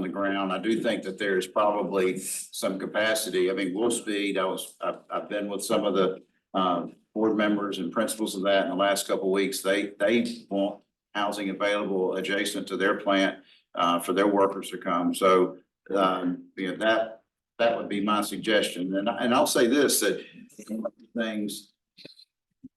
the ground. I do think that there's probably some capacity. I mean, Wolfspeed, I've been with some of the board members and principals of that in the last couple of weeks. They want housing available adjacent to their plant for their workers to come. So you know, that would be my suggestion. And I'll say this, that things,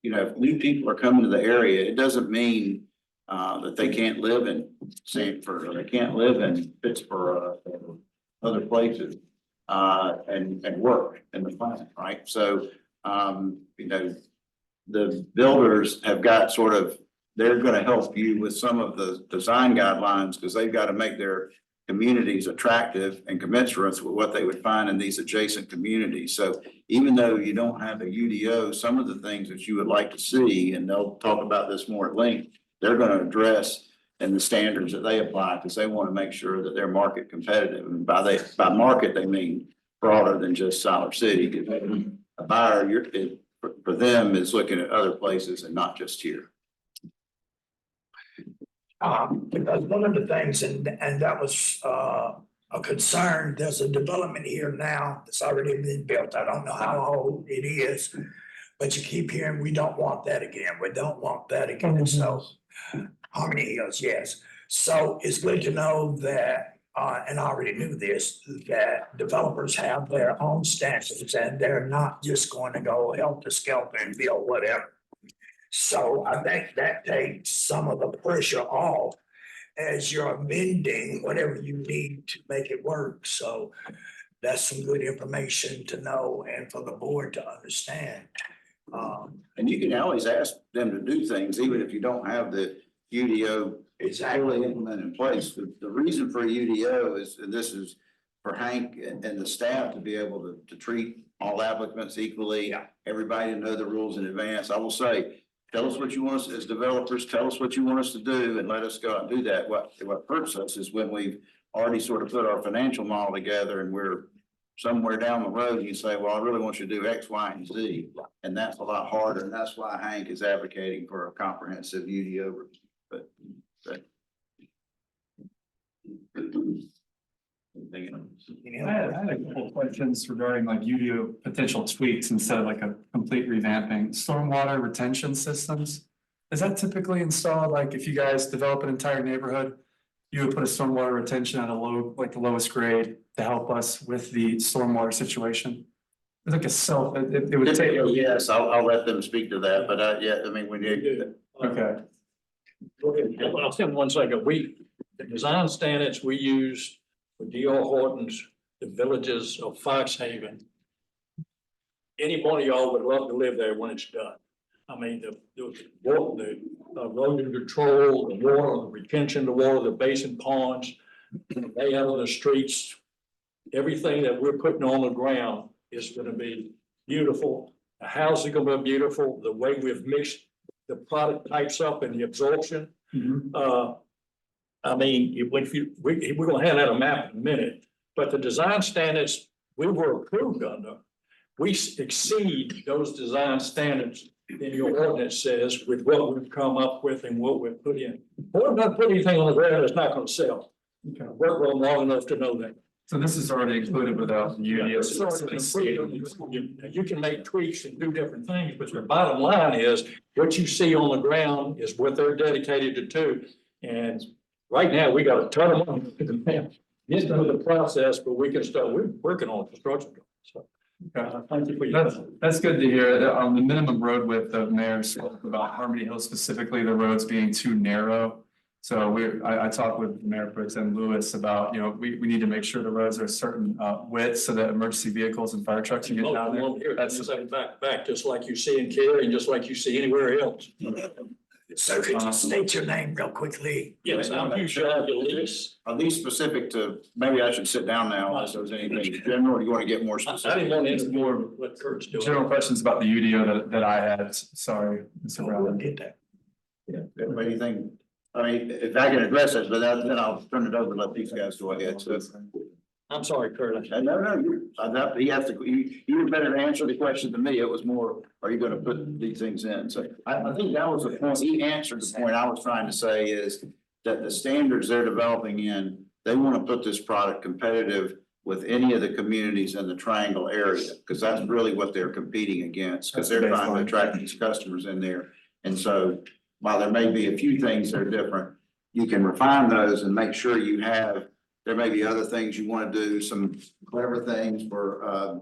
you know, if new people are coming to the area, it doesn't mean that they can't live in Sanford or they can't live in Pittsburgh or other places and work in the plant, right? So you know, the builders have got sort of, they're going to help you with some of the design guidelines because they've got to make their communities attractive and commensurate with what they would find in these adjacent communities. So even though you don't have a UDO, some of the things that you would like to see, and they'll talk about this more at length, they're going to address in the standards that they apply because they want to make sure that they're market competitive. And by market, they mean broader than just Siler City. A buyer, for them, is looking at other places and not just here. Because one of the things, and that was a concern, there's a development here now that's already been built. I don't know how old it is, but you keep hearing, we don't want that again. We don't want that again. So Harmony Hills, yes. So it's good to know that, and I already knew this, that developers have their own standards and they're not just going to go help the skelter and build whatever. So I think that takes some of the pressure off as you're amending whatever you need to make it work. So that's some good information to know and for the board to understand. And you can always ask them to do things, even if you don't have the UDO exactly implemented in place. The reason for a UDO is, and this is for Hank and the staff to be able to treat all applicants equally. Yeah. Everybody to know the rules in advance. I will say, tell us what you want us as developers, tell us what you want us to do and let us go out and do that. What hurts us is when we've already sort of put our financial model together and we're somewhere down the road and you say, well, I really want you to do X, Y, and Z. And that's a lot harder. And that's why Hank is advocating for a comprehensive UDO. But I had a couple of questions regarding like UDO potential tweaks instead of like a complete revamping. Stormwater retention systems. Is that typically installed, like if you guys develop an entire neighborhood, you would put a stormwater retention at a low, like the lowest grade to help us with the stormwater situation? It's like it would take. Yes, I'll let them speak to that, but yeah, I mean, we need. Okay. I'll say in 1 second, the design standards we use for D.R. Horton's, the villages of Foxhaven. Any one of y'all would love to live there when it's done. I mean, the erosion control, the water, the retention, the water, the basin ponds, the layout of the streets, everything that we're putting on the ground is gonna be beautiful. The house is gonna be beautiful, the way we've mixed the product types up and the absorption. I mean, we're gonna have that a map in a minute, but the design standards we were approved under, we exceed those design standards in your ordinance says with what we've come up with and what we've put in. We're not putting anything on the ground that's not gonna sell. Okay. Work well long enough to know that. So this is already included without UDO. You can make tweaks and do different things, but the bottom line is what you see on the ground is what they're dedicated to. And right now, we got a ton of money. Get through the process, but we can start, we're working on construction. So thank you for your. That's good to hear. The minimum road width of Mayor spoke about Harmony Hill specifically, the roads being too narrow. So I talked with Mayor Pro Tem Lewis about, we need to make sure the roads are a certain width so that emergency vehicles and fire trucks can get down there. That's back, just like you see in Cary and just like you see anywhere else. So could you state your name real quickly? Yes, I'm Hugh Shaw, Lewis. Are these specific to, maybe I should sit down now unless there's anything general, or you want to get more I specific? didn't want to answer more of what Kurt's doing. General questions about the UDO that I had. Sorry, Mr. Brown. Get that. Yeah, but anything, I mean, if I can address it, but then I'll turn it over and let these guys go ahead. So, I'm sorry, Kurt. no, he has to, you were better to answer the question than me. It was more, are you gonna put these things in? So I think that was the point. He answered the point I was trying to say is that the standards they're developing in they want to put this product competitive with any of the communities in the Triangle area, because that's really what they're competing against, because they're trying to attract these customers in there. And so while there may be a few things that are different, you can refine those and make sure you have, there may be other things you want to do, some clever things for,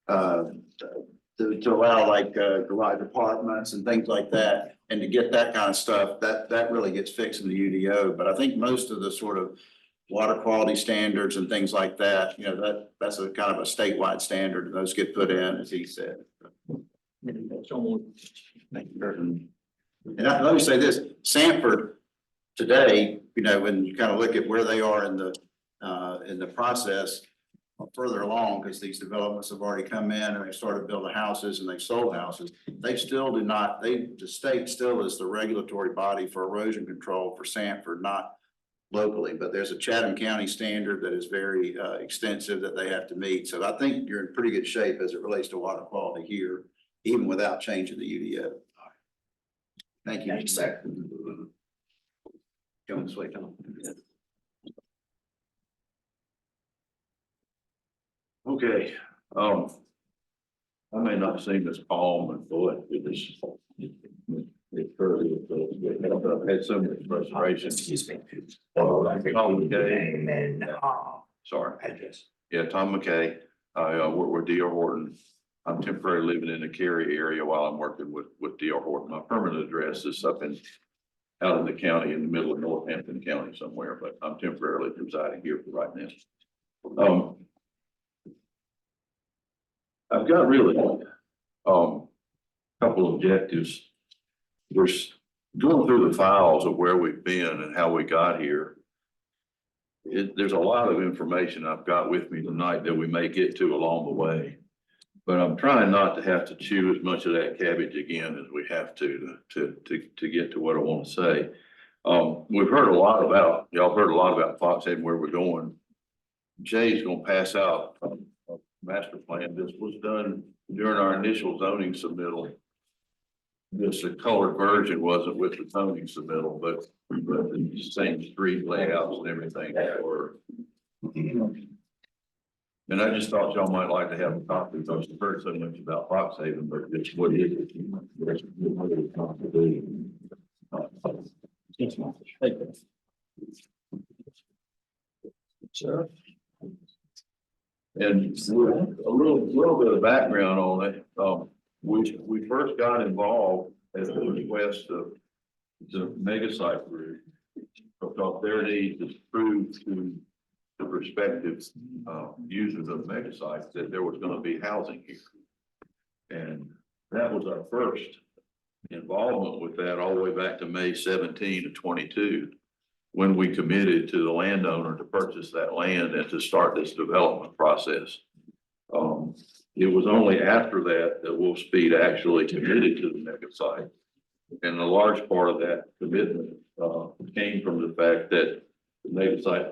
to allow like, garage apartments and things like that. And to get that kind of stuff, that really gets fixed in the UDO. But I think most of the sort of water quality standards and things like that, that's a kind of a statewide standard, and those get put in, as he said. Thank you. And let me say this, Sanford today, when you kind of look at where they are in the process, further along, because these developments have already come in and they started building houses and they sold houses, they still do not, the state still is the regulatory body for erosion control for Sanford, not locally, but there's a Chatham County standard that is very extensive that they have to meet. So I think you're in pretty good shape as it relates to water quality here, even without changing the UDO. Thank you. Thanks, sir. Go this way, Tom. Okay, I may not seem as calm and full with this. I've had so much frustration. Excuse me. Tom McKay. Name and, Sorry, address. yeah, Tom McKay. I work with D.R. Horton. I'm temporarily living in the Cary area while I'm working with D.R. Horton. My permanent address is up out in the county, in the middle of Northampton County somewhere, but I'm temporarily residing here for right now. I've got really couple objectives. We're going through the files of where we've been and how we got here. There's a lot of information I've got with me tonight that we may get to along the way. But I'm trying not to have to chew as much of that cabbage again as we have to get to what I want to say. We've heard a lot about, y'all heard a lot about Fox Haven, where we're going. Jay's gonna pass out a master plan. This was done during our initial zoning submittal. Just the colored version wasn't with the zoning submittal, but the same street layouts and everything that were. And I just thought y'all might like to have a copy, because I've heard so much about Fox Haven, but it's what it is. Sir? And a little bit of background on it. We first got involved at the request of the mega site group, because their need is proved to the prospective users of mega sites that there was going to be housing here. And that was our first involvement with that, all the way back to May 17 of 22, when we committed to the landowner to purchase that land and to start this development process. It was only after that that Wolfspeed actually committed to the mega site. And a large part of that commitment came from the fact that the mega site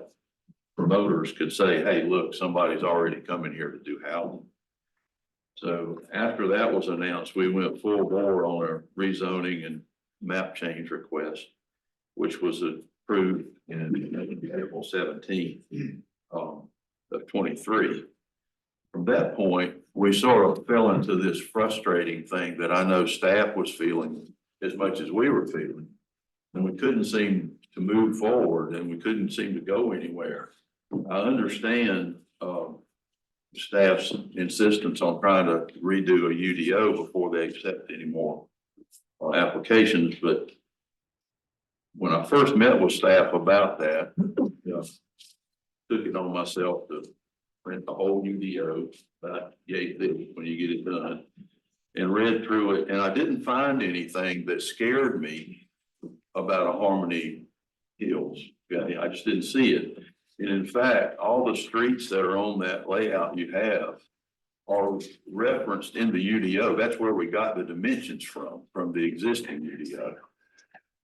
promoters could say, hey, look, somebody's already coming here to do housing. So after that was announced, we went full bore on our rezoning and map change request, which was approved in April 17 of 23. From that point, we sort of fell into this frustrating thing that I know staff was feeling as much as we were feeling. And we couldn't seem to move forward, and we couldn't seem to go anywhere. I understand staff's insistence on trying to redo a UDO before they accept any more applications, but when I first met with staff about that, took it on myself to print the whole UDO, about yay thick when you get it done, and read through it, and I didn't find anything that scared me about a Harmony Hills. I just didn't see it. And in fact, all the streets that are on that layout you have are referenced in the UDO. That's where we got the dimensions from the existing UDO.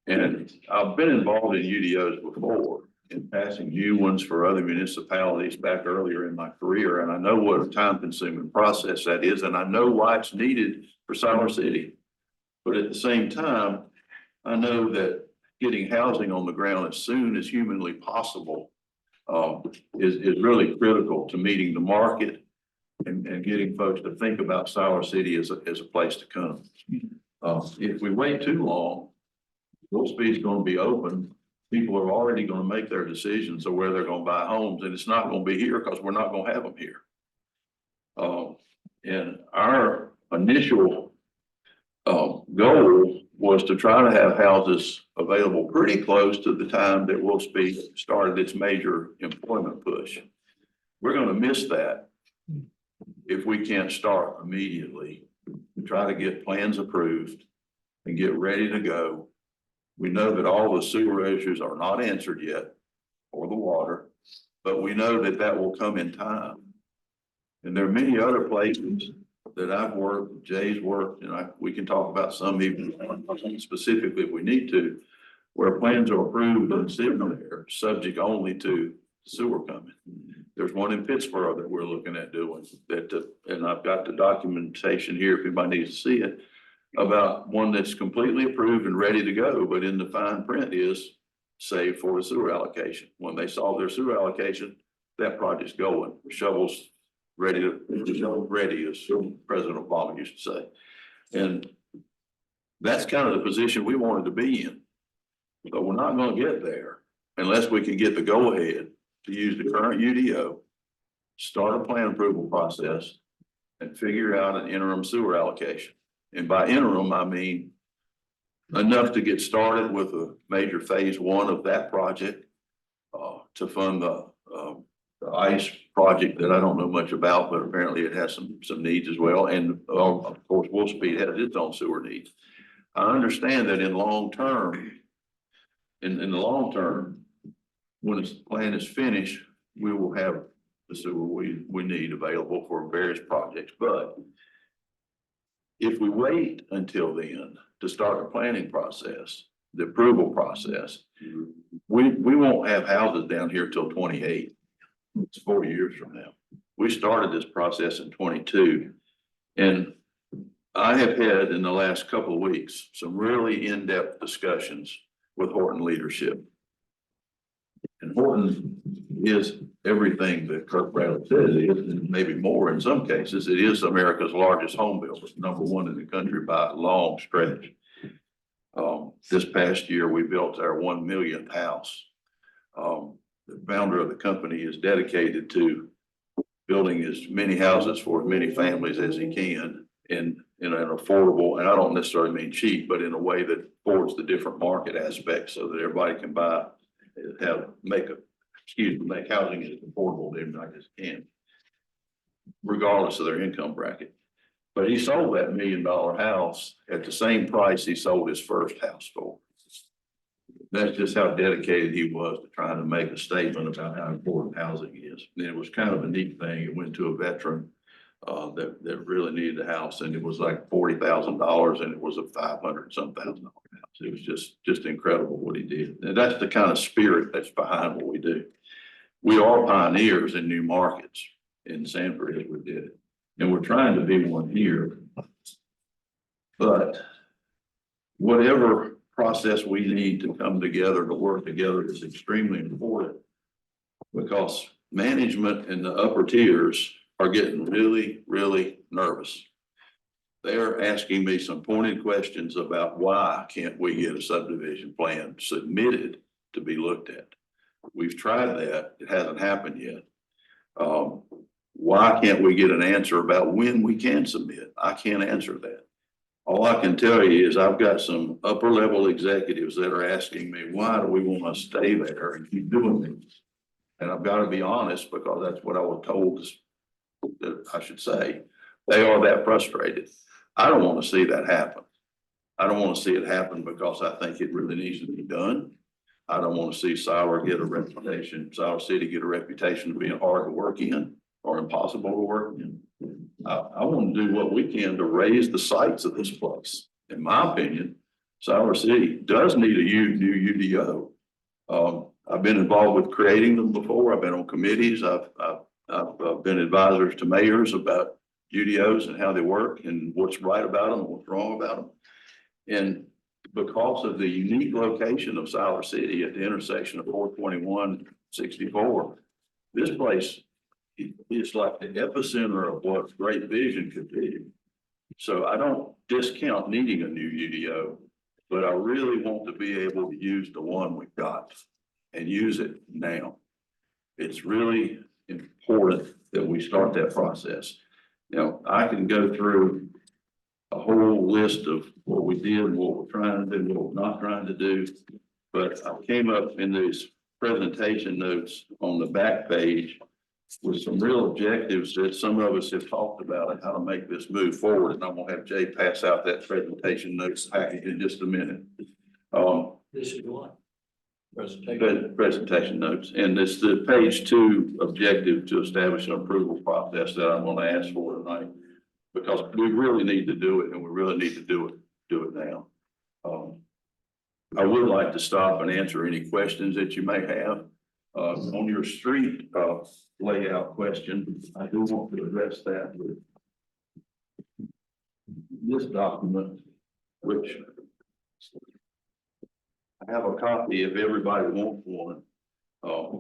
And I've been involved in UDOs before, in passing new ones for other municipalities back earlier in my career. And I know what a time consuming process that is. And I know why it's needed for Siler City. But at the same time, I know that getting housing on the ground as soon as humanly possible is really critical to meeting the market and getting folks to think about Siler City as a place to come. If we wait too long, Wolfspeed's gonna be open. People are already gonna make their decisions of where they're gonna buy homes, and it's not gonna be here because we're not gonna have them here. And our initial goal was to try to have houses available pretty close to the time that Wolfspeed started its major employment push. We're gonna miss that if we can't start immediately, try to get plans approved and get ready to go. We know that all the sewer issues are not answered yet, or the water, but we know that that will come in time. And there are many other places that I've worked, Jay's worked, and we can talk about some even specifically if we need to, where plans are approved and sitting there, subject only to sewer coming. There's one in Pittsburgh that we're looking at doing that, and I've got the documentation here if anybody needs to see it, about one that's completely approved and ready to go, but in the fine print is saved for a sewer allocation. When they solve their sewer allocation, that project's going, shovels ready to, shovel ready, as President Obama used to say. And that's kind of the position we wanted to be in. But we're not gonna get there unless we can get the go-ahead to use the current UDO, start a plan approval process, and figure out an interim sewer allocation. And by interim, I mean enough to get started with a major phase one of that project, to fund the ICE project that I don't know much about, but apparently it has some needs as well. And of course, Wolfspeed has its own sewer needs. I understand that in the long term, when this plan is finished, we will have the sewer we need available for various projects. But if we wait until then to start the planning process, the approval process, we won't have houses down here till 28. It's 4 years from now. We started this process in 22. And I have had in the last couple of weeks, some really in-depth discussions with Horton leadership. And Horton is everything that Kirk Bradley said it is, and maybe more in some cases. It is America's largest home builder, #1 in the country by a long stretch. This past year, we built our 1 millionth house. The founder of the company is dedicated to building as many houses for as many families as he can in an affordable, and I don't necessarily mean cheap, but in a way that affords the different market aspects so that everybody can make housing as affordable as everybody can, regardless of their income bracket. But he sold that $1 million house at the same price he sold his first house for. That's just how dedicated he was to trying to make a statement about how important housing is. And it was kind of a neat thing. It went to a veteran that really needed a house, and it was like $40,000, and it was a $500-some-thousand house. It was just incredible what he did. And that's the kind of spirit that's behind what we do. We are pioneers in new markets in Sanford as we did it, and we're trying to be one here. But whatever process we need to come together to work together is extremely important, because management in the upper tiers are getting really, really nervous. They're asking me some pointed questions about why can't we get a subdivision plan submitted to be looked at. We've tried that. It hasn't happened yet. Why can't we get an answer about when we can submit? I can't answer that. All I can tell you is I've got some upper level executives that are asking me, why do we want to stay there and keep doing this? And I've got to be honest, because that's what I was told that I should say. They are that frustrated. I don't want to see that happen. I don't want to see it happen because I think it really needs to be done. I don't want to see Siler City get a reputation of being hard to work in or impossible to work in. I want to do what we can to raise the sights of this place. In my opinion, Siler City does need a new UDO. I've been involved with creating them before. I've been on committees. I've been advisors to mayors about UDOs and how they work and what's right about them and what's wrong about them. And because of the unique location of Siler City at the intersection of 421 64. This place is like the epicenter of what Great Vision could be. So I don't discount needing a new UDO, but I really want to be able to use the one we've got and use it now. It's really important that we start that process. Now, I can go through a whole list of what we did, what we're trying to do, what we're not trying to do. But I came up in these presentation notes on the back page with some real objectives that some of us have talked about and how to make this move forward. And I'm gonna have Jay pass out that presentation notes package in just a minute. This is one. Presentation. Presentation notes, and it's the page 2 objective to establish an approval process that I'm gonna ask for tonight. Because we really need to do it, and we really need to do it now. I would like to stop and answer any questions that you may have. On your street layout question, I do want to address that with this document, which I have a copy if everybody wants one.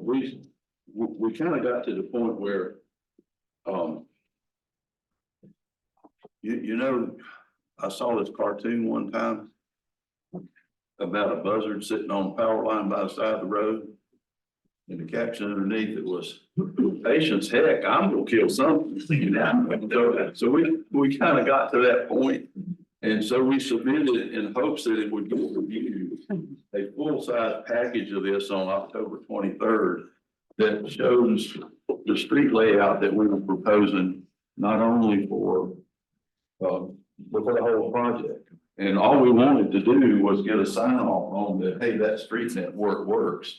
We kind of got to the point where you know, I saw this cartoon one time about a buzzard sitting on a power line by the side of the road. And the caption underneath it was, patience, heck, I'm gonna kill something. You know? So we kind of got to that point. And so we submitted in hopes that it would get reviewed, a full-size package of this on October 23rd that shows the street layout that we were proposing, not only for the whole project. And all we wanted to do was get a sign off on that, hey, that street network works.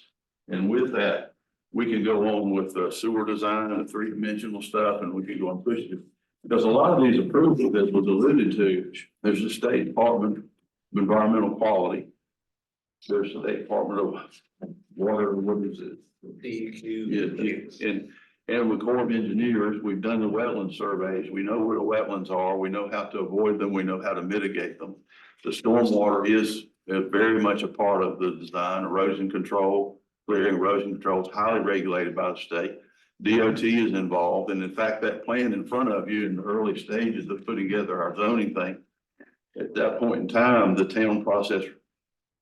And with that, we can go on with the sewer design and 3-dimensional stuff, and we can go and push it. Because a lot of these approvals that was alluded to, there's the State Department of Environmental Quality. There's the State Department of Water, what is it? DEQ. Yeah, and with Corps of Engineers, we've done the wetland surveys. We know where the wetlands are. We know how to avoid them. We know how to mitigate them. The stormwater is very much a part of the design. Erosion control, clearing erosion control is highly regulated by the state. DOT is involved. And in fact, that plan in front of you in the early stages of putting together our zoning thing, at that point in time, the town process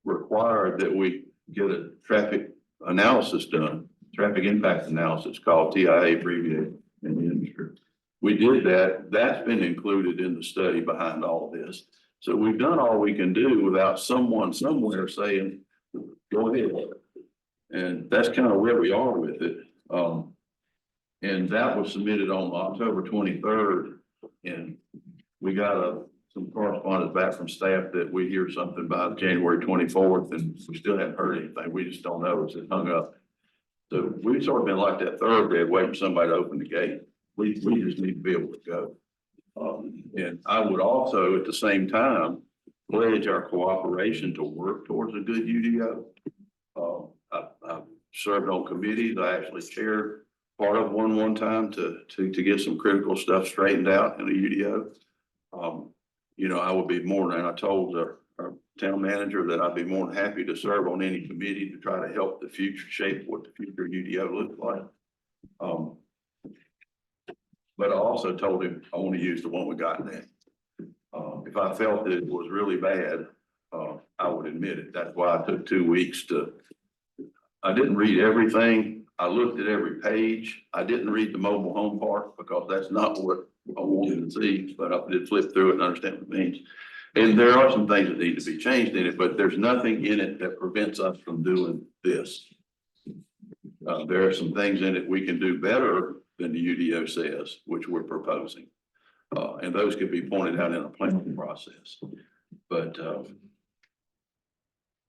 required that we get a traffic analysis done. Traffic impact analysis called TIA abbreviated in the industry. We did that. That's been included in the study behind all of this. So we've done all we can do without someone somewhere saying, go ahead. And that's kind of where we are with it. And that was submitted on October 23rd. And we got some correspondence back from staff that we hear something by January 24th, and we still haven't heard anything. We just don't know. It's hung up. So we've sort of been like that thoroughbred waiting for somebody to open the gate. We just need to be able to go. And I would also at the same time pledge our cooperation to work towards a good UDO. I've served on committees. I actually chaired part of one time to get some critical stuff straightened out in a UDO. You know, I would be more than, I told our town manager that I'd be more than happy to serve on any committee to try to help the future shape what the future UDO looks like. But I also told him I want to use the one we got now. If I felt that it was really bad, I would admit it. That's why I took 2 weeks I didn't read everything. I looked at every page. I didn't read the mobile home part because that's not what I wanted to see, but I did flip through it and understand what it means. And there are some things that need to be changed in it, but there's nothing in it that prevents us from doing this. There are some things in it we can do better than the UDO says, which we're proposing. And those could be pointed out in a planning process. But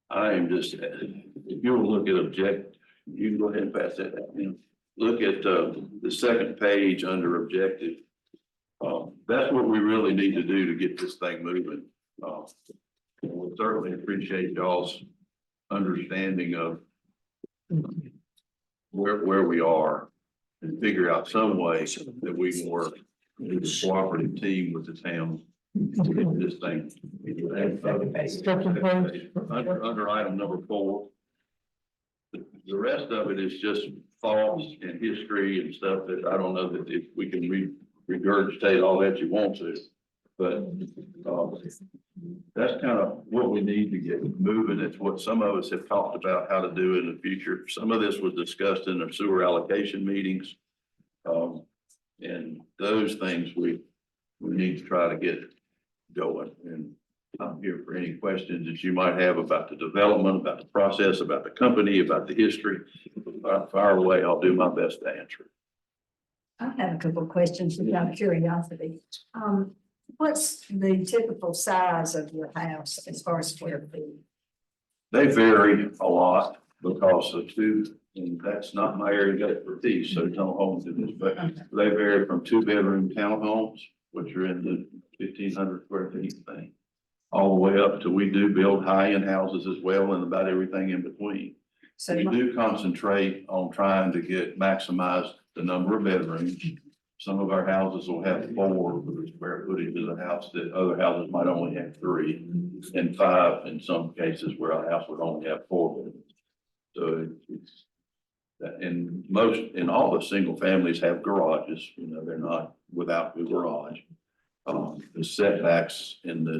I am just, if you will look at object, you can go ahead and pass that out. Look at the second page under objective. That's what we really need to do to get this thing moving. We certainly appreciate y'all's understanding of where we are and figure out some way that we can work as a cooperative team with the town to get this thing. Under item number 4, the The rest of it is just thoughts and history and stuff that I don't know that if we can regurgitate all that you want to. But, that's kind of what we need to get moving. It's what some of us have talked about how to do in the future. Some of this was discussed in the sewer allocation meetings. And those things we need to try to get going. And I'm here for any questions that you might have about the development, about the process, about the company, about the history. Fire away, I'll do my best to answer. I have a couple of questions out of curiosity. What's the typical size of your house as far as square feet? They vary a lot because of two, and that's not my area of expertise, so don't hold to this, but they vary from 2-bedroom townhomes, which are in the 1,500 square feet thing, all the way up to we do build high-end houses as well and about everything in between. So We do concentrate on trying to maximize the number of bedrooms. Some of our houses will have 4 for the square footage of the house that other houses might only have 3 and 5 in some cases where a house would only have 4 bedrooms. So it's that, and all the single families have garages, you know, they're not without the garage. The setbacks in the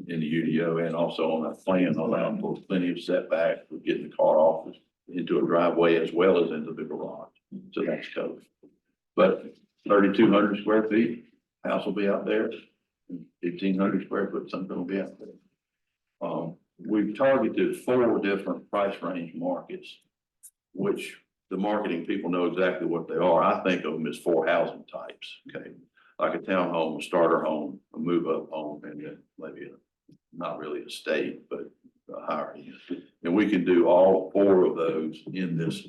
UDO and also on that plan allow for plenty of setback for getting the car off into a driveway as well as into the garage. So that's covered. But 3,200 square feet, house will be out there. 1,500 square foot, something will be out there. We've targeted 4 different price range markets, which the marketing people know exactly what they are. I think of them as 4 housing types, okay? Like a townhome, a starter home, a move-up home, and then maybe not really a state, but a higher end. And we can do all 4 of those in this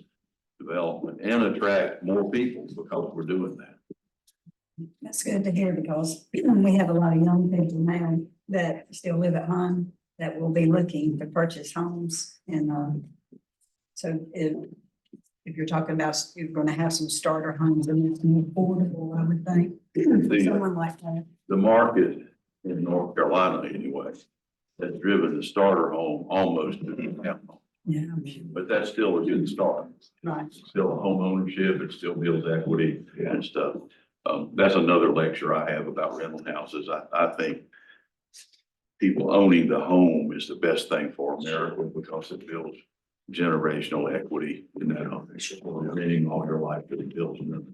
development and attract more people because we're doing that. that's good to hear because we have a lot of young people now that still live at home that will be looking to purchase homes. And so if you're talking about, you're going to have some starter homes and it's more affordable, I would think. Someone like that. The market in North Carolina anyway, has driven the starter home almost to the townhome. Yeah. But that's still a good start. Right. It's still a home ownership, it still builds equity and stuff. That's another lecture I have about rental houses. I think people owning the home is the best thing for America because it builds generational equity in that home. You're renting all your life, but it builds them.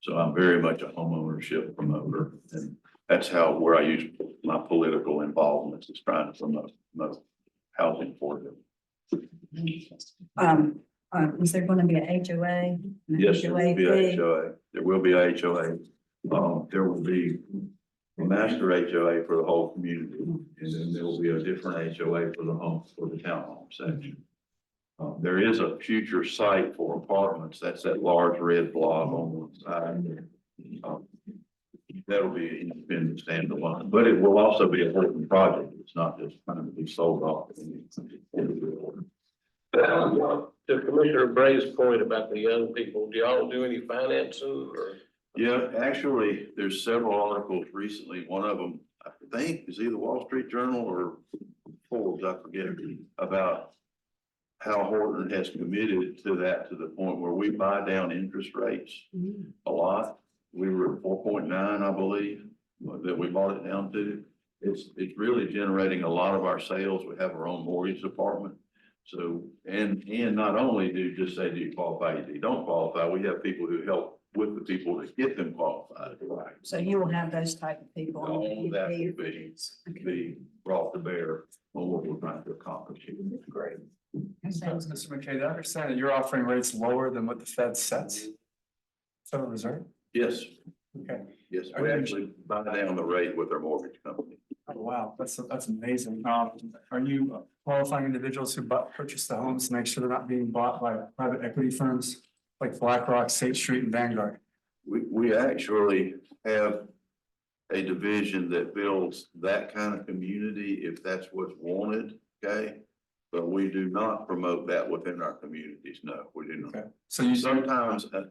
So I'm very much a home ownership promoter, and that's where I use my political involvement is trying to promote housing for them. Is there going to be an HOA? Yes, there will be a fee? HOA. There will be a HOA. There will be a master HOA for the whole community, and then there will be a different HOA for the townhome section. There is a future site for apartments. That's that large red blob on one side. That'll be an independent standalone, but it will also be a working project. It's not just going to be sold off. To Commissioner Bray's point about the young people, do y'all do any financing or? Yeah, actually, there's several articles recently. One of them, I think, is either Wall Street Journal or Forbes, I forget, about how Horton has committed to that to the point where we buy down interest rates a lot. We were at 4.9, I believe, that we bought it down to. It's really generating a lot of our sales. We have our own mortgage department. So, and not only do you just say, do you qualify, do you don't qualify, we have people who help with the people to get them qualified. Right. So you will have those type of people. on the All that PPP. will be brought to bear on what we're trying to accomplish. Great. Sounds Mr. McKay, did I understand that you're offering rates lower than what the Fed sets? Federal Reserve? Yes, Okay. yes, we actually buy down the rate with our mortgage company. Oh, wow, that's amazing. Are you qualifying individuals who purchase the homes to make sure they're not being bought by private equity firms like BlackRock, State Street, and Vanguard? We actually have a division that builds that kind of community if that's what's wanted, okay? But we do not promote that within our communities. No, we do not. Okay. So you Sometimes an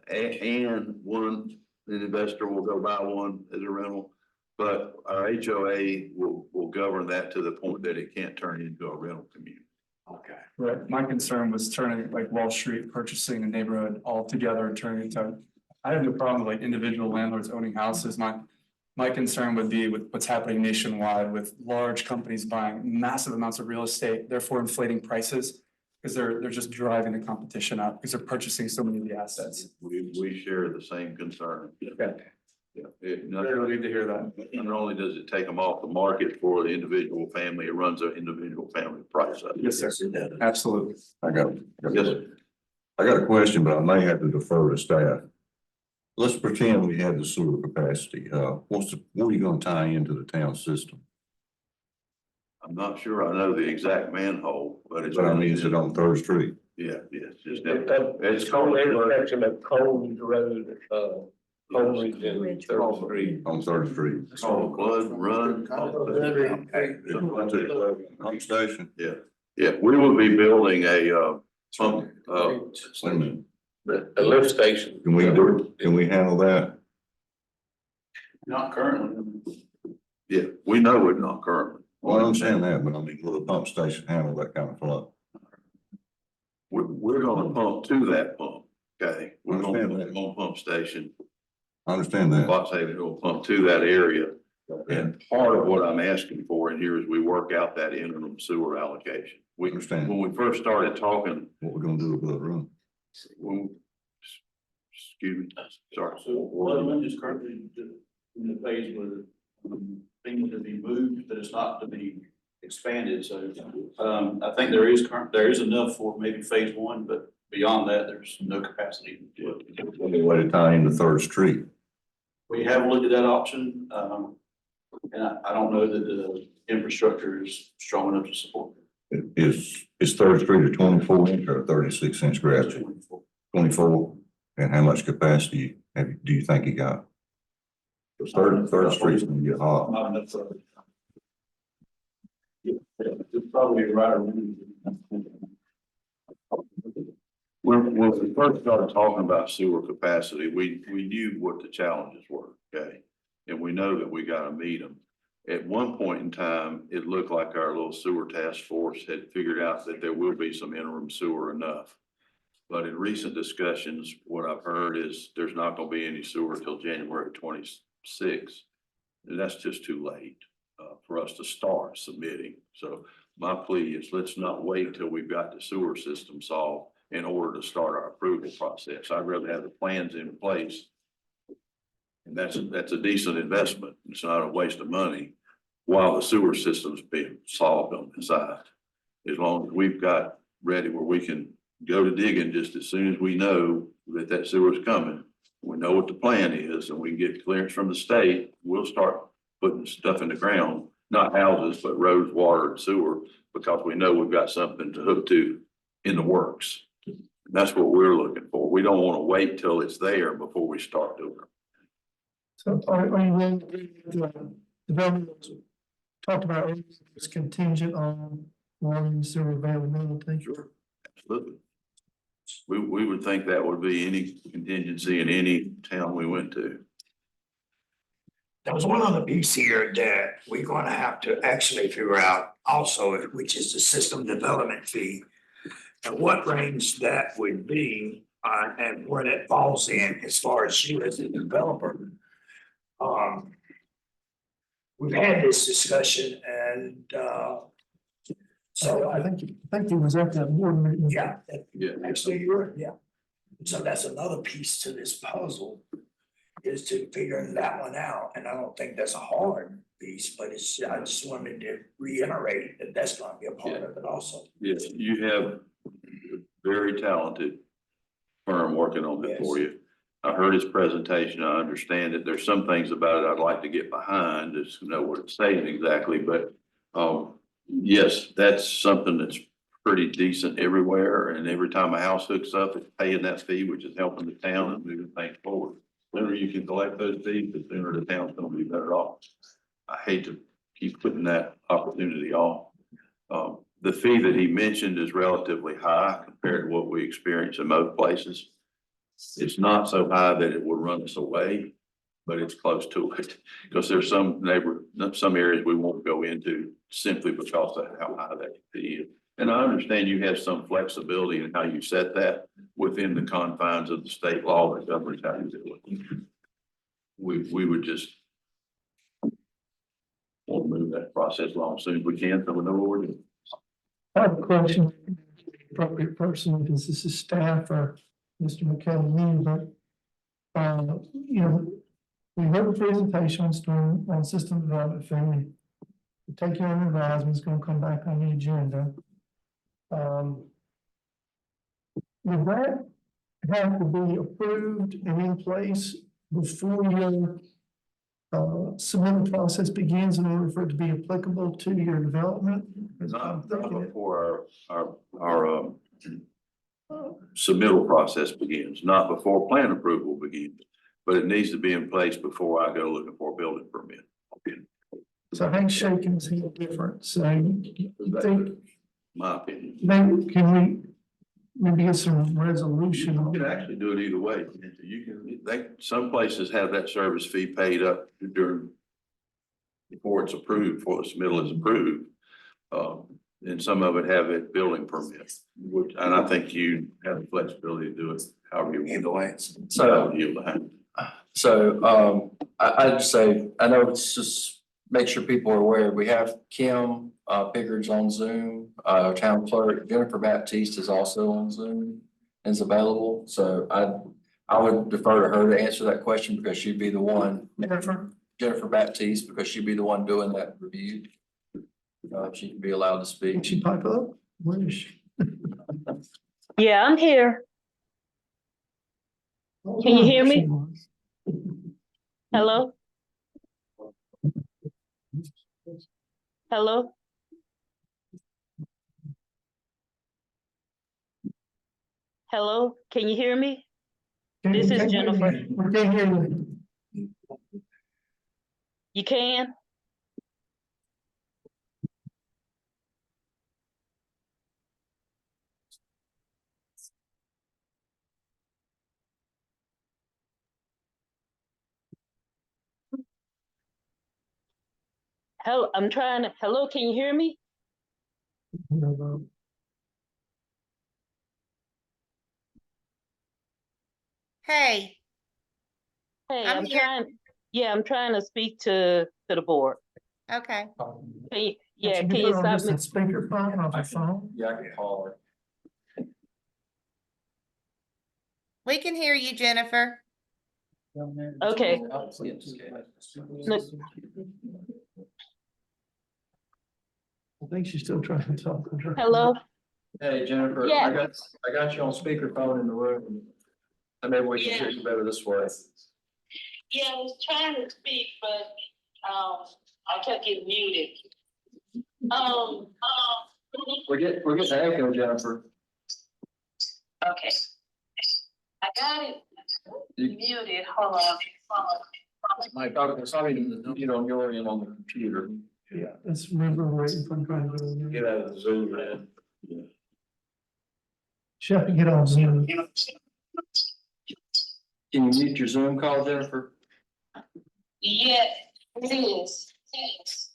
investor will go buy one as a rental, but our HOA will govern that to the point that it can't turn into a rental community. Okay. Right, my concern was turning like Wall Street, purchasing a neighborhood altogether and turning it into. I have no problem with like individual landlords owning houses. My concern would be with what's happening nationwide with large companies buying massive amounts of real estate, therefore inflating prices. Because they're just driving the competition up because they're purchasing so many of the assets. We share the same concern. Okay. Yeah, it, Very relieved to hear that. not only does it take them off the market for the individual family, it runs an individual family price up. Yes, sir. Absolutely. I got Yes, a question, but I may have to defer to staff. Let's pretend we had the sewer capacity. What are you gonna tie into the town system? I'm not sure I know the exact manhole, but it's. But I mean, is it on Third Street? Yeah, yes, it's It's called the intersection of Cold Road, Coleridge and Third Street. On Third Street. It's called Blood Run. Pump station? Yeah, we will be building a pump, Wait a minute. The lift station. Can we handle that? Not currently. yeah, we know it not currently. Well, I understand that, but I mean, will the pump station handle that kind of flow? We're gonna pump to that pump, okay? We're gonna Understand put that. it on pump station, I understand that. Box Haven will pump to that area. And part of what I'm asking for in here is we work out that interim sewer allocation. We understand When we first started talking, what we're gonna do with the room. when, excuse me, sorry. So Ordinance is currently in the phase where things to be moved, but it's not to be expanded, so I think there is enough for maybe phase one, but beyond that, there's no capacity. Any way to tie into Third Street? We have looked at that option, and I don't know that the infrastructure is strong enough to support it. Is Third Street a 24-inch or a 36-inch gravity? 24, and how much capacity do you think you got? The Third Street's gonna get hot. Not enough for it. Yeah, it's probably right around. When we first started talking about sewer capacity, we knew what the challenges were, okay? And we know that we gotta meet them. At one point in time, it looked like our little sewer task force had figured out that there will be some interim sewer enough. But in recent discussions, what I've heard is there's not gonna be any sewer till January 26th. And that's just too late for us to start submitting. So my plea is let's not wait till we've got the sewer system solved in order to start our approval process. I'd rather have the plans in place. And that's a decent investment. It's not a waste of money while the sewer system's being solved on the side. As long as we've got ready where we can go to digging just as soon as we know that sewer's coming. We know what the plan is and we can get clearance from the state, we'll start putting stuff in the ground, not houses, but roads, water and sewer, because we know we've got something to hook to in the works. That's what we're looking for. We don't want to wait till it's there before we start doing it. So are you willing to development was talked about earlier, was contingent on water and sewer availability? Sure, absolutely. We would think that would be any contingency in any town we went to. There's one other piece here that we're gonna have to actually figure out also, which is the system development fee. And what range that would be, and where that falls in as far as you as a developer. We've had this discussion and, so I think he was at that board meeting. yeah, Yeah. actually, you're, yeah. So that's another piece to this puzzle, is to figure that one out, and I don't think that's a hard piece, but it's, I just wanted to reiterate that that's gonna be a part of it also. Yes, you have a very talented firm working on it for you. I heard his presentation. I understand that there's some things about it I'd like to get behind, just to know what it's saying exactly, but yes, that's something that's pretty decent everywhere, and every time a house hooks up, it's paying that fee, which is helping the town and moving things forward. The sooner you can collect those fees, the sooner the town's gonna be better off. I hate to keep putting that opportunity off. The fee that he mentioned is relatively high compared to what we experience in most places. It's not so high that it will run us away, but it's close to it. Because there's some areas we won't go into simply because of how high that fee is. And I understand you have some flexibility in how you set that within the confines of the state law that governs how you do it. We would just want to move that process along as soon as we can, so we know what we're doing. I have a question, appropriate person, because this is staff or Mr. McKelvey, but, you know, we heard the presentations on system development family. We take your advisement, it's gonna come back on the agenda. Would that have to be approved and in place before your submittal process begins in order for it to be applicable to your development? Not before our submittal process begins, not before plan approval begins, but it needs to be in place before I go looking for a building permit. So handshaking is a little different, so you think, My opinion. maybe, can we maybe get some resolution You on can that? actually do it either way. You can, some places have that service fee paid up during before it's approved, before the submittal is approved. And some of it have it building permits, which, and I think you have the flexibility to do it however you want. Either way. I'd say, I know it's just make sure people are aware, we have Kim Pickard's on Zoom, Town Clerk Jennifer Baptiste is also on Zoom and is available, so I would defer to her to answer that question because she'd be the one. Jennifer Baptiste, because she'd be the one doing that review. She can be allowed to speak. Can she pipe up? Where is she? Yeah, I'm here. Can you hear me? Hello? Hello? Hello? Can you hear me? This is Jennifer. We can't hear you. You can? Hello, I'm trying to, hello, can you hear me? Hey, Hey, I'm I'm here. I'm trying to speak to the board. Okay. Can you, yeah, Can can you you put on stop just me? a speakerphone off the phone? Yeah, I can call her. We can hear you, Jennifer. Okay. Look, I think she's still trying to talk. hello? Hey, Jennifer, Yeah. I got you on speakerphone in the room. And maybe we can hear you better this way. Yeah, I was trying to speak, but, I kept getting muted. We're getting an echo, Jennifer. Okay. I got it muted, hold on. My dog, it's not even, you know, you're in on the computer. Yeah, let's remember waiting for trying to. Get out of the Zoom, man. She have to get on Zoom. Can you mute your Zoom call, Jennifer? Yes, it is. Yes.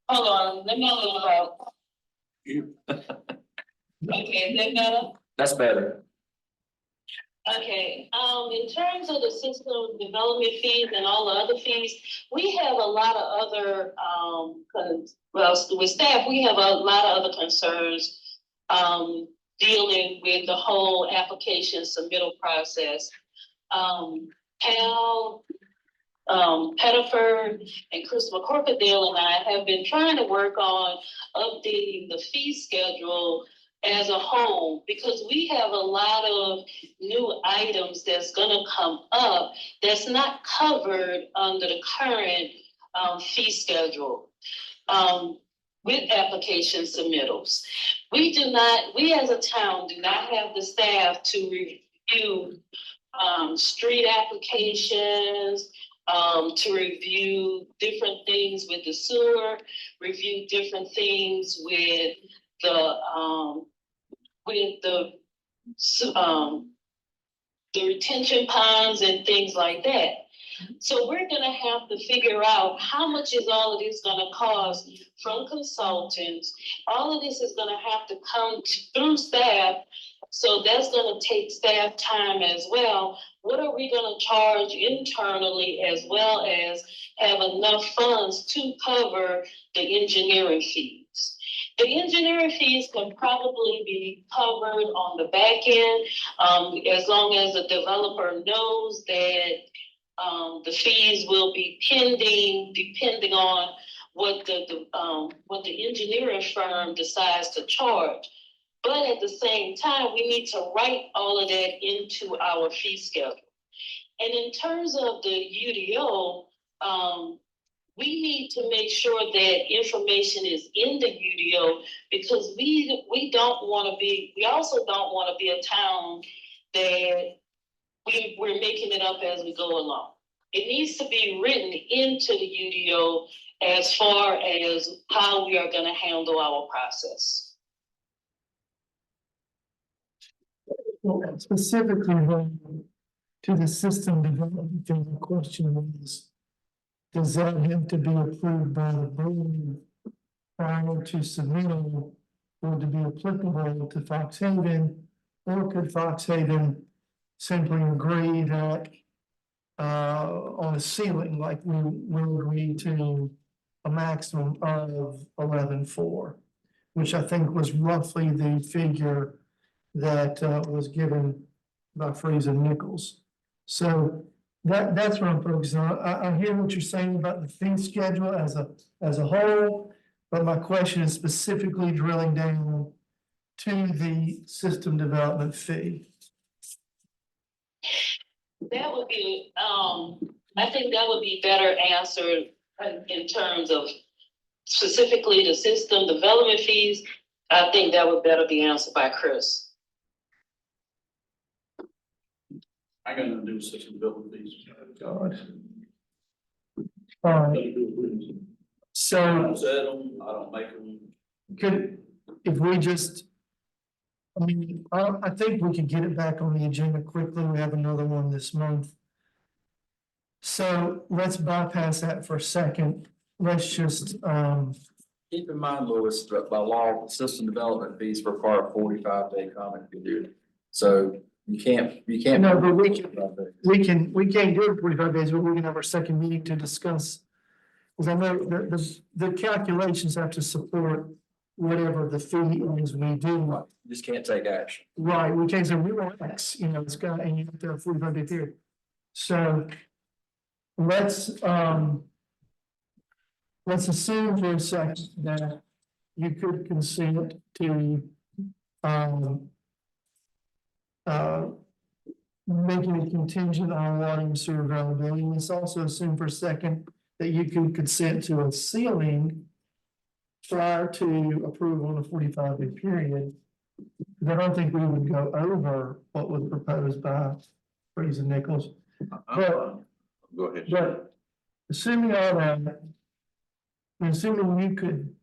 Hold on, let me move out. Okay, is that better? That's better. Okay, in terms of the system development fees and all the other fees, we have a lot of other, with staff, we have a lot of other concerns, dealing with the whole application submittal process. Pal, Pettiford and Crystal Corkadale and I have been trying to work on updating the fee schedule as a whole, because we have a lot of new items that's gonna come up that's not covered under the current fee schedule with application submittals. We as a town do not have the staff to review street applications, to review different things with the sewer, review different things with the retention ponds and things like that. So we're gonna have to figure out how much is all of this gonna cost from consultants. All of this is gonna have to come through staff, so that's gonna take staff time as well. What are we gonna charge internally, as well as have enough funds to cover the engineering fees? The engineering fees can probably be covered on the back end, as long as the developer knows that the fees will be pending, depending on what the engineering firm decides to charge. But at the same time, we need to write all of that into our fee schedule. And in terms of the UDO, we need to make sure that information is in the UDO, because we don't want to be, we also don't want to be a town that we're making it up as we go along. It needs to be written into the UDO as far as how we are going to handle our process. Well, specifically to the system development thing, the question is, does that have to be approved by the board prior to submittal, or to be applicable to Fox Haven? Or could Fox Haven simply agree that on a ceiling, like we will agree to a maximum of 11.4, which I think was roughly the figure that was given by Freeze and Nichols. So that's what I'm focusing on. I hear what you're saying about the fee schedule as a whole, but my question is specifically drilling down to the system development fee. That would be, I think that would be better answered in terms of specifically the system development fees. I think that would better be answered by Chris. I got to do system development fees. God. All right, so I don't make them. could, if we just, I mean, I think we could get it back on the agenda quickly. We have another one this month. So let's bypass that for a second. Let's just, Keep in mind, Louis, that by law, system development fees require a 45-day comment period. So you can't. No, but we can't do it 45 days, but we can have our second meeting to discuss. Because I know the calculations have to support whatever the fee is we do. You just can't take action. Right, we can't say we want X, you know, it's got, and you have to have 45-day period. So let's assume for a second that you could consent to making it contingent on water and sewer availability. Let's also assume for a second that you could consent to a ceiling prior to approval in a 45-day period. I don't think we would go over what was proposed by Freeze and Nichols. But, Go ahead. but assuming all that, and assuming you could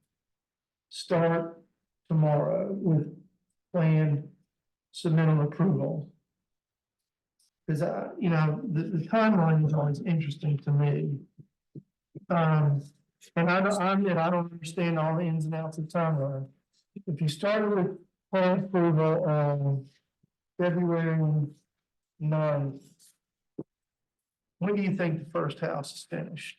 start tomorrow with planned submittal approval. Because you know, the timeline is always interesting to me. And I admit, I don't understand all the ins and outs of timeline. If you started with plan approval on February 9th, when do you think the first house is finished?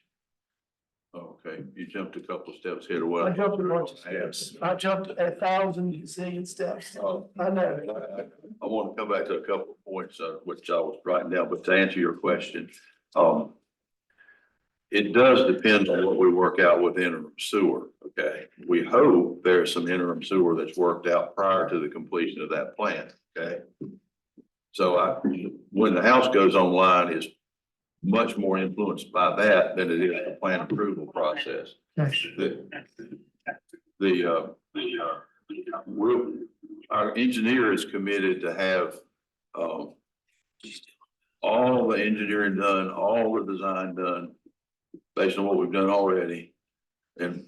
Okay, you jumped a couple of steps here. I jumped a bunch of steps. I jumped 1,000 zillion steps. I know. I want to come back to a couple of points, which I was writing down, but to answer your question, it does depend on what we work out with interim sewer, okay? We hope there's some interim sewer that's worked out prior to the completion of that plan, okay? So when the house goes online is much more influenced by that than it is the plan approval process. Our engineer is committed to have all the engineering done, all the design done based on what we've done already. And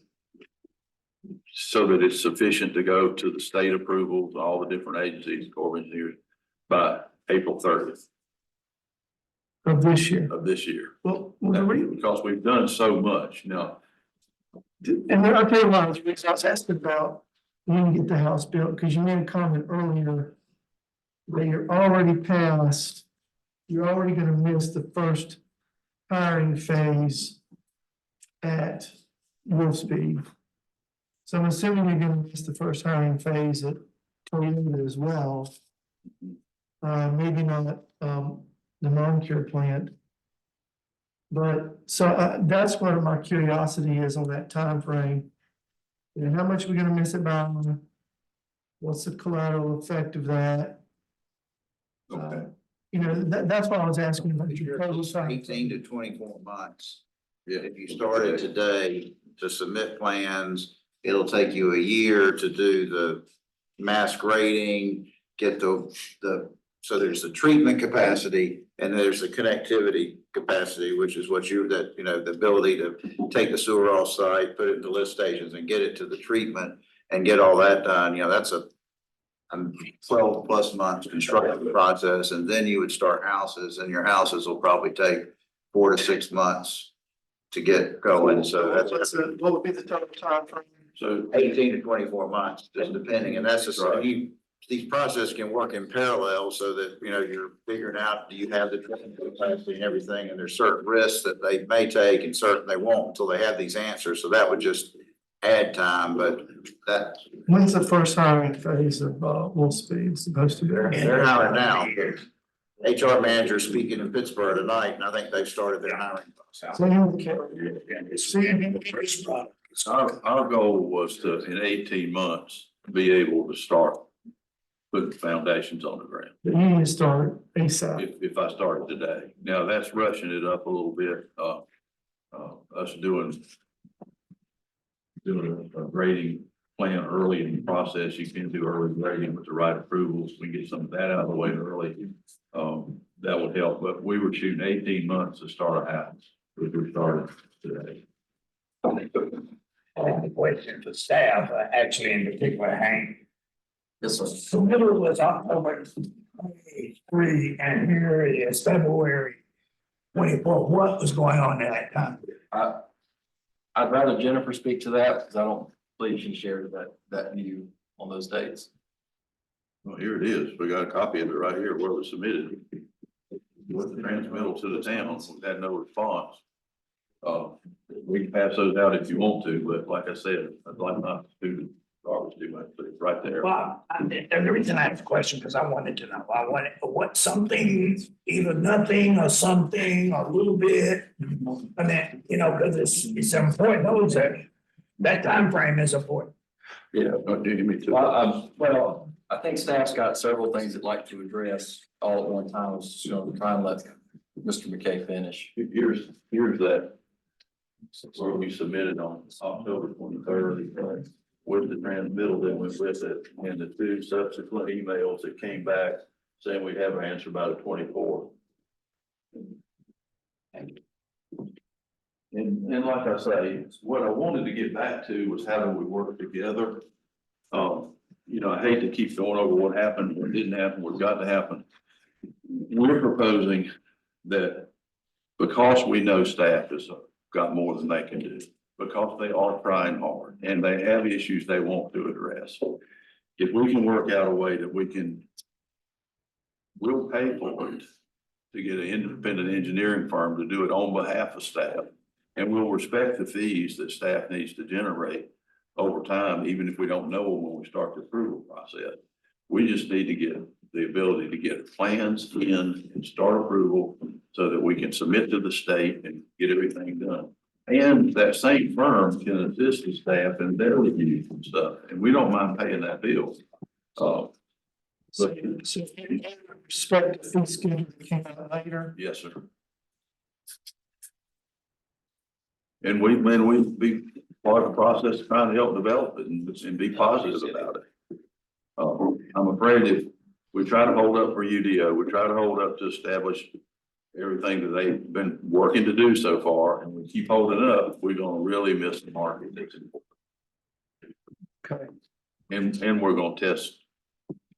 so that it's sufficient to go to the state approvals, all the different agencies, Corps of Engineers by April 30th. of this year. of this year. Well, the reason, Because we've done so much. Now, and then I'll tell you why, the reason I was asking about when you get the house built, because you made a comment earlier that you're already past, you're already gonna miss the first hiring phase at Wolfspeed. So I'm assuming you're gonna miss the first hiring phase at Toyota as well. Maybe not, the non-cure plant. But, so, that's where my curiosity is on that time frame. And how much are we gonna miss it by? What's the collateral effect of that? okay, You know, that's why I was asking about your total It's size. 18 to 24 months. yeah, If you started today to submit plans, it'll take you a year to do the mass grading, get so there's the treatment capacity and there's the connectivity capacity, which is what the ability to take the sewer off site, put it into lift stations and get it to the treatment and get all that done. That's a 12+ months construction process, and then you would start houses, and your houses will probably take 4 to 6 months to get going. So that's What would be the total time frame? so 18 to 24 months, just depending, and that's just, Right. these processes can work in parallel so that, you're figuring out, do you have the capacity and everything, and there's certain risks that they may take and certain they won't until they have these answers, so that would just add time, but that, When's the first hiring phase of Wolfspeed supposed to be? they're hiring now. HR manager speaking in Pittsburgh tonight, and I think they've started their hiring process. So you our goal was to, in 18 months, be able to start putting foundations on the ground. need to start ASAP. If I started today. Now, that's rushing it up a little bit, us doing a grading plan early in the process. You can do early grading with the right approvals. We get some of that out of the way early. That would help, but we were shooting 18 months to start a house, which we started today. I have a question for staff, actually in particular, Hank. Yes, sir. The middle was October 23, and here it is February 24. What was going on at that time? I'd rather Jennifer speak to that, because I don't believe she shared that view on those dates. Well, here it is. We got a copy of it right here where it was submitted. With the transmittal to the town, we had no response. We can pass those out if you want to, but like I said, I'd like not to garbage too much, but it's right there. Well, and the reason I asked the question, because I wanted to know, what something, either nothing or something, or a little bit. I mean, because it's important, those that time frame is important. Yeah, give me two. Well, I think staff's got several things they'd like to address all at one time. I was just gonna try and let Mr. McKay finish. Here's that. Where we submitted on October 23rd, with the transmittal that went with it, and the 2 subsequent emails that came back saying we have an answer by the 24th. And like I say, what I wanted to get back to was how do we work together? I hate to keep going over what happened, what didn't happen, what got to happen. We're proposing that because we know staff has got more than they can do, because they are trying hard and they have issues they want to address. If we can work out a way that we'll pay for it to get an independent engineering firm to do it on behalf of staff. And we'll respect the fees that staff needs to generate over time, even if we don't know them when we start the approval process. We just need to get the ability to get plans in and start approval so that we can submit to the state and get everything done. And that same firm can assist the staff in their reviews and stuff, and we don't mind paying that bill. So respect the fee schedule that came out later. Yes, sir. And we be part of the process of trying to help develop it and be positive about it. I'm afraid if we try to hold up for UDO, we try to hold up to establish everything that they've been working to do so far, and we keep holding up, we're gonna really miss the market. Okay. And we're gonna test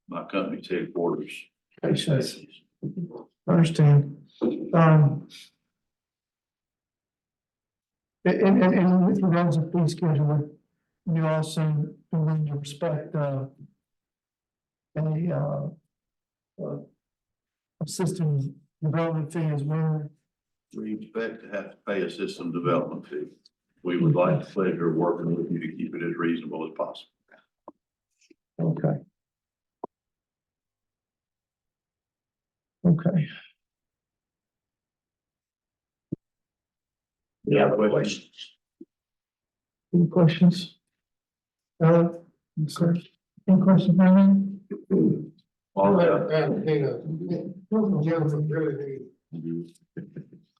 my company's headquarters. Patience. Understand. And with regards to fee schedule, you also willing to respect, a system development fee as well. We expect to have to pay a system development fee. We would like the pleasure of working with you to keep it as reasonable as possible. Okay. Okay. Any other questions? Any questions? Sir, any questions, Brandon? All that.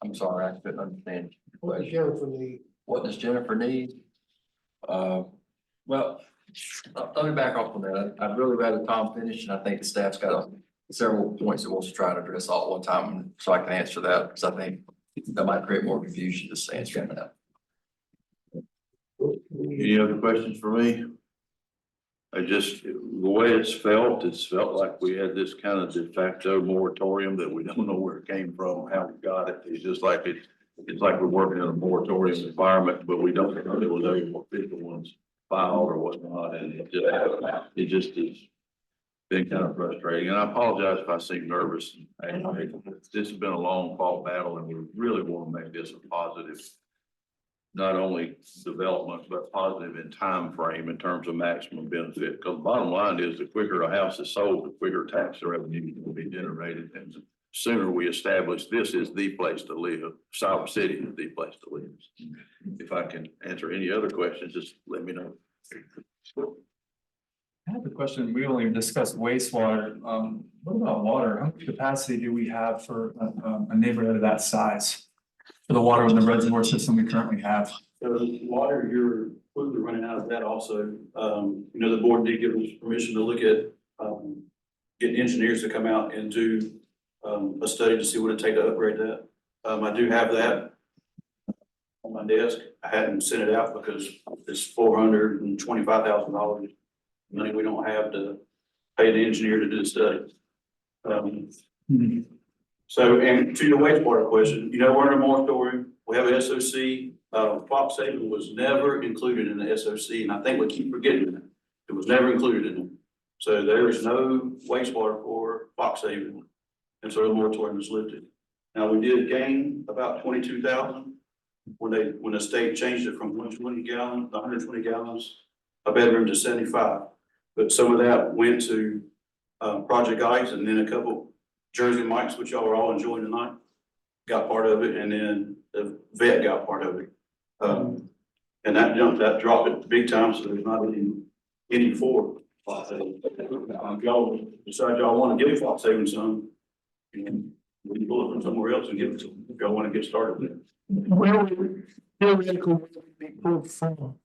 I'm sorry, I couldn't understand. What Jennifer need? What does Jennifer need? Well, let me back off on that. I'd really rather Tom finish, and I think the staff's got several points that wants to try to address all at one time, so I can answer that, because I think that might create more confusion just answering that. Any other questions for me? The way it's felt like we had this kind of de facto moratorium that we don't know where it came from, how we got it. It's just like it's like we're working in a moratorium environment, but we don't know there was any official ones filed or whatnot, and it just has been kind of frustrating. And I apologize if I seem nervous. This has been a long fought battle, and we really want to make this a positive, not only development, but positive in time frame in terms of maximum benefit. Because the bottom line is, the quicker a house is sold, the quicker tax revenue will be generated. And the sooner we establish this is the place to live, Siler City is the place to live. If I can answer any other questions, just let me know. I have a question. We only discussed wastewater. What about water? How much capacity do we have for a neighborhood of that size? For the water in the reservoir system we currently have? So water, you're quickly running out of that also. The board did give us permission to look at, getting engineers to come out and do, a study to see what it'd take to upgrade that. I do have that on my desk. I hadn't sent it out because it's $425,000 money we don't have to pay the engineer to do the study. So, and to your wastewater question, we're in a moratorium, we have an SOC, Fox Haven was never included in the SOC, and I think we keep forgetting that. It was never included in it. So there is no wastewater for Fox Haven, and so the moratorium is lifted. Now, we did gain about 22,000 when the state changed it from 120 gallons a bedroom to 75. But some of that went to, Project Ice, and then a couple Jersey Mike's, which y'all are all enjoying tonight, got part of it, and then the vet got part of it. And that dropped it big time, so there's not any for Fox Haven. If y'all decide y'all want to give Fox Haven some, we can pull it from somewhere else and give it to them, if y'all want to get started there. Where we theoretically would be pulled from?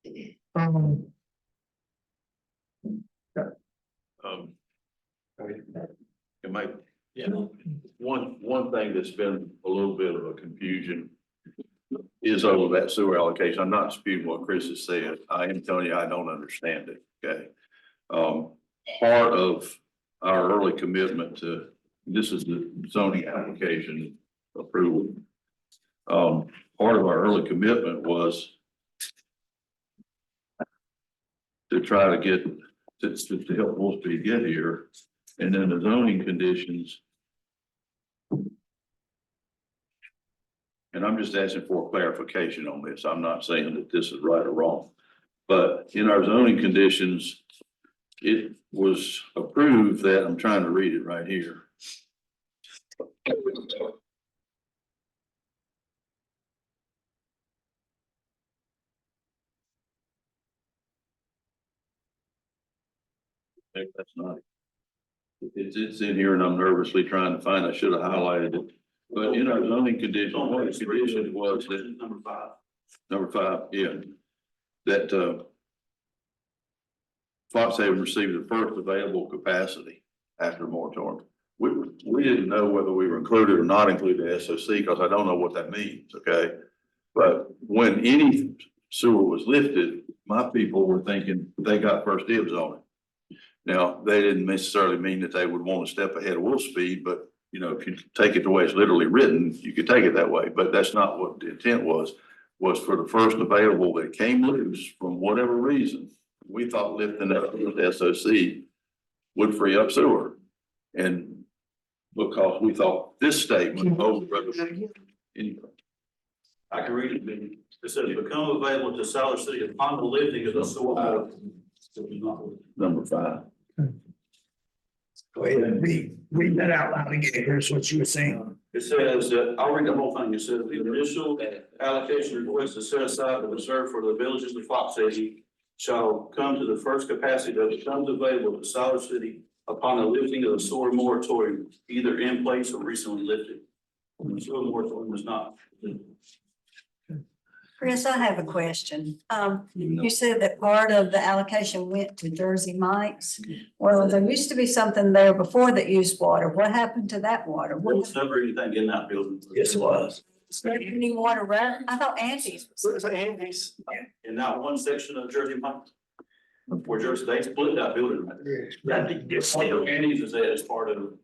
It might, one thing that's been a little bit of a confusion is over that sewer allocation. I'm not disputing what Chris has said. I am telling you, I don't understand it, okay? Part of our early commitment to, this is the zoning application approval. Part of our early commitment was to try to get, to help Wolfspeed get here. And then the zoning conditions. And I'm just asking for clarification on this. I'm not saying that this is right or wrong. But in our zoning conditions, it was approved that, I'm trying to read it right here. That's not it. It's in here and I'm nervously trying to find, I should have highlighted it. But in our zoning condition, one of the conditions was that number five, yeah. That Fox Haven received the first available capacity after moratorium. We didn't know whether we were included or not included in the SOC because I don't know what that means, okay? But when any sewer was lifted, my people were thinking they got first dibs on it. Now, they didn't necessarily mean that they would want to step ahead of Wolf Speed, but you know, if you take it the way it's literally written, you could take it that way, but that's not what the intent was for the first available that came loose from whatever reason. We thought lifting up the SOC would free up sewer. And because we thought this statement anyway. I can read it. It says, become available to Siler City upon the lifting of the sewer. Number 5. Go ahead and read that out loud again. Here's what you were saying. It says, I'll read the whole thing. It says, the initial allocation request is set aside and reserved for the villages of Fox City shall come to the first capacity that becomes available to Siler City upon the lifting of the sewer moratorium, either in place or recently lifted. The sewer moratorium was not. Chris, I have a question. You said that part of the allocation went to Jersey Mike's. Well, there used to be something there before that used water. What happened to that water? There was never anything in that building. Yes, it was. Is there any water around? I thought Andy's was. Andy's. In that one section of Jersey Mike. Where Jersey, they split that building. Andy's is as part of,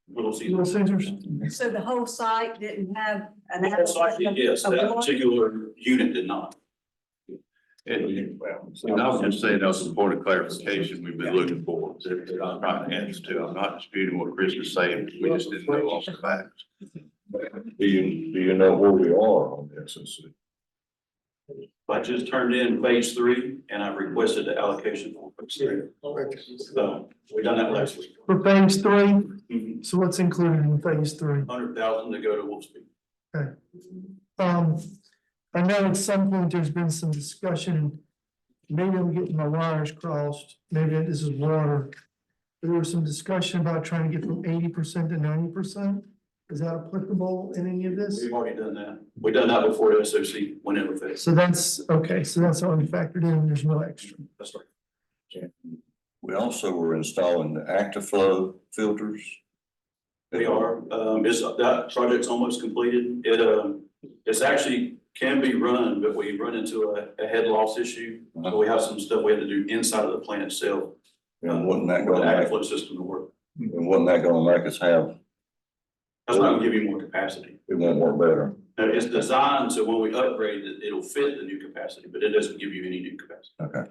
Little Little Caesars. Caesars. So the whole site didn't have an. Yes, of that water? particular unit did not. And I was just saying that was a point of clarification we've been looking for, that I'm trying to answer to. I'm not disputing what Chris is saying. We just didn't know all the facts. Do you know where we are on the SOC? I just turned in phase 3 and I requested the allocation for phase 3. So we done that last week. For phase 3, so what's included in phase 3? 100,000 to go to Wolf Speed. Okay. I know at some point there's been some discussion, maybe I'm getting my wires crossed, maybe this is water. But there was some discussion about trying to get from 80% to 90%. Is that applicable in any of this? We've already done that. We've done that before the SOC went into phase. So that's, okay, so that's already factored in, there's no extra. That's right. We also were installing the active flow filters. We are, that project's almost completed. It's actually can be run, but we run into a head loss issue. So we have some stuff we have to do inside of the plant itself. And wasn't that For the gonna active make, flow system to work. and wasn't that gonna make us have, That's not gonna give you more capacity. it won't work better? Now, it's designed so when we upgrade it, it'll fit the new capacity, but it doesn't give you any new capacity. Okay.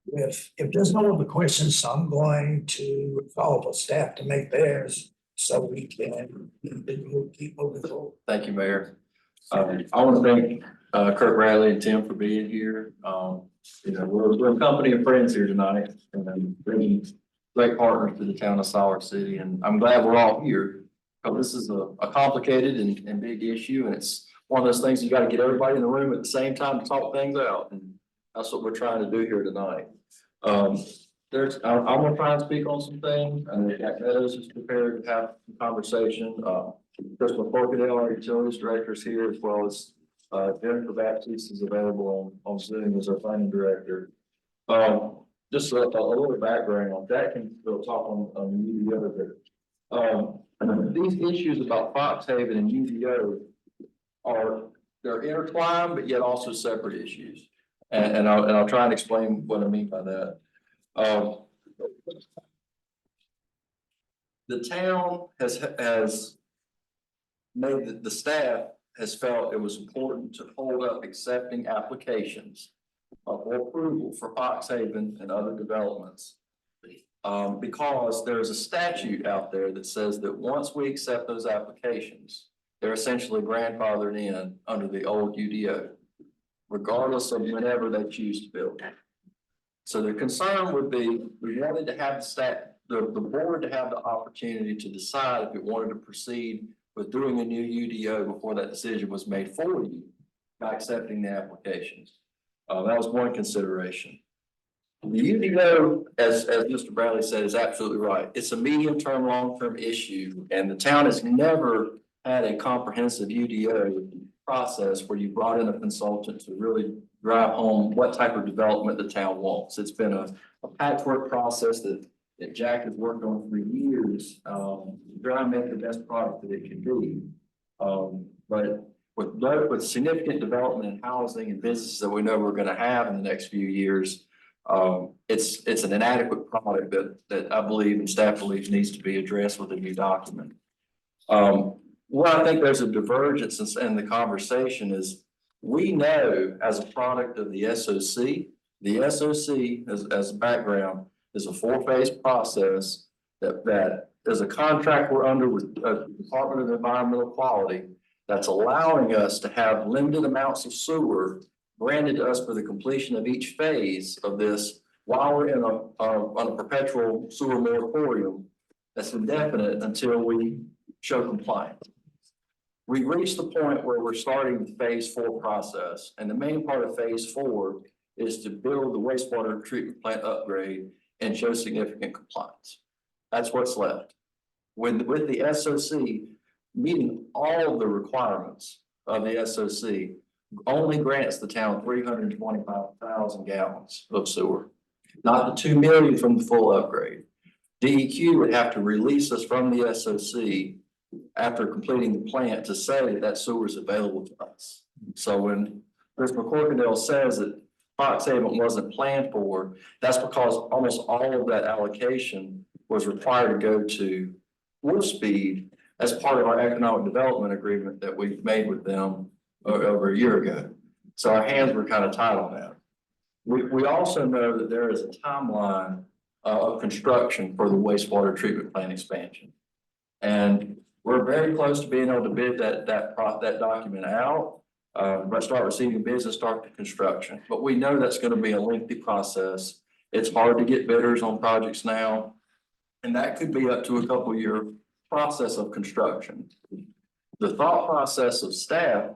If there's no other questions, I'm going to call for staff to make theirs so we can keep moving forward. Thank you, Mayor. I want to thank Kurt Bradley and Tim for being here. You know, we're a company of friends here tonight and bringing great partners to the town of Siler City. And I'm glad we're all here because this is a complicated and big issue. And it's one of those things you got to get everybody in the room at the same time to talk things out. And that's what we're trying to do here tonight. I'm gonna try and speak on some things, and Jack Meadows is prepared to have a conversation. Chris McCorkadale, our utilities director, is here, as well as Jennifer Baptiste is available on Zoom as our planning director. Just a little background on that, can we'll talk on UDO, but these issues about Fox Haven and UDO they're intertwined, but yet also separate issues. And I'll try and explain what I mean by that. The town has made, the staff has felt it was important to hold up accepting applications for approval for Fox Haven and other developments. Because there's a statute out there that says that once we accept those applications, they're essentially grandfathered in under the old UDO, regardless of whenever they choose to build. So the concern would be, we wanted to have the board to have the opportunity to decide if it wanted to proceed with doing a new UDO before that decision was made for you by accepting the applications. That was one consideration. The UDO, as Mr. Bradley said, is absolutely right. It's a medium-term, long-term issue, and the town has never had a comprehensive UDO process where you brought in a consultant to really drive home what type of development the town wants. It's been a patchwork process that Jack has worked on for years, trying to make the best product that it can be. But with significant development in housing and businesses that we know we're gonna have in the next few years. It's an inadequate product that I believe and staff believes needs to be addressed with a new document. Where I think there's a divergence in the conversation is, we know as a product of the SOC as a background is a four-phase process that is a contract we're under with Department of Environmental Quality that's allowing us to have limited amounts of sewer granted to us for the completion of each phase of this while we're in on a perpetual sewer moratorium that's indefinite until we show compliance. We reached the point where we're starting the phase 4 process, and the main part of phase 4 is to build the wastewater treatment plant upgrade and show significant compliance. That's what's left. With the SOC meeting all of the requirements of the SOC only grants the town 325,000 gallons of sewer, not the 2 million from the full upgrade. DEQ would have to release us from the SOC after completing the plant to say that sewer is available to us. So when Chris McCorkindale says that Fox Haven wasn't planned for, that's because almost all of that allocation was required to go to Wolfspeed as part of our economic development agreement that we made with them over a year ago. So our hands were kind of tied on that. We also know that there is a timeline of construction for the wastewater treatment plant expansion. And we're very close to being able to bid that document out, but start receiving bids and start the construction. But we know that's going to be a lengthy process. It's hard to get bidders on projects now, and that could be up to a couple-year process of construction. The thought process of staff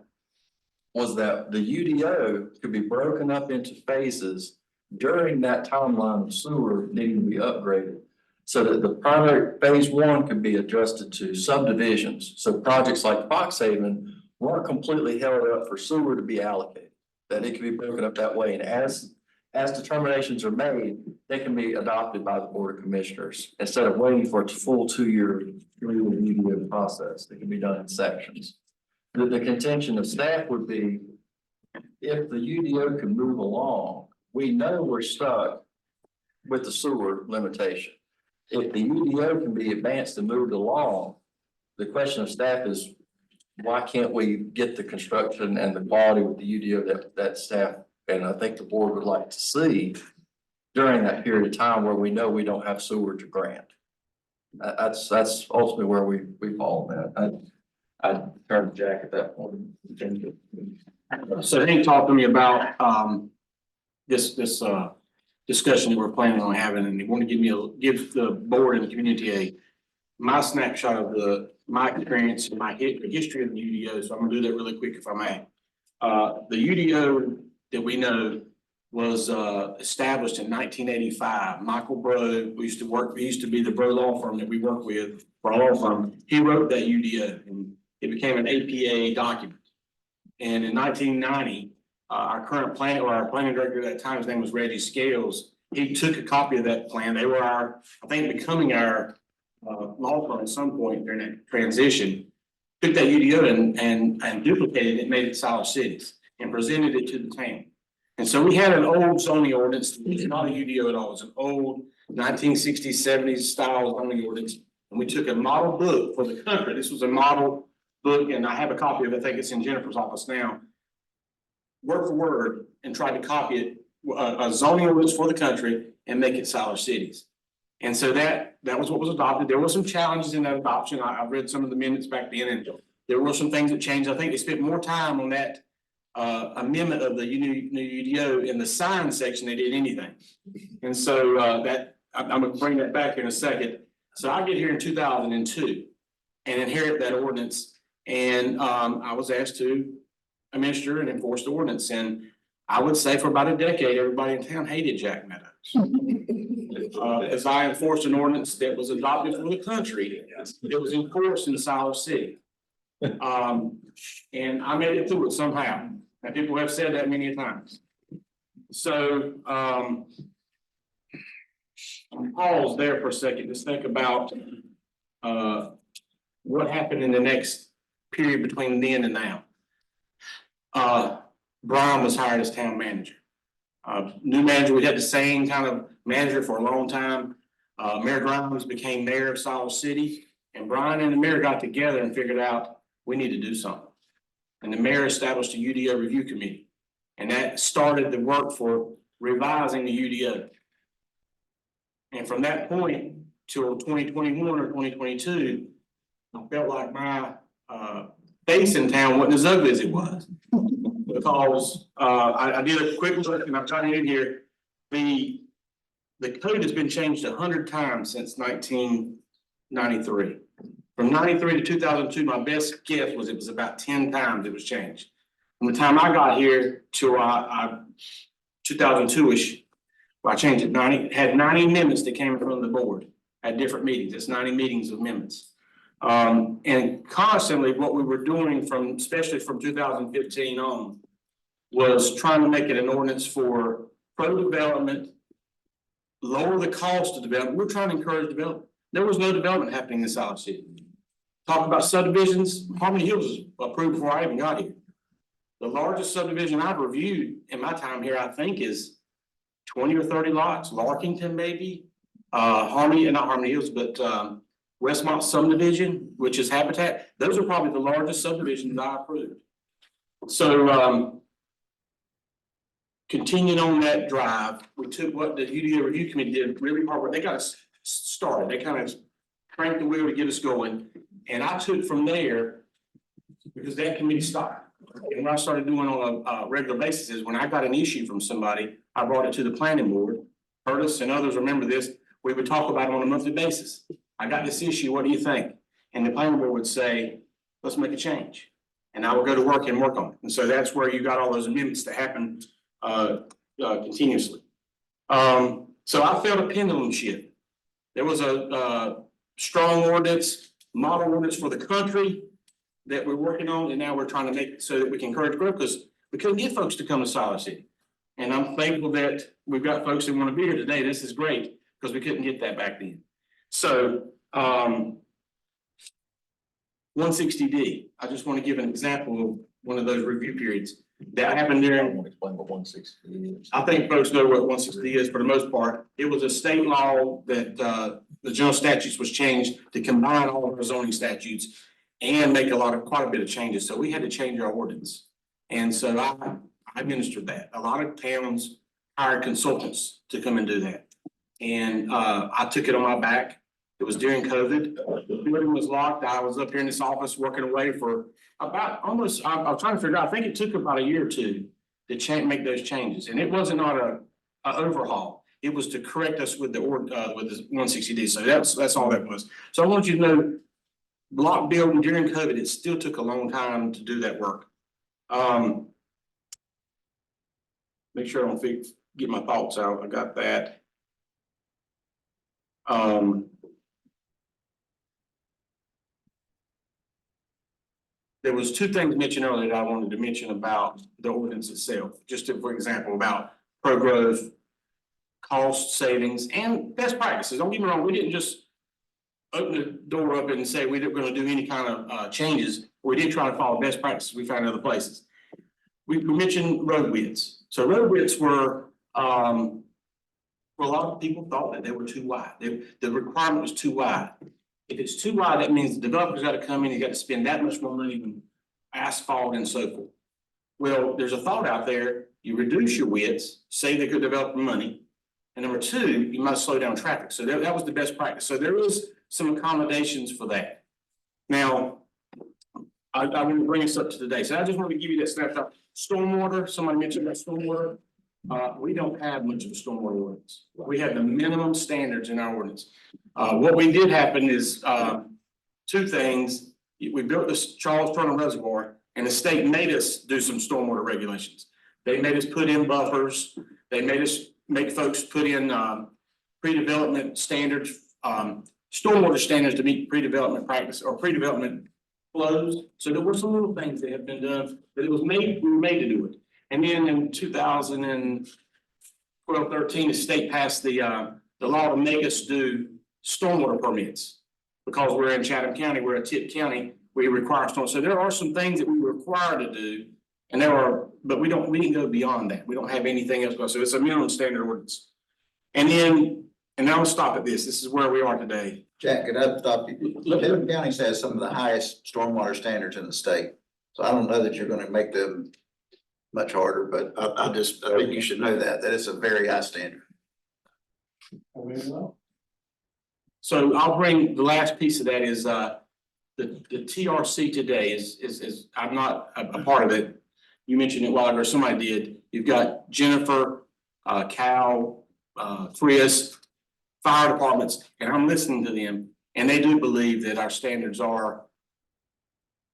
was that the UDO could be broken up into phases during that timeline of sewer needing to be upgraded, so that the primary phase 1 could be adjusted to subdivisions. So projects like Fox Haven weren't completely held up for sewer to be allocated, that it can be broken up that way. And as determinations are made, they can be adopted by the Board of Commissioners instead of waiting for a full 2-year UDO process. It can be done in sections. The contention of staff would be, if the UDO can move along, we know we're stuck with the sewer limitation. If the UDO can be advanced and moved along, the question of staff is, why can't we get the construction and the quality with the UDO that staff and I think the board would like to see during that period of time where we know we don't have sewer to grant? That's ultimately where we fall in. I turn to Jack at that point. So he talked to me about this discussion that we're planning on having, and he wanted to give the board and the community my snapshot of my experience and my history of the UDO. So I'm gonna do that really quick if I may. The UDO that we know was established in 1985. Michael Bro, we used to be the Bro law firm that we work with for our law firm. He wrote that UDO and it became an APA document. And in 1990, our current plan, or our planning director at that time, his name was Reggie Scales. He took a copy of that plan. They were becoming our law firm at some point during that transition. Took that UDO and duplicated it, made it Siler Cities, and presented it to the town. And so we had an old zoning ordinance. It's not a UDO at all. It's an old 1960s, 70s style zoning ordinance. And we took a model book for the country. This was a model book, and I have a copy of it. I think it's in Jennifer's office now. Word for word, and tried to copy it, a zoning ordinance for the country, and make it Siler Cities. And so that was what was adopted. There were some challenges in that adoption. I've read some of the minutes back then, and there were some things that changed. I think they spent more time on that amendment of the new UDO in the sign section than they did anything. And so I'm gonna bring that back here in a second. So I get here in 2002 and inherit that ordinance. And I was asked to administer and enforce the ordinance. And I would say for about a decade, everybody in town hated Jack Meadows. As I enforced an ordinance that was adopted for the country, it was enforced in Siler City. And I made it through it somehow. And people have said that many times. So I'll pause there for a second to think about what happened in the next period between then and now. Brian was hired as town manager. New manager, we had the same kind of manager for a long time. Mayor Grimes became mayor of Siler City, and Brian and the mayor got together and figured out we need to do something. And the mayor established a UDO review committee, and that started the work for revising the UDO. And from that point till 2021 or 2022, I felt like my face in town wasn't as ugly as it was. Because I did a quick look, and I'm trying to in here, the code has been changed 100 times since 1993. From 93 to 2002, my best guess was it was about 10 times it was changed. From the time I got here to 2002-ish, I changed it. Had 90 amendments that came from the board at different meetings. It's 90 meetings of amendments. And constantly what we were doing from, especially from 2015 on, was trying to make it an ordinance for pro-development, lower the cost of development. We're trying to encourage development. There was no development happening in Siler City. Talk about subdivisions, Harmony Hills was approved before I even got here. The largest subdivision I've reviewed in my time here, I think, is 20 or 30 lots, Larkington maybe, not Harmony Hills, but Westmont subdivision, which is Habitat. Those are probably the largest subdivisions I approved. So continuing on that drive, we took what the UDO review committee did really hard. They got us started. They kind of cranked the wheel to get us going. And I took from there, because that committee stopped. And what I started doing on a regular basis is when I got an issue from somebody, I brought it to the planning board. Curtis and others remember this. We would talk about it on a monthly basis. I got this issue, what do you think? And the planning board would say, let's make a change. And I would go to work and work on it. And so that's where you got all those amendments that happen continuously. So I felt a pendulum shift. There was a strong ordinance, model ordinance for the country that we're working on, and now we're trying to make it so that we can encourage growth, because we couldn't get folks to come to Siler City. And I'm thankful that we've got folks that want to be here today. This is great, because we couldn't get that back then. So 160D, I just want to give an example of one of those review periods that happened during. Explain what 160 is. I think folks know what 160 is for the most part. It was a state law that the general statutes was changed to combine all of our zoning statutes and make quite a bit of changes. So we had to change our ordinance. And so I administered that. A lot of towns hired consultants to come and do that. And I took it on my back. It was during COVID. The building was locked. I was up here in this office working away for about almost, I was trying to figure out, I think it took about a year or two to make those changes. And it wasn't not a overhaul. It was to correct us with the 160D. So that's all that was. So I want you to know, block building during COVID, it still took a long time to do that work. Make sure I don't get my thoughts out. I got that. There was two things mentioned earlier that I wanted to mention about the ordinance itself. Just for example, about pro-growth, cost savings, and best practices. Don't get me wrong, we didn't just open the door up and say we we're going to do any kind of changes. We did try to follow best practices we found in other places. We mentioned road widths. So road widths were, well, a lot of people thought that they were too wide. The requirement was too wide. If it's too wide, that means the developer's got to come in, he's got to spend that much more money on asphalt and so forth. Well, there's a thought out there, you reduce your widths, save the good developer money. And number two, you must slow down traffic. So that was the best practice. So there is some accommodations for that. Now, I want to bring us up to today. So I just want to give you that snapshot. Stormwater, somebody mentioned about stormwater. We don't have much of a stormwater ordinance. We have the minimum standards in our ordinance. What we did happen is two things. We built this Charles Turner Reservoir, and the state made us do some stormwater regulations. They made us put in buffers. They made us make folks put in pre-development standards, stormwater standards to meet pre-development practice or pre-development flows. So there were some little things that have been done, but we were made to do it. And then in 2012-13, the state passed the law to make us do stormwater permits. Because we're in Chatham County, we're a tip county, we require storm. So there are some things that we were required to do, And but we didn't go beyond that. We don't have anything else. So it's a minimum standard ordinance. And now I'll stop at this. This is where we are today. Jack, could I stop you? Logan County has some of the highest stormwater standards in the state. So I don't know that you're gonna make them much harder, but I think you should know that it's a very high standard. So I'll bring the last piece of that is, the TRC today is, I'm not a part of it. You mentioned it a while ago, somebody did. You've got Jennifer, Cal, Frias, fire departments, and I'm listening to them. And they do believe that our standards are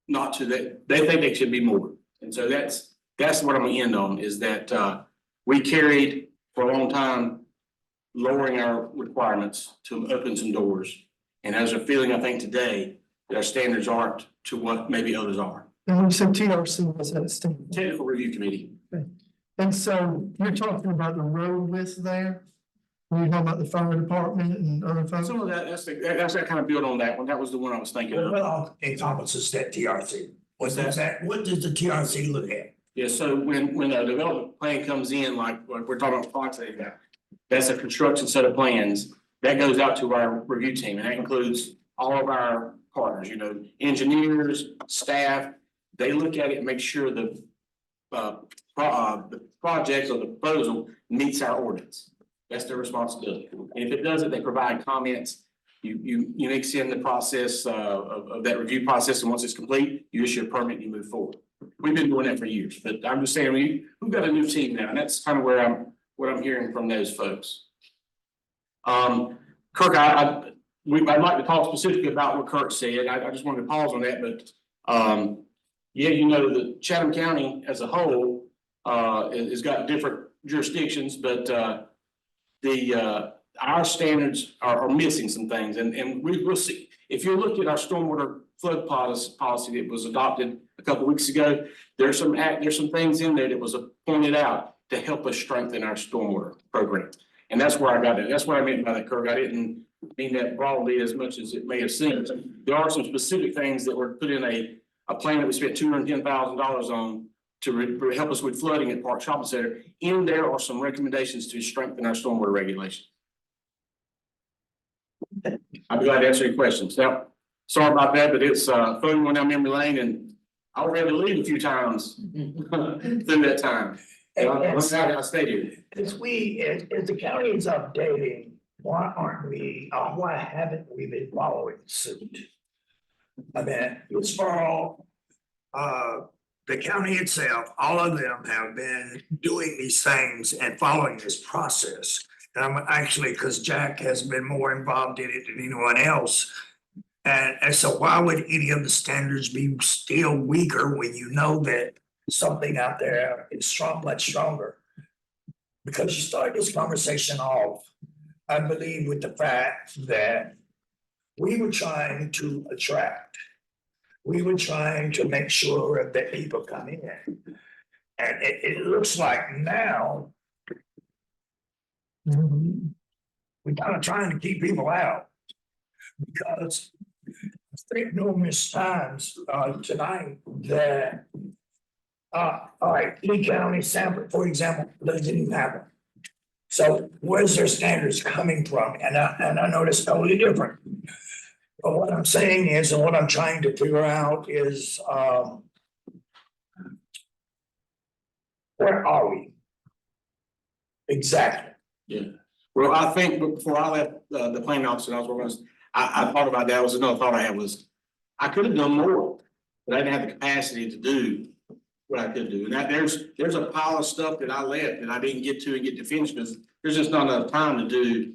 not to that, they think they should be more. And so that's what I'm gonna end on, is that, we carried for a long time lowering our requirements to open some doors. And there's a feeling, I think, today that our standards aren't to what maybe others are. And when you say TRC, was that a state? Technical Review Committee. And so you're talking about the road list there? When you're talking about the fire department and other folks? Some of that, that's that kind of build on that one. That was the one I was thinking of. Well, encompasses that TRC. What does the TRC look at? Yeah, so when a development plan comes in, like we're talking about Fox, that's a construction set of plans that goes out to our review team, and that includes all of our partners, engineers, staff. They look at it and make sure the project or the proposal meets our ordinance. That's their responsibility. And if it doesn't, they provide comments. You extend the process of that review process, and once it's complete, you issue a permit and you move forward. We've been doing that for years, but I'm just saying we've got a new team now, and that's kind of what I'm hearing from those folks. Kirk, I'd like to talk specifically about what Kirk said. I just wanted to pause on that, but the Chatham County as a whole has got different jurisdictions, but our standards are missing some things, and we'll see. If you look at our stormwater flood policy that was adopted a couple of weeks ago, there's some things in there that was pointed out to help us strengthen our stormwater program. And that's where I got it. That's what I meant by that, Kirk. I didn't mean that broadly as much as it may have seemed. There are some specific things that were put in a plan that we spent $210,000 on to help us with flooding at Park Shopping Center. In there are some recommendations to strengthen our stormwater regulation. I'd be glad to answer any questions. Now, sorry about that, but it's fun going down memory lane, and I was ready to leave a few times through that time. I stayed here. As the county is updating, why haven't we been following suit? I mean, as far the county itself, all of them have been doing these things and following this process. And I'm actually, because Jack has been more involved in it than anyone else. And so why would any of the standards be still weaker when you know that something out there is much stronger? Because you start this conversation off, I believe, with the fact that we were trying to attract. We were trying to make sure that people come in. And it looks like now we're kind of trying to keep people out. Because I think numerous times tonight that all right, Lee County, Sanford, for example, they didn't have it. So where's their standards coming from? And I know it's totally different. But what I'm saying is, and what I'm trying to figure out is, where are we? Exactly. Yeah. Well, I think before I left the planning office, I thought about that. Was another thought I had was I could have done more, but I didn't have the capacity to do what I could do. And that there's a pile of stuff that I left that I didn't get to finish because there's just not enough time to do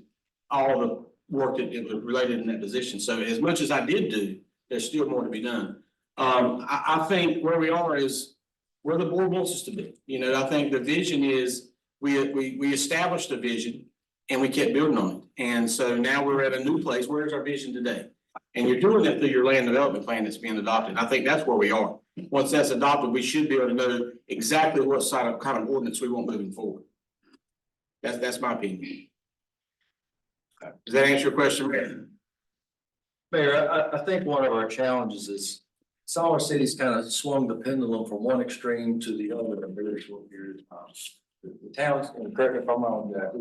all the work that it was related in that position. So as much as I did do, there's still more to be done. I think where we are is where the board wants us to be. I think the vision is we established a vision and we kept building on it. And so now we're at a new place. Where's our vision today? And you're doing that through your land development plan that's being adopted. I think that's where we are. Once that's adopted, we should be able to know exactly what kind of ordinance we want moving forward. That's my opinion. Does that answer your question, Mayor? Mayor, I think one of our challenges is Siler City's kind of swung the pendulum from one extreme to the other in a very short period of time. The towns, and correct me if I'm wrong, Jack,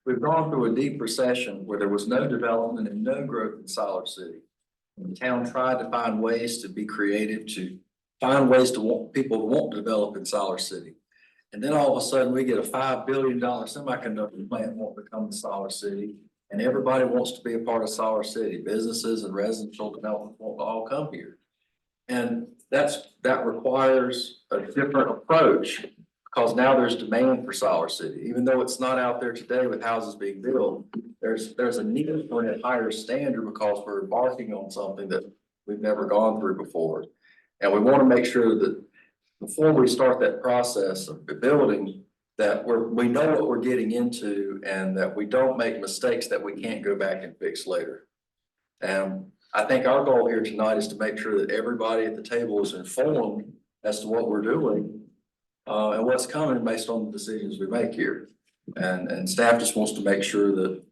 we've gone through a deep recession where there was no development and no growth in Siler City. And the town tried to find ways to be creative, to find ways to want people to want to develop in Siler City. And then all of a sudden, we get a $5 billion semiconductor plant want to come to Siler City. And everybody wants to be a part of Siler City. Businesses and residential development want to all come here. And that requires a different approach because now there's demand for Siler City. Even though it's not out there today with houses being built, there's a need for a higher standard because we're embarking on something that we've never gone through before. And we want to make sure that before we start that process of building, that we know what we're getting into and that we don't make mistakes that we can't go back and fix later. And I think our goal here tonight is to make sure that everybody at the table is informed as to what we're doing and what's coming based on the decisions we make here. And staff just wants to make sure that,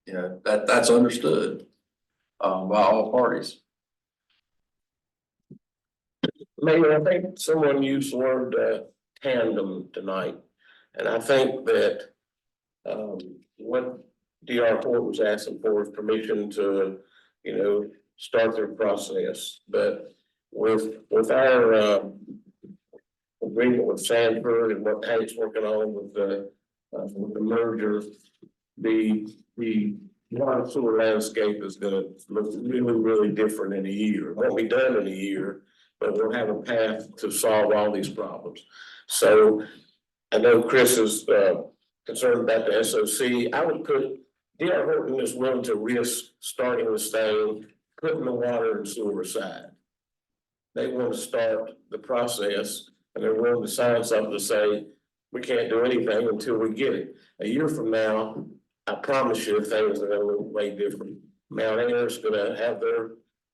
you know, that's understood by all parties. Mayor, I think someone used the word tandem tonight. And I think that what DR Ford was asking for is permission to, you know, start their process. But with our agreement with Sanford and what Hank's working on with the merger, the water sewer landscape is gonna look really, really different in a year. It won't be done in a year, but we'll have a path to solve all these problems. So I know Chris is concerned about the SOC. I would put, DR Horton is willing to risk starting this thing, putting the water and sewer aside. They want to start the process and they're willing to sign something to say, we can't do anything until we get it. A year from now, I promise you things are gonna look way different. Mount Air's gonna have their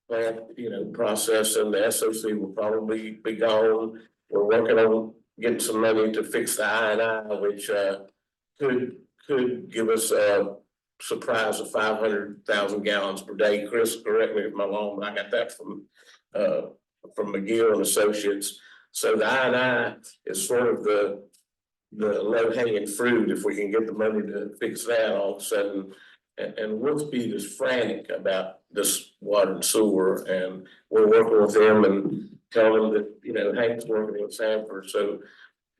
plant, you know, process, and the SOC will probably be gone. We're working on getting some money to fix the I&I, which could give us a surprise of 500,000 gallons per day. Chris, correct me if I'm wrong, but I got that from McGill and Associates. So the I&I is sort of the low hanging fruit if we can get the money to fix that all of a sudden. And Wolfspeed is frantic about this water and sewer, and we're working with them and telling them that, you know, Hank's working with Sanford. So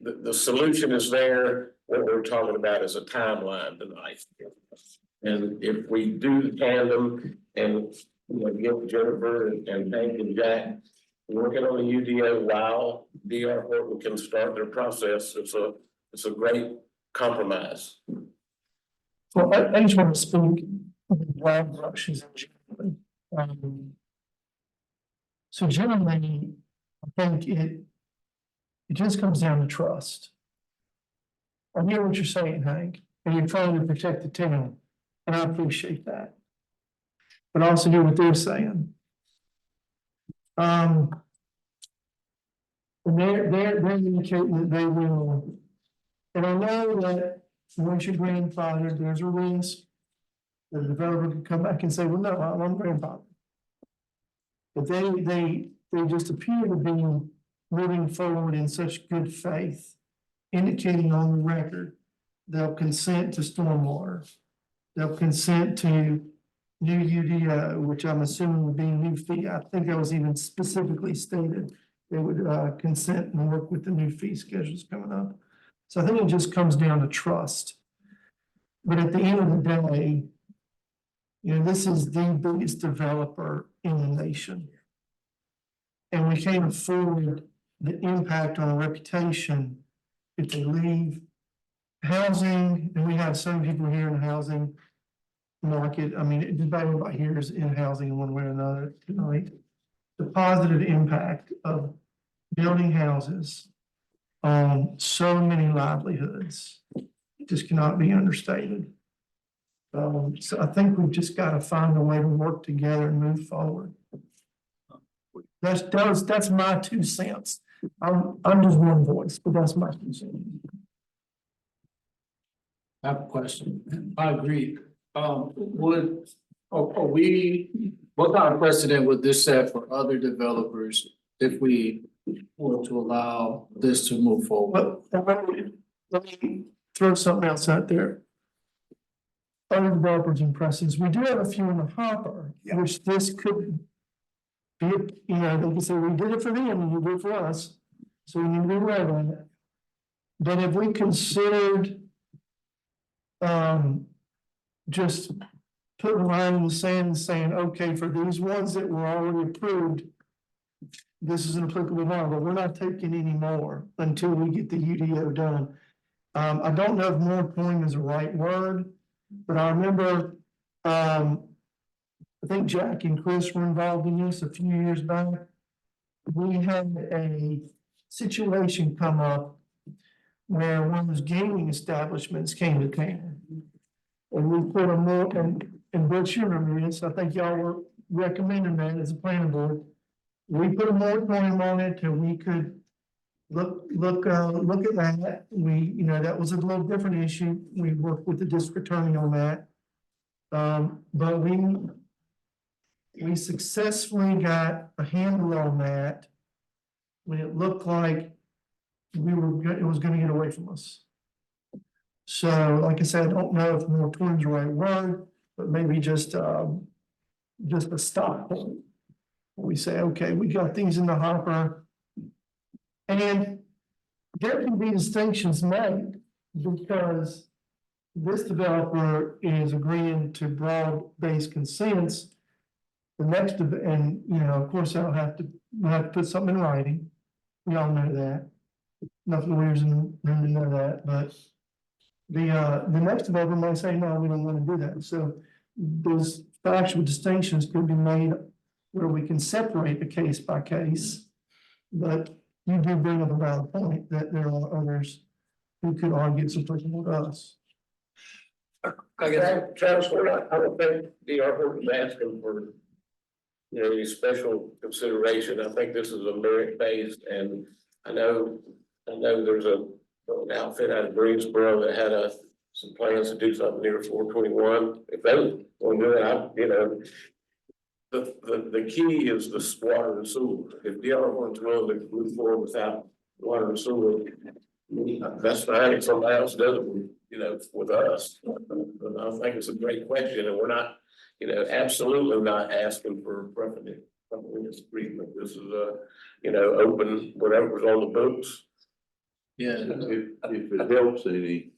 the solution is there. What we're talking about is a timeline tonight. And if we do the tandem and, you know, get Jennifer and Hank and Jack working on the UDO while DR Horton can start their process, it's a great compromise. Well, I just want to speak of broad brushes generally. So generally, I think it just comes down to trust. I hear what you're saying, Hank, and you're trying to protect the town, and I appreciate that. But I also hear what they're saying. And they're indicating that they will, and I know that once you're grandfathered, there's a risk that the developer could come back and say, well, no, I'm grandfathered. But they just appear to be moving forward in such good faith, indicating on the record, they'll consent to stormwater. They'll consent to new UDO, which I'm assuming would be a new fee. I think that was even specifically stated. They would consent and work with the new fee schedules coming up. So I think it just comes down to trust. But at the end of the day, you know, this is the biggest developer in the nation. And we can't afford the impact on our reputation if they leave housing, and we have some people here in the housing market. I mean, just about everybody here is in housing in one way or another tonight. The positive impact of building houses on so many livelihoods just cannot be understated. So I think we've just got to find a way to work together and move forward. That's my 2 cents. I'm just one voice, but that's my 2 cents. I have a question. I agree. What kind of precedent would this set for other developers if we were to allow this to move forward. But let me throw something else out there. Other developers and precedents, we do have a few in the hopper, Yeah. which this could be, you know, they can say, we did it for them and you did it for us, so we need to be right on it. But have we considered just putting a line in the sand and saying, okay, for these ones that were already approved, this is an applicable now, but we're not taking any more until we get the UDO done. I don't know if moratorium is the right word, but I remember, I think Jack and Chris were involved in this a few years back. We had a situation come up where one of those gaming establishments came to town. And we put a more, and Butch, you remember this, I think y'all were recommending that as a planning board. We put a moratorium on it till we could look at that. We, you know, that was a little different issue. We worked with the district attorney on that. But we successfully got a handle on that when it looked like it was gonna get away from us. So, like I said, I don't know if moratorium is the right word, but maybe just a stop point. We say, okay, we got things in the hopper. And there can be distinctions made because this developer is agreeing to broad-based consents. The next, and you know, of course, we'll have to put something in writing. We all know that. Nothing lawyers in the room to know that, but the next developer might say, no, we don't want to do that. So those factual distinctions could be made where we can separate the case by case. But you do bring up a valid point that there are others who could argue it's applicable to us. I guess, Travis, I don't think DR Horton's asking for, you know, any special consideration. I think this is a merit based, and I know there's an outfit out of Greensboro that had some plans to do something near 421. If they want to do it, you know, the key is the water and sewer. If DR Horton's willing to move forward without water and sewer, that's fine. If somebody else does it, you know, with us. But I think it's a great question, and we're not, you know, absolutely not asking for preference agreement. This is you know, open whatever's on the books. Yeah. If it helps any,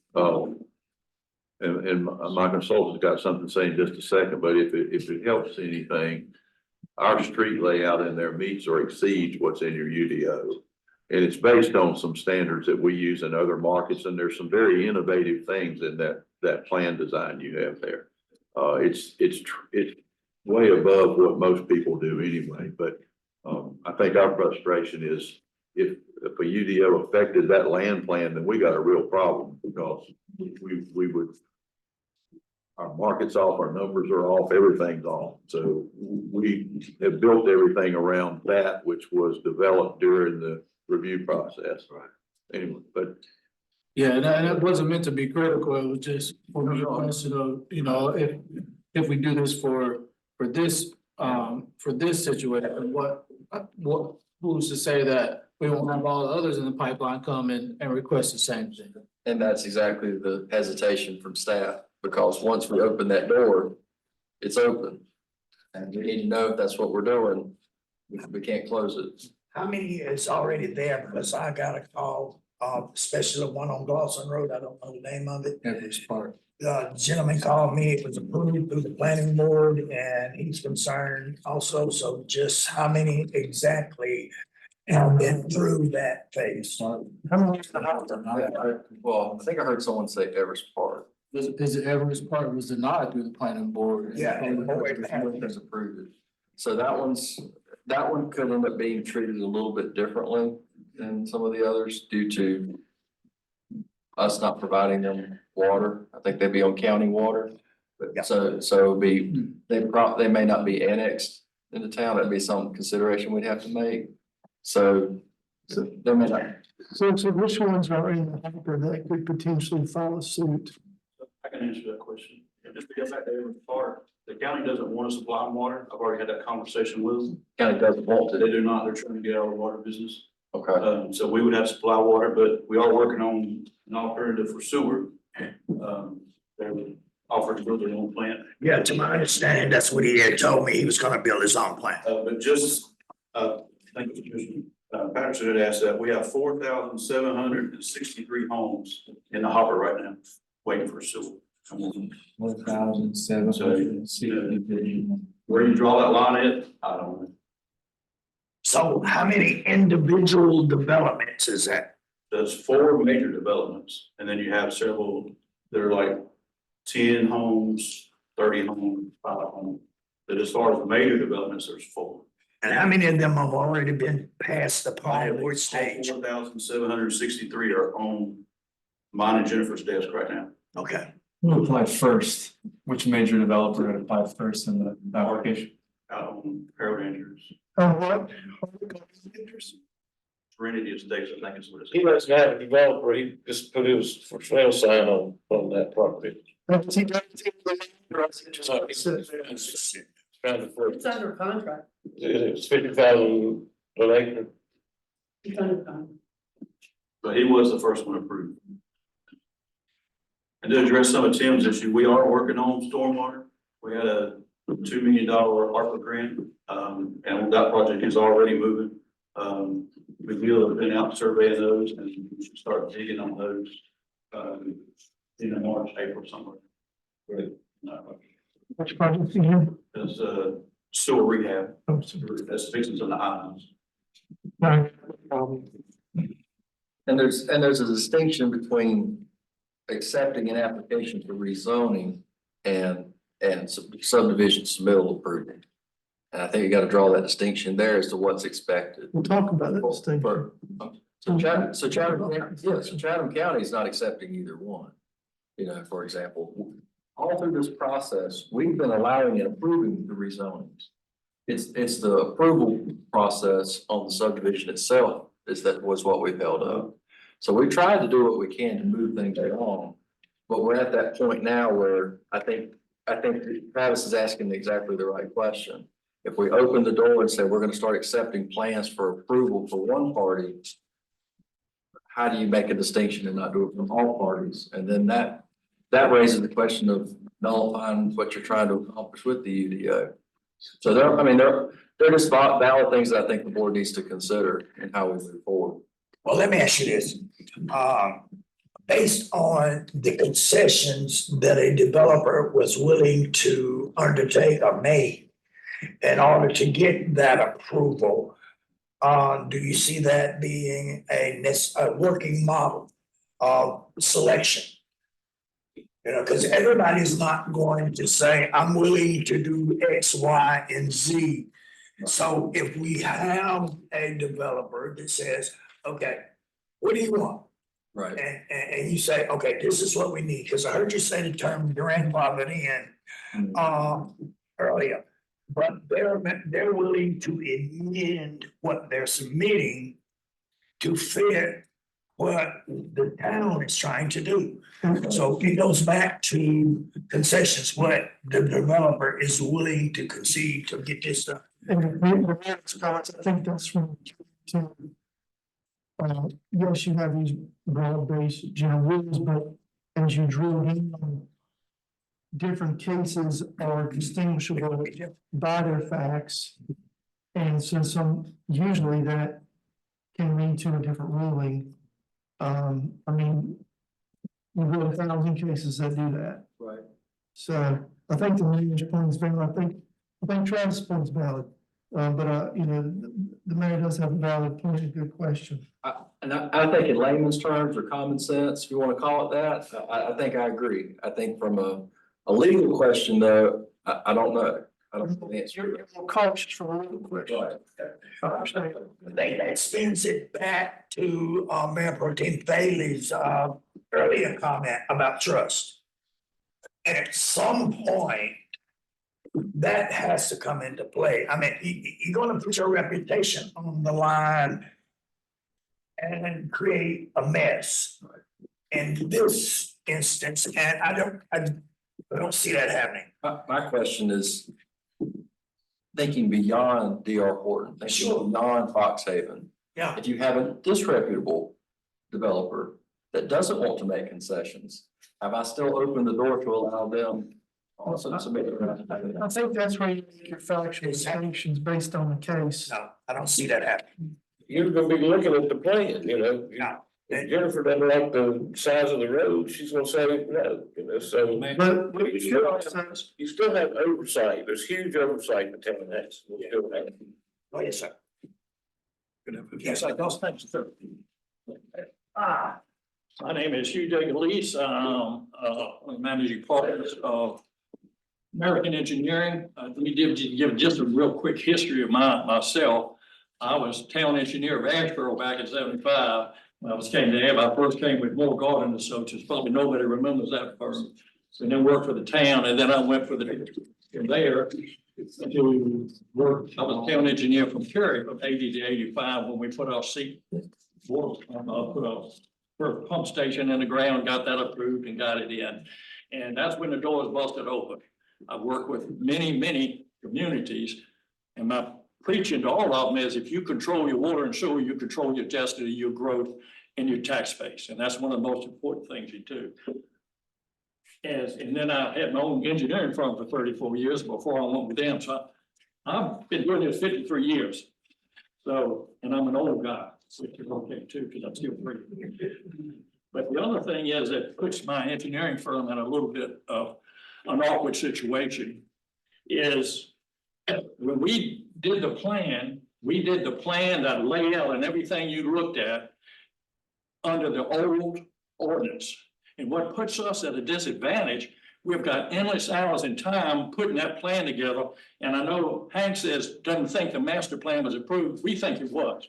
and my consultant's got something to say in just a second, but if it helps anything, our street layout in there meets or exceeds what's in your UDO. And it's based on some standards that we use in other markets, and there's some very innovative things in that plan design you have there. It's way above what most people do anyway, but I think our frustration is if a UDO affected that land plan, then we got a real problem because we would, our market's off, our numbers are off, everything's off. So we have built everything around that, which was developed during the review process. Right. Anyway, but. Yeah, and that wasn't meant to be critical. It was just for me, you know, if we do this for this situation, who's to say that we won't have all the others in the pipeline come in and request the same thing? And that's exactly the hesitation from staff, because once we open that door, it's open. And we need to know if that's what we're doing. We can't close it. How many is already there? Because I got a call, especially the one on Glosson Road. I don't know the name of it. Everest Park. The gentleman called me, it was approved through the planning board, and he's concerned also, so just how many exactly have been through that phase? How many is the house? Well, I think I heard someone say Everest Park. Is it Everest Park was denied through the planning board? Yeah. Has approved it. So that one could end up being treated a little bit differently than some of the others due to us not providing them water. I think they'd be on county water. But so they may not be annexed into town. That'd be some consideration we'd have to make. So they may not. So which ones are in the hopper that could potentially follow suit? I can answer that question. Just to go back to Everett Park, The county doesn't want to supply them water. I've already had that conversation with them. County doesn't want They to, do not, they're trying to get out of the water business. okay. So we would have to supply water, but we are working on an alternative for sewer. They're offered to build their own plant. Yeah, to my understanding, that's what he had told me. He was gonna build his own plant. But just, thank you, Commissioner. Patterson had asked that. We have 4,763 homes in the hopper right now, waiting for sewer. 1,760. Where you draw that line at, I don't know. So how many individual developments is that? There's 4 major developments, and then you have several, they're like 10 homes, 30 homes, 5 homes. But as far as the major developments, there's 4. And how many of them have already been past the planning board stage? 4,763 are on mine and Jennifer's desk right now. Okay. Who applied first? Which major developer had applied first in the application? Out on Harold Andrews, What? Trinity Estates, I think is what it's. He doesn't have a developer, he just put his for sale sign on that property. It's under contract. It's 50,000 an acre. It's under contract. But he was the first one approved. And to address some of Tim's issue, we are working on stormwater. We had a $2 million ARPA grant, and that project is already moving. McNeil has been out surveying those, and we should start digging on those, in March, April, somewhere. Right. Which project again? It's, sewer rehab, Oh, sorry. that's fixing on the islands. No. And there's a distinction between accepting an application for rezoning and subdivision submittal approval. And I think you gotta draw that distinction there as to what's expected. We'll talk about that distinction. So Chatham County is not accepting either one. You know, for example, all through this process, we've been allowing and approving the rezonings. It's the approval process on the subdivision itself was what we've held up. So we tried to do what we can to move things along, but we're at that point now where I think Travis is asking exactly the right question. If we open the door and say we're gonna start accepting plans for approval for one party, how do you make a distinction and not do it from all parties? And then that raises the question of nullifying what you're trying to accomplish with the UDO. So they're just valid things that I think the board needs to consider in how we move forward. Well, let me ask you this. Based on the concessions that a developer was willing to undertake or make in order to get that approval, do you see that being a working model of selection? You know, because everybody's not going to say, I'm willing to do X, Y, and Z. So if we have a developer that says, okay, what do you want? Right. And you say, okay, this is what we need, because I heard you say the term grandfathered in earlier. But they're willing to amend what they're submitting to fit what the town is trying to do. So it goes back to concessions, what the developer is willing to concede to get this done. And the mayor's comments, I think that's from yes, you have these broad-based general rules, but as you drill in on different cases are distinguishable by their facts. And so usually that can lead to a different ruling. I mean, we've got 1,000 cases that do that. Right. So I think the mayor's point is valid. I think Travis' point is valid. But you know, the mayor does have a valid point, a good question. I think in layman's terms or common sense, if you want to call it that, I think I agree. I think from a legal question though, I don't know. I don't know the answer. You're more cautious from a legal question. Right. That spins it back to Mayor Pro Tem Bailey's earlier comment about trust. And at some point, that has to come into play. I mean, you're gonna put your reputation on the line and create a mess. In this instance, and I don't see that happening. My question is thinking beyond DR Horton, thinking Sure. beyond Fox Haven. Yeah, If you have a disreputable developer that doesn't want to make concessions, have I still opened the door to allow them also to make? I think that's where you make your factual distinctions based on the case. no, I don't see that happening. You're gonna be looking at the plan, you know. No. If Jennifer doesn't like the size of the road, she's gonna say no, you know, so. But You still have oversight. There's huge oversight the town has. We still have. Oh, yes, sir. Yes, I don't think so. My name is Hugh J. Gleese. I'm managing partner of American Engineering. Let me give just a real quick history of myself. I was town engineer of Asheboro back in '75. When I came there, I first came with Moore Garden Associates. Probably nobody remembers that firm. And then worked for the town, and then I went from there to work. I was a town engineer from Cary from 80 to 85 when we put our put our first pump station in the ground, got that approved and got it in. And that's when the doors busted open. I've worked with many communities, and my preaching to all of them is if you control your water and sewer, you control your destiny, your growth, and your tax base. And that's one of the most important things you do. And then I had my own engineering firm for 34 years before I went with them. So I've been doing this 53 years. So, and I'm an old guy, which is okay too, because I'm still pretty. But the other thing is that puts my engineering firm in a little bit of an awkward situation is when we did the plan, that layout and everything you looked at under the old ordinance. And what puts us at a disadvantage, we've got endless hours in time putting that plan together. And I know Hank doesn't think the master plan was approved. We think it was.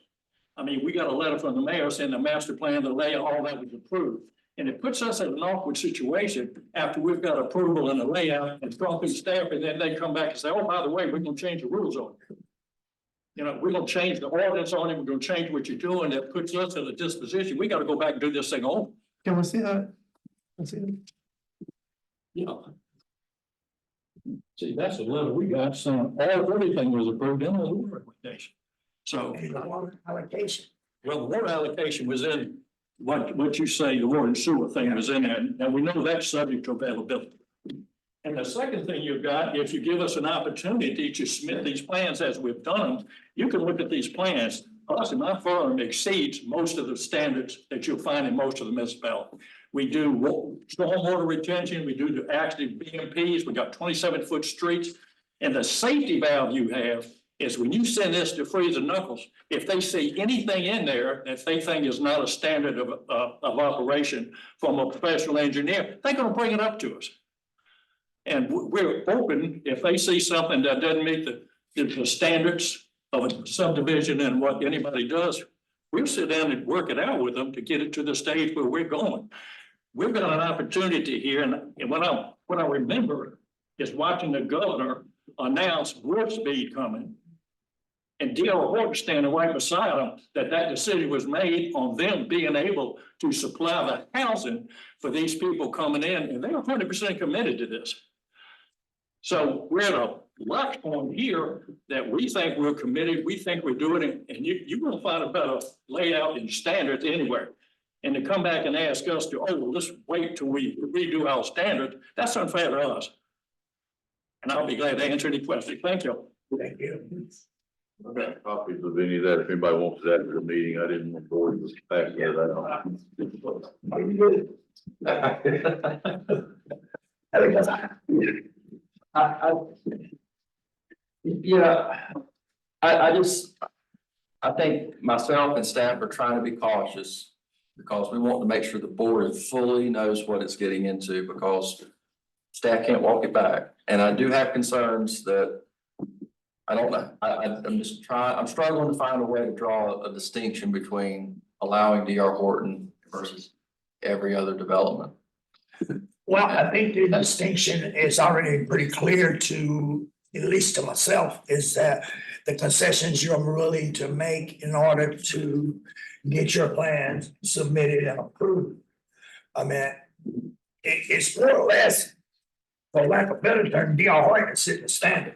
I mean, we got a letter from the mayor saying the master plan, the layout, all that was approved. And it puts us in an awkward situation after we've got approval and the layout and talking staff, and then they come back and say, oh, by the way, we're gonna change the rules on it. You know, we're gonna change the ordinance on it, we're gonna change what you're doing. That puts us in a disposition. We gotta go back and do this thing over. Can we see that? Let's see. Yeah. See, that's the letter we got saying everything was approved in the water recommendation. So, And the water allocation. well, the water allocation was in what you say, the water and sewer thing was in there, and we know that's subject to availability. And the second thing you've got, if you give us an opportunity to submit these plans as we've done them, you can look at these plans. Us and my firm exceeds most of the standards that you'll find in most of the municipalities. We do stormwater retention, we do the active BMPs, we got 27-foot streets. And the safety valve you have is when you send this to Freeze and Knuckles, if they see anything in there that they think is not a standard of operation from a professional engineer, they're gonna bring it up to us. And we're open, if they see something that doesn't meet the standards of a subdivision and what anybody does, we'll sit down and work it out with them to get it to the stage where we're going. We've got an opportunity here, and what I remember is watching the governor announce warp speed coming. And D.R. Horton standing right beside them, that decision was made on them being able to supply the housing for these people coming in, and they're 100% committed to this. So we're at a luck point here that we think we're committed, we think we're doing it, and you're gonna find a better layout and standards anywhere. And to come back and ask us to, oh, well, let's wait till we redo our standards, that's unfair to us. And I'll be glad to answer any questions. Thank you. Thank you. I've got copies of any of that, if anybody wants that for the meeting, I didn't want board to pass I think myself and staff are trying to be cautious because we want to make sure the board fully knows what it's getting into because staff can't walk it back. And I do have concerns that I don't know. I'm struggling to find a way to draw a distinction between allowing D.R. Horton versus every other development. Well, I think the distinction is already pretty clear to, at least to myself, is that the concessions you're willing to make in order to get your plans submitted and approved. I mean, it's more or less for lack of better term, DR Horton is setting the standard.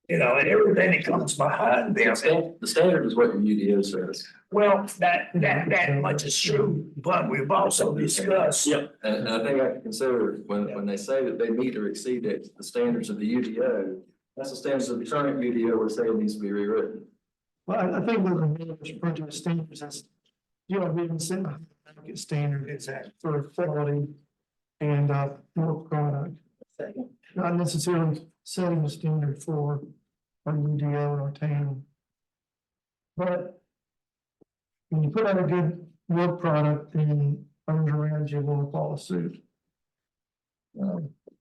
You know, and everything that comes behind them. The standard is what your UDO says. Well, that much is true, but we've also discussed. Yep. And I think I can consider when they say that they meet or exceed the standards of the UDO, that's the standards of the current UDO we're saying needs to be rewritten. Well, I think we're going to project standards as, you know, we can set a market standard Exactly. for quality and work product. Not necessarily setting the standard for our UDO and our town. But when you put out a good work product, then others around you will follow suit.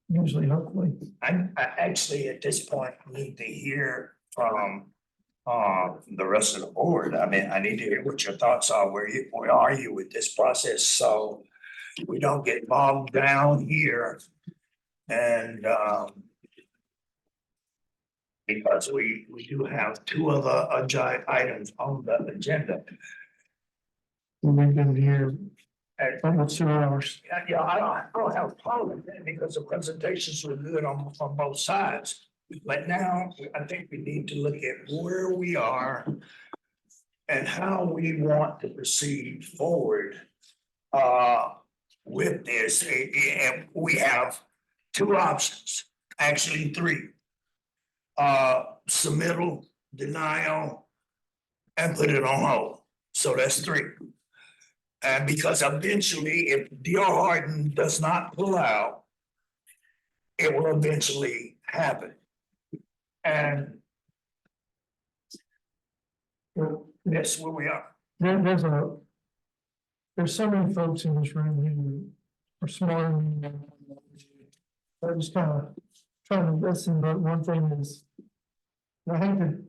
Usually, hopefully. I actually, at this point, need to hear from the rest of the board. I mean, I need to hear what your thoughts are, where are you with this process, so we don't get bogged down here. And because we do have two other items on the agenda. We've been here almost 2 hours. Yeah, I don't have a problem with that because the presentations were good on both sides. But now I think we need to look at where we are and how we want to proceed forward with this. And we have two options, actually three. Submittal, denial, and put it on hold. So that's three. And because eventually, if DR Horton does not pull out, it will eventually happen. And that's where we are. There's so many folks in this room who are smarter than me. I'm just kind of trying to listen, but one thing is, I hate to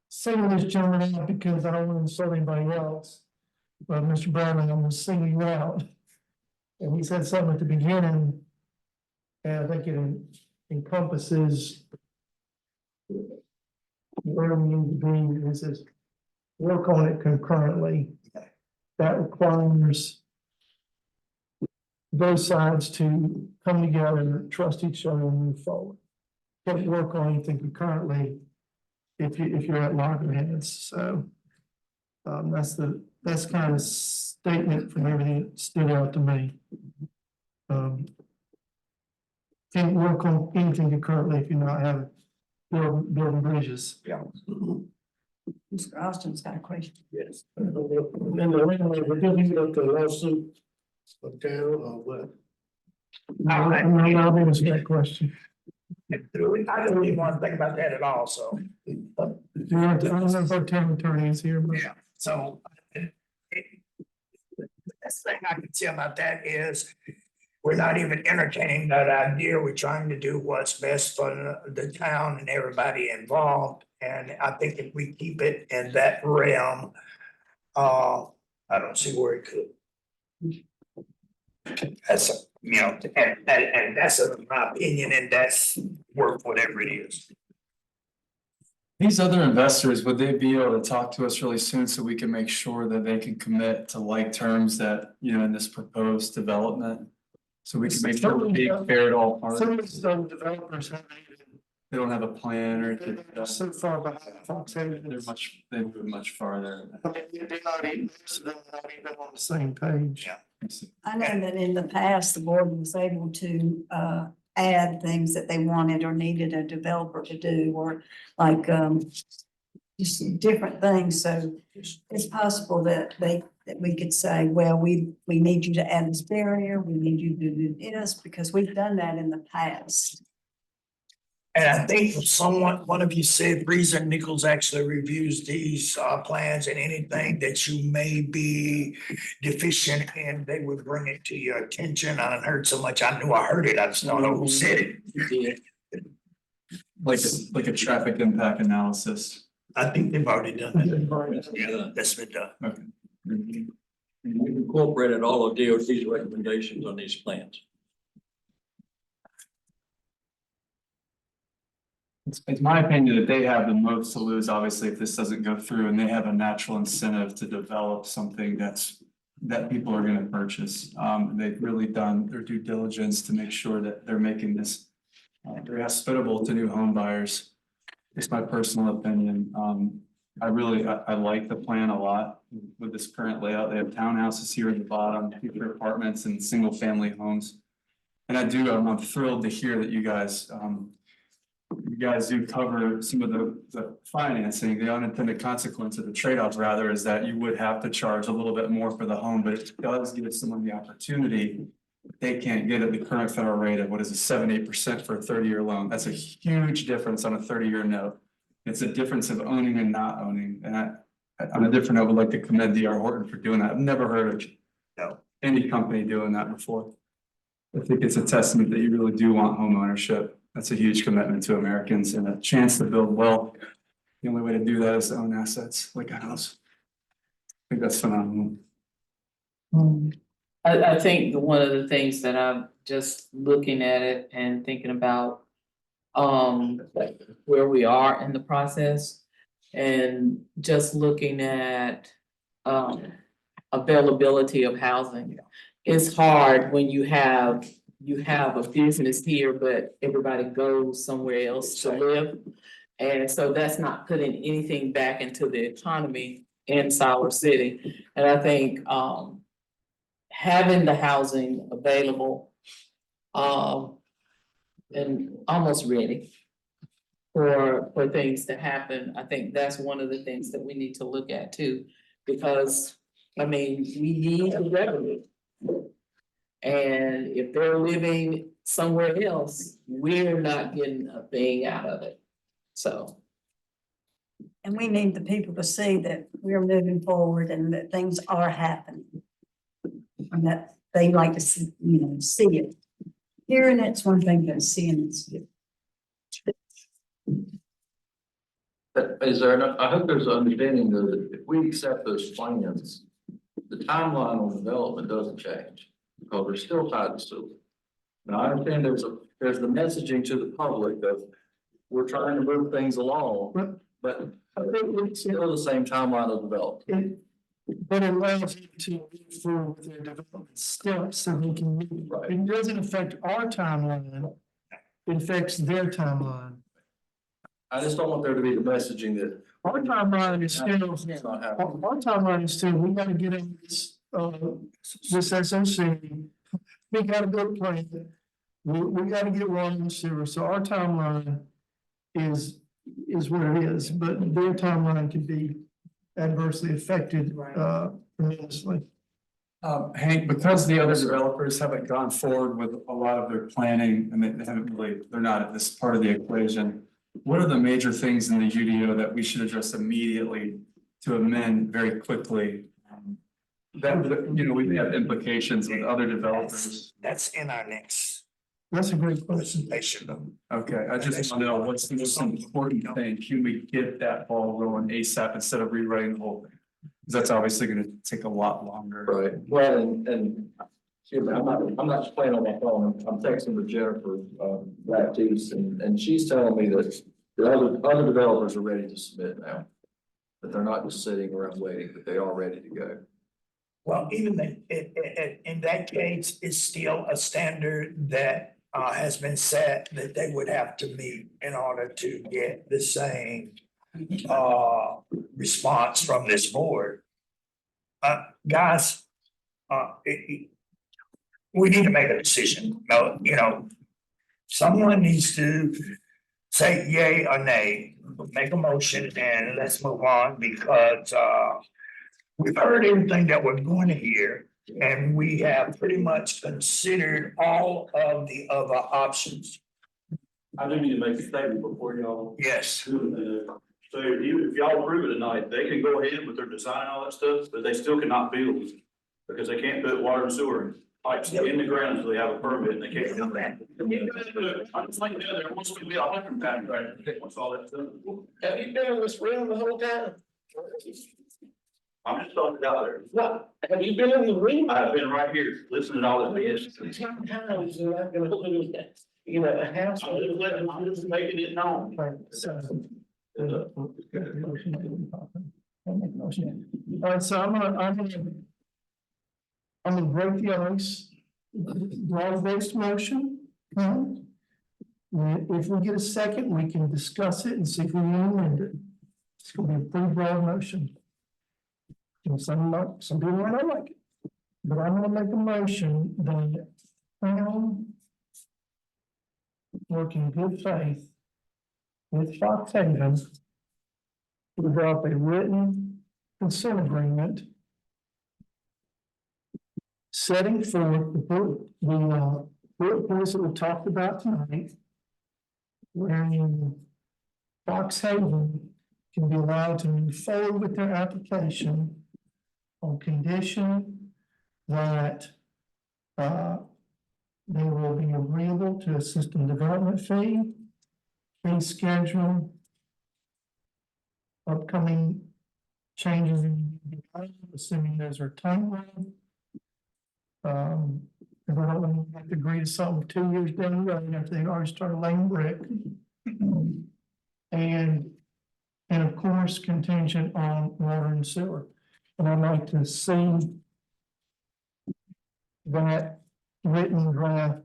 single this gentleman out because I don't want to insult anybody else. But Mr. Brown, I'm going to single you out. And he said something at the beginning, and I think it encompasses where we need to be. It says, work on it concurrently. That requires both sides to come together, trust each other, and move forward. Can't work on anything concurrently if you're at loggerheads. So that's kind of a statement from everything that stood out to me. Can't work on anything concurrently if you're not having building bridges. Yeah. Mr. Austin's got a question. Yes. And the landlord, we're giving up the lawsuit of town or what? I'm not answer that question. I don't even want to think about that at all, so. I don't know if our town attorney is here, but. Yeah, so. The best thing I can say about that is we're not even entertaining that idea. We're trying to do what's best for the town and everybody involved. And I think if we keep it in that realm, I don't see where it could. That's, you know, and that's my opinion, and that's worth whatever it is. These other investors, would they be able to talk to us really soon so we can make sure that they can commit to like terms that, you know, in this proposed development? So we can make sure we're being fair to all parties. Some of the developers have They don't have a plan or so far behind folks. they move much farther. I mean, they're not even on the same page. Yeah. I know that in the past, the board was able to add things that they wanted or needed a developer to do, or like just different things. So it's possible that we could say, well, we need you to add this barrier, we need you to do this, because we've done that in the past. And I think one of you said Reason Nichols actually reviews these plans, and anything that you may be deficient in, they would bring it to your attention. I heard so much, I knew I heard it, I just don't know who said it. Like a traffic impact analysis. I think they've already done that. Yeah, that's been done. Okay. We've incorporated all of DOT's recommendations on these plans. It's my opinion that they have the most to lose, obviously, if this doesn't go through, and they have a natural incentive to develop something that's that people are gonna purchase. They've really done their due diligence to make sure that they're making this very hospitable to new home buyers. It's my personal opinion. I like the plan a lot with this current layout. They have townhouses here at the bottom, future apartments and single family homes. And I'm thrilled to hear that you guys do cover some of the financing. The unintended consequence of the trade-off rather is that you would have to charge a little bit more for the home, but it does give someone the opportunity. They can't get at the current federal rate of 7-8% for a 30-year loan. That's a huge difference on a 30-year note. It's a difference of owning and not owning. And on a different note, I would like to commend D.R. Horton for doing that. I've never heard of any company doing that before. I think it's a testament that you really do want home ownership. That's a huge commitment to Americans and a chance to build wealth. The only way to do that is to own assets like a house. I think that's phenomenal. I think one of the things that I'm just looking at it and thinking about where we are in the process and just looking at availability of housing. It's hard when you have a business here, but everybody goes somewhere else to live. And so that's not putting anything back into the economy in Siler City. And I think having the housing available and almost ready for things to happen, I think that's one of the things that we need to look at too. Because, I mean, we need the revenue. And if they're living somewhere else, we're not getting a thing out of it, so. And we need the people to see that we're moving forward and that things are happening. And that they like to see, see it. Hearing it's one thing, but seeing it's good. But is there enough, I hope there's an understanding that if we accept those plans, the timeline on development doesn't change. Because we're still tied to sewer. Now, I understand there's the messaging to the public of we're trying to move things along, but it's still the same timeline of development. But it allows you to move forward with their development steps so they can move. Right. It doesn't affect our timeline, it affects their timeline. I just don't want there to be the messaging that. Our timeline is still, It's not happening. our timeline is still, we gotta get in this SOC, we gotta go to plan. We gotta get water and sewer, so our timeline is what it is, but their timeline can be adversely affected, tremendously. Hank, because the other developers haven't gone forward with a lot of their planning and they're not at this part of the equation. What are the major things in the UDO that we should address immediately to amend very quickly? That, we may have implications with other developers. That's in our next That's a great question. presentation. Okay, I just want to know what's the most important thing. Can we get that ball rolling ASAP instead of rewriting the whole thing? Because that's obviously going to take a lot longer. Right, well, and excuse me, I'm not just playing on my phone, I'm texting with Jennifer, Baptiste, and she's telling me that the other developers are ready to submit now. That they're not just sitting around waiting, but they are ready to go. Well, even in that case, it's still a standard that has been set that they would have to meet in order to get the same response from this board. Guys, we need to make a decision. No, someone needs to say yay or nay, make a motion, and let's move on because we've heard everything that we're going to hear, and we have pretty much considered all of the other options. I do need to make a statement before y'all. Yes. So if y'all approve it tonight, they can go ahead with their design and all that stuff, but they still cannot build because they can't put water and sewer pipes in the ground until they have a permit and they can't do that. I'm just like, there wants to be a hundred pattern, right? Once all that's done. Have you been in this room the whole time? I'm just throwing it out there. What, have you been in the room? I've been right here, listening to all this BS. Sometimes you're not gonna lose that, a house. I'm just making it known. All right, so I'm gonna I'm gonna break the ice. Broad-based motion. If we get a second, we can discuss it and see if we can amend it. It's gonna be a pretty broad motion. And some people might not like it. But I'm gonna make a motion that work in good faith with Fox Haven to develop a written consent agreement setting forth the bullet points that we talked about tonight, wherein Fox Haven can be allowed to move forward with their application on condition that they will be agreeable to a system development fee schedule, upcoming changes in, assuming those are timely. If I don't want to agree to something 2 years down the road after they already started laying brick. And of course, contingent on water and sewer. And I'd like to see that written draft,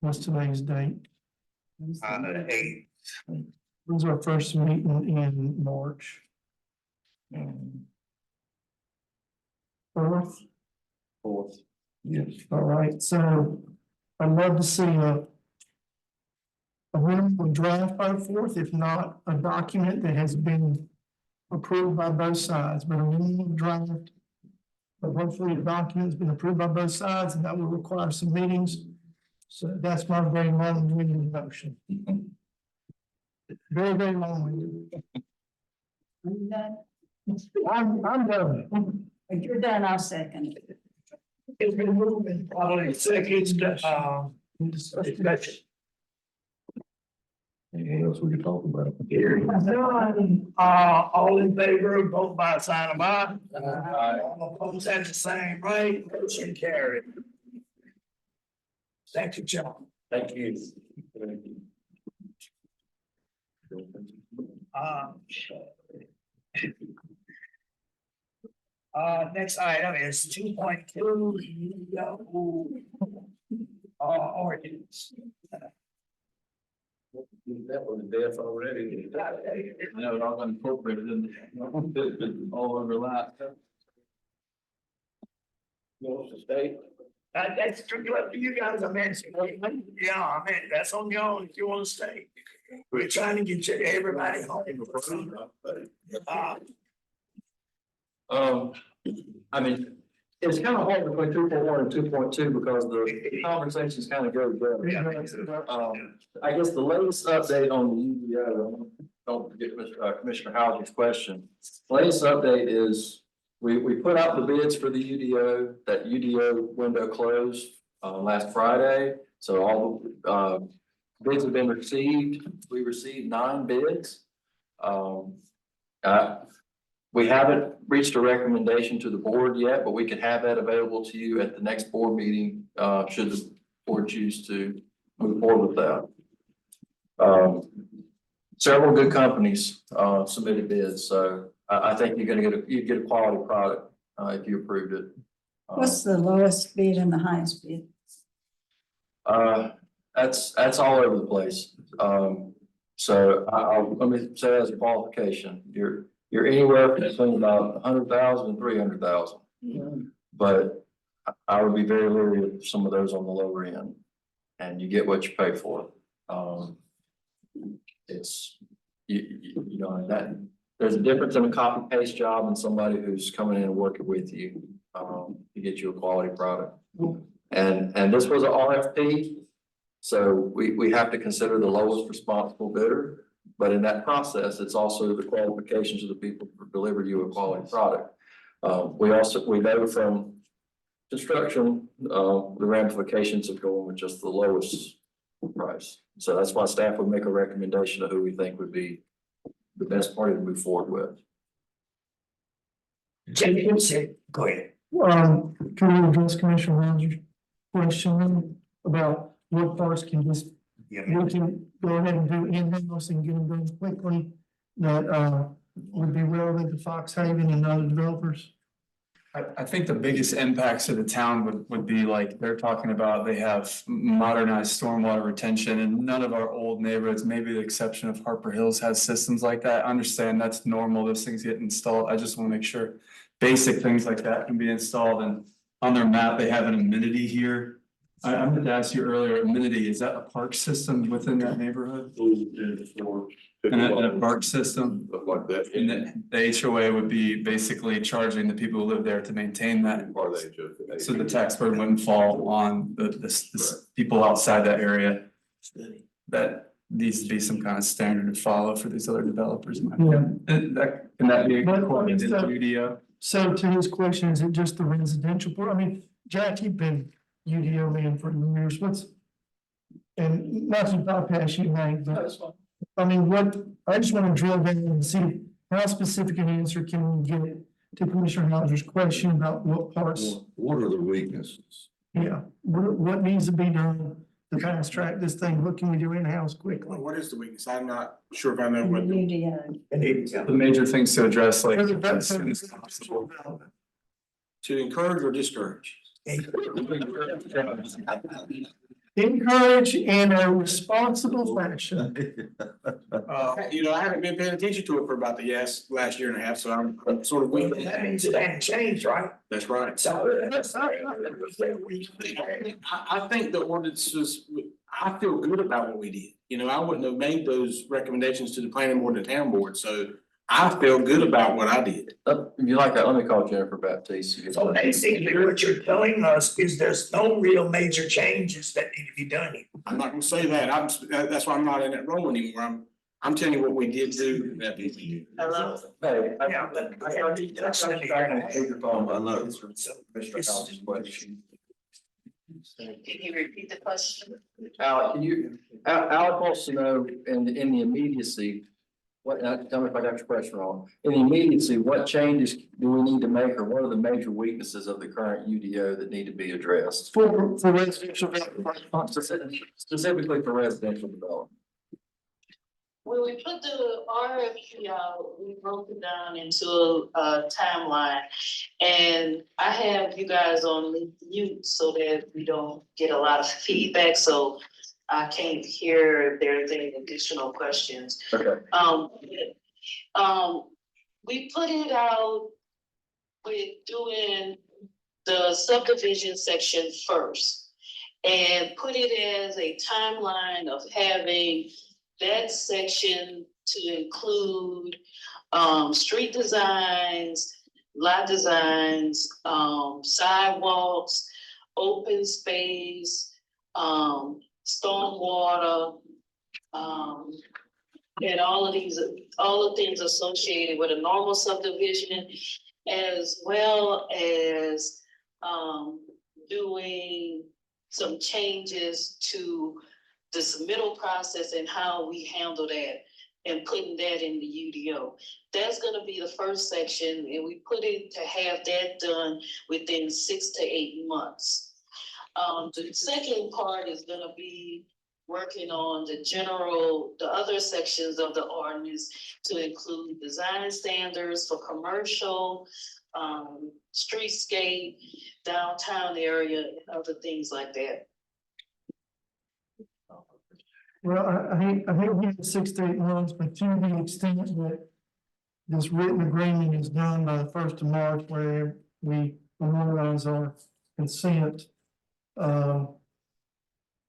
what's today's date? The 8th. This is our first meeting in March. Fourth. Yes. All right, so I'd love to see a written draft by the 4th, if not a document that has been approved by both sides, but a written draft. But hopefully the document has been approved by both sides, and that will require some meetings. So that's my very long-winded motion. Very, very long-winded. I'm done. If you're done, I'll second. It's been moving, probably seconds, discussion. Anything else we could talk about? Hearing none, all in favor, vote by a sign of aye. All opposed have the same right, motion carried. Thank you, John. Thank you. Next item is 2.2, ordinance. That was death already. I know it all got incorporated in all overlap. Wants to stay? That's strictly up to you guys, I mean, yeah, I mean, that's on your own if you want to stay. We're trying to get you, everybody home. I mean, it's kind of hard between 2.1 and 2.2 because the conversations kind of go together. I guess the latest update on the UDO, don't forget Commissioner Houser's question. Latest update is we put out the bids for the UDO. That UDO window closed last Friday. So all the bids have been received. We received 9 bids. We haven't reached a recommendation to the board yet, but we can have that available to you at the next board meeting, should the board choose to move forward with that. Several good companies submitted bids, so I think you're gonna get a quality product if you approved it. What's the lowest bid and the highest bid? That's all over the place. So let me say as a qualification, you're anywhere between about 100,000 and 300,000. But I would be very leery of some of those on the lower end, and you get what you pay for. It's, you know, that there's a difference in a copy paste job and somebody who's coming in and working with you to get you a quality product. And this was an RFP, so we have to consider the lowest responsible bidder. But in that process, it's also the qualifications of the people who deliver you a quality product. We know from construction, the ramifications of going with just the lowest price. So that's why staff would make a recommendation of who we think would be the best party to move forward with. Go ahead. Can we address Commissioner Rogers' question about what parts can we can go ahead and do in-house and get them done quickly that would be relevant to Fox Haven and other developers? I think the biggest impacts to the town would be like, they're talking about, they have modernized stormwater retention and none of our old neighborhoods, maybe the exception of Harper Hills, has systems like that. I understand that's normal, those things get installed. I just want to make sure basic things like that can be installed, and on their map, they have an amenity here. I meant to ask you earlier, amenity, is that a park system within that neighborhood? And a park system? Stuff like that. And then the HOA would be basically charging the people who live there to maintain that. Part of that, So the tax burden wouldn't fall on the people outside that area. That needs to be some kind of standard to follow for these other developers. In my opinion. And can that be incorporated into UDO? So to his question, is it just the residential part? I mean, Jack, you've been UDO man for years, and not to bypass you, Hank, but I mean, I just want to drill down and see how specific an answer can we get to Commissioner Hauser's question about what parts, What are the weaknesses? yeah, what needs to be done to fast track this thing? What can we do in-house quickly? What is the weakness? I'm not sure if I know what. UDO. The major things to address, like. To encourage or discourage? Encourage in a responsible fashion. You know, I haven't been paying attention to it for about the last year and a half, so I'm sort of weak. That means it ain't changed, right? That's right. So. I think the ordinances, I feel good about what we did. You know, I wouldn't have made those recommendations to the planning board and the town board, so I feel good about what I did. If you like that, let me call Jennifer Baptiste. So basically, what you're telling us is there's no real major changes that need to be done here. I'm not gonna say that. That's why I'm not in that role anymore. I'm telling you what we did do. Hello? Hey, Yeah, but I think that's I'm trying to take your phone, I know. Can you repeat the question? Alec wants to know in the immediacy, tell me if I got your question wrong. In the immediacy, what changes do we need to make, or what are the major weaknesses of the current UDO that need to be addressed? For residential development. Specifically for residential development. When we put the RFP out, we broke it down into a timeline. And I have you guys on mute so that we don't get a lot of feedback, so I can't hear if there's any additional questions. Okay. We put it out with doing the subdivision section first and put it as a timeline of having that section to include street designs, lot designs, sidewalks, open space, stormwater, and all the things associated with a normal subdivision, as well as doing some changes to the submittal process and how we handle that and putting that in the UDO. That's gonna be the first section, and we put it to have that done within 6 to 8 months. The second part is gonna be working on the other sections of the ordinance to include design standards for commercial, streetscape, downtown area, and other things like that. Well, I hate we have 6 to 8 months, but to the extent that this written agreement is done by the 1st of March, where we memorialize our consent,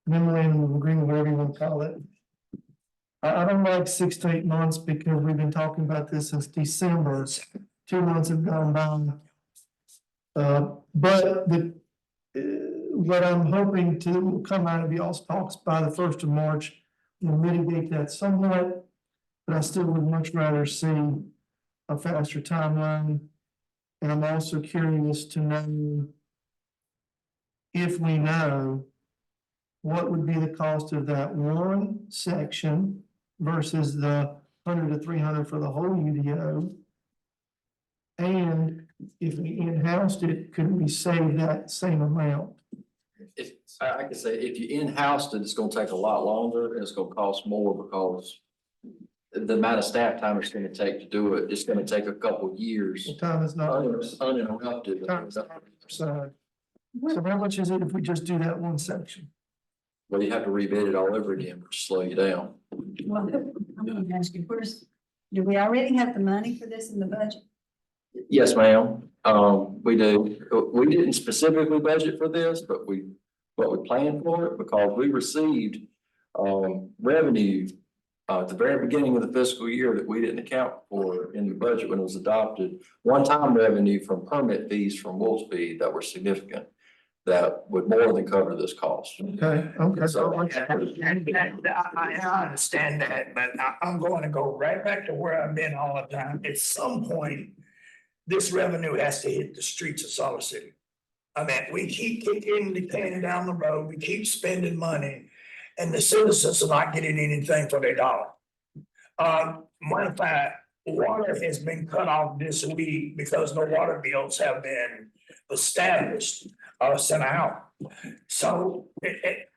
memorandum of agreement, whatever you want to call it. I don't like 6 to 8 months because we've been talking about this since December. 2 months have gone by. But what I'm hoping to come out of y'all's talks by the 1st of March will mitigate that somewhat, but I still would much rather see a faster timeline. And I'm also curious to know if we know what would be the cost of that one section versus the 100 to 300 for the whole UDO. And if we in-housed it, could we save that same amount? If I could say, if you in-housed it, it's gonna take a lot longer and it's gonna cost more because the amount of staff time it's gonna take to do it, it's gonna take a couple years. The time is not. Uninterrupted. Time's not on our side. So how much is it if we just do that one section? Well, you have to rebid it all over again, which slow you down. Well, I'm gonna ask you, do we already have the money for this in the budget? Yes, ma'am. We do. We didn't specifically budget for this, but we planned for it because we received revenue at the very beginning of the fiscal year that we didn't account for in the budget when it was adopted. One-time revenue from permit fees from Wolfspeed that were significant, that would more than cover this cost. Okay, okay. So- I understand that, but I'm going to go right back to where I've been all the time. At some point, this revenue has to hit the streets of Siler City. I mean, we keep kicking the can down the road, we keep spending money, and the citizens are not getting anything for their dollar. Matter of fact, water has been cut off this week because no water bills have been established or sent out. So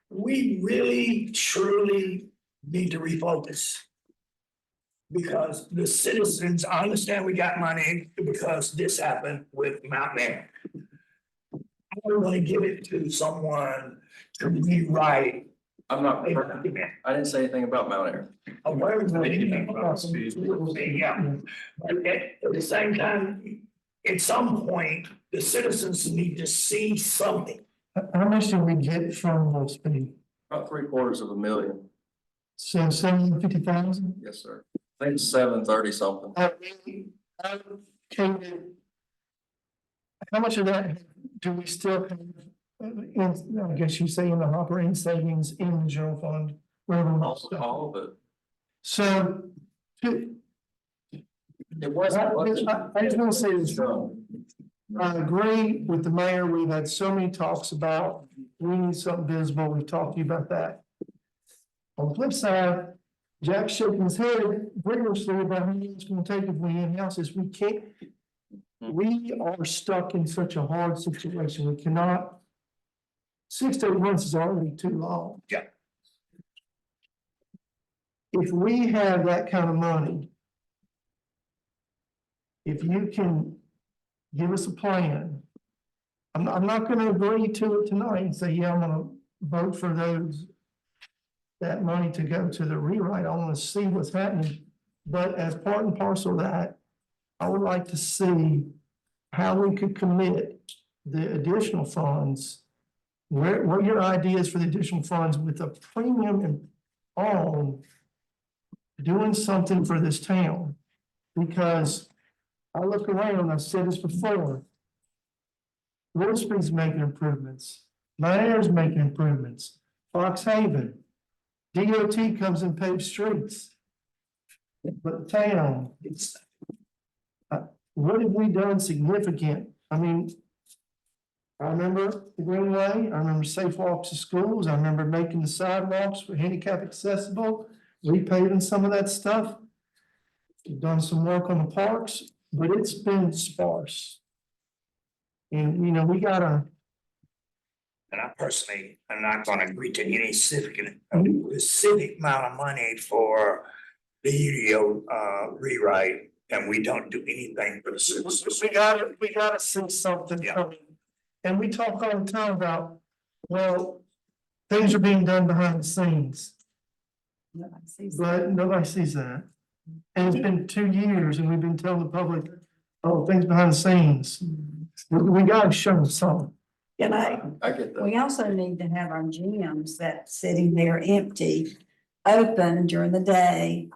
we really truly need to refocus. Because the citizens, I understand we got money because this happened with Mount Air. I want to give it to someone to rewrite. I'm not, I didn't say anything about Mount Air. Yeah, but at the same time, at some point, the citizens need to see something. How much did we get from Wolfspeed? About $750,000. So 750,000? Yes, sir. I think it's 730 something. How much of that do we still have? I guess you say in the operating savings in the general fund, wherever. All of it. So. It wasn't much. I just want to say this. I agree with the mayor. We've had so many talks about, we need something visible. We've talked to you about that. On the flip side, Jack's shaking his head rigorously about how long it's gonna take if we in-house this. We can't. We are stuck in such a hard situation. We cannot. 6 to 8 months is already too long. Yeah. If we have that kind of money, if you can give us a plan, I'm not gonna agree to it tonight and say, yeah, I'm gonna vote for that money to go to the rewrite. I wanna see what's happening. But as part and parcel of that, I would like to see how we could commit the additional funds. What are your ideas for the additional funds with a premium and on doing something for this town? Because I look around, I've said this before. Wolfspeed's making improvements. Mount Air's making improvements. Fox Haven. DOT comes and paves streets. But the town, what have we done significant? I mean, I remember the Greenway, I remember safe walks to schools, I remember making the sidewalks for handicap accessible, repaving some of that stuff. We've done some work on the parks, but it's been sparse. And, you know, we gotta. And I personally, I'm not gonna agree to any civic amount of money for the UDO rewrite, and we don't do anything for the citizens. We gotta see something coming. And we talk all the time about, well, things are being done behind the scenes, but nobody sees that. And it's been 2 years and we've been telling the public, oh, things behind the scenes. We gotta show them something. And I get that. we also need to have our gyms that's sitting there empty, open during the day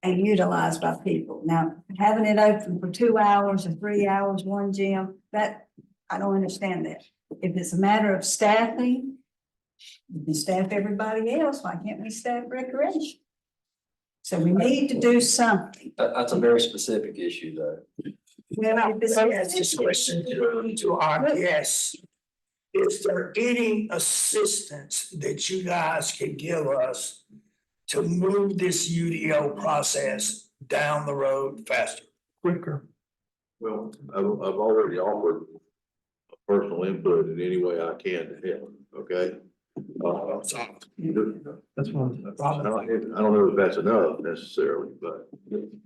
and utilized by people. Now, having it open for 2 hours or 3 hours, one gym, that, I don't understand that. If it's a matter of staffing, you can staff everybody else, why can't we staff recreation? So we need to do something. That's a very specific issue though. Well, let me ask this question to our guests. Is there any assistance that you guys can give us to move this UDO process down the road faster? Quicker. Well, I've already offered personal input in any way I can to help, okay? That's one. I don't know if that's enough necessarily, but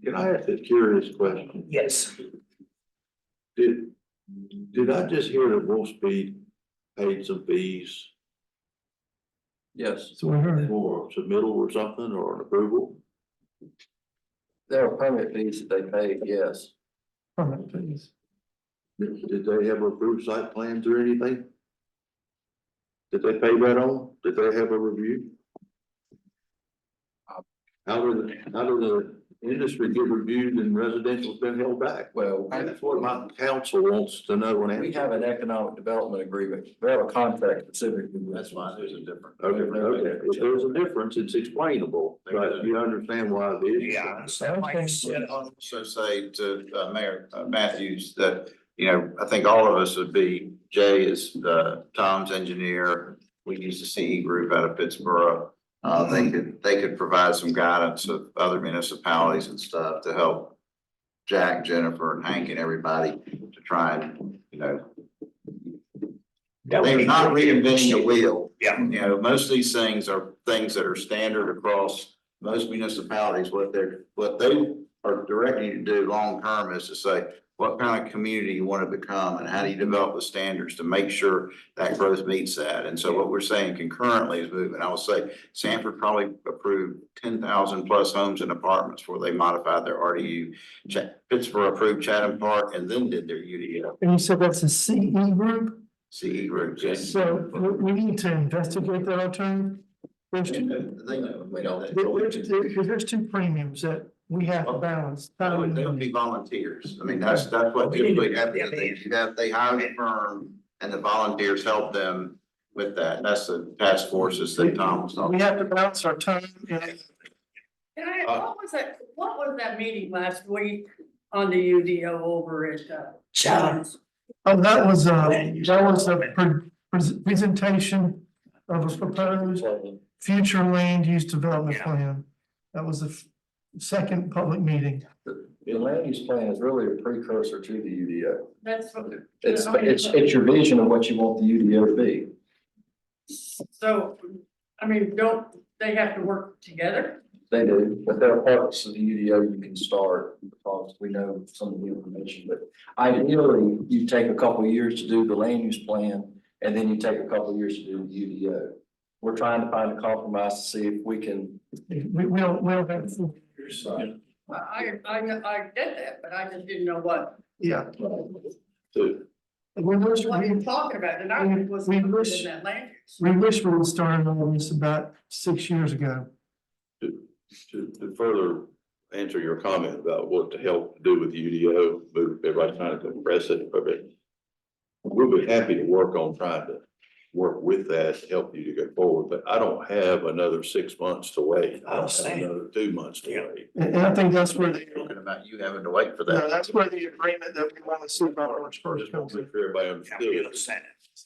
can I ask a curious question? Yes, Did I just hear that Wolfspeed paid some fees Yes, So we heard. for submittal or something or an approval? there are permit fees that they pay, yes. Permit fees. Did they have approved site plans or anything? Did they pay that on? Did they have a review? How did the industry get reviewed and residential's been held back? Well, That's what my council wants to know and we answer. have an economic development agreement. We have a contract specifically. with- That's why there's a difference. Okay, if there's a difference, it's explainable, but you understand why it is. yeah, I understand why you said, Also say to Mayor Matthews that, you know, I think all of us would be, Jay is Tom's engineer. We use the CE group out of Pittsburgh. They could provide some guidance of other municipalities and stuff to help Jack, Jennifer and Hank and everybody to try and, you know, that would they're be not good. reinventing the wheel. Yeah. You know, most of these things are things that are standard across most municipalities. What they are directing you to do long term is to say, what kind of community you want to become and how do you develop the standards to make sure that growth meets that? And so what we're saying concurrently is moving. I will say Sanford probably approved 10,000 plus homes and apartments before they modified their RDU. Pittsburgh approved Chatham Park and then did their UDO. And you said that's a CE group? CE groups. Yes. So we need to investigate that alternative. There's two, We don't. there's two premiums that we have to balance. They would be volunteers. I mean, that's what typically happens. They hire the firm and the volunteers help them with that. That's the task forces that Tom was talking We about. have to balance our time and What was that meeting last week on the UDO over at, Chatham. oh, that was a presentation of a proposed future land use development Yeah. plan. That was the second public meeting. The land use plan is really a precursor to the UDO. That's what. It's your vision of what you want the UDO to be. So, I mean, don't they have to work together? They do, but there are parts of the UDO you can start because we know some of the information, but ideally, you take a couple of years to do the land use plan and then you take a couple of years to do the UDO. We're trying to find a compromise to see if we can. We don't have 4 years. I get that, but I just didn't know what. Yeah. To, What you're talking about, and I was We included wish- in that land use. We wish we would started all this about 6 years ago. to further answer your comment about what to help do with the UDO, move everybody trying to compress it a bit. We'll be happy to work on trying to work with that, to help you to go forward, but I don't have another 6 months to wait. I don't have another 2 months to wait. And I think that's where Talking about you having to wait for no, that. that's where the agreement that we want to see about March first Just want comes to in. make sure everybody Yeah, understood. you understand it.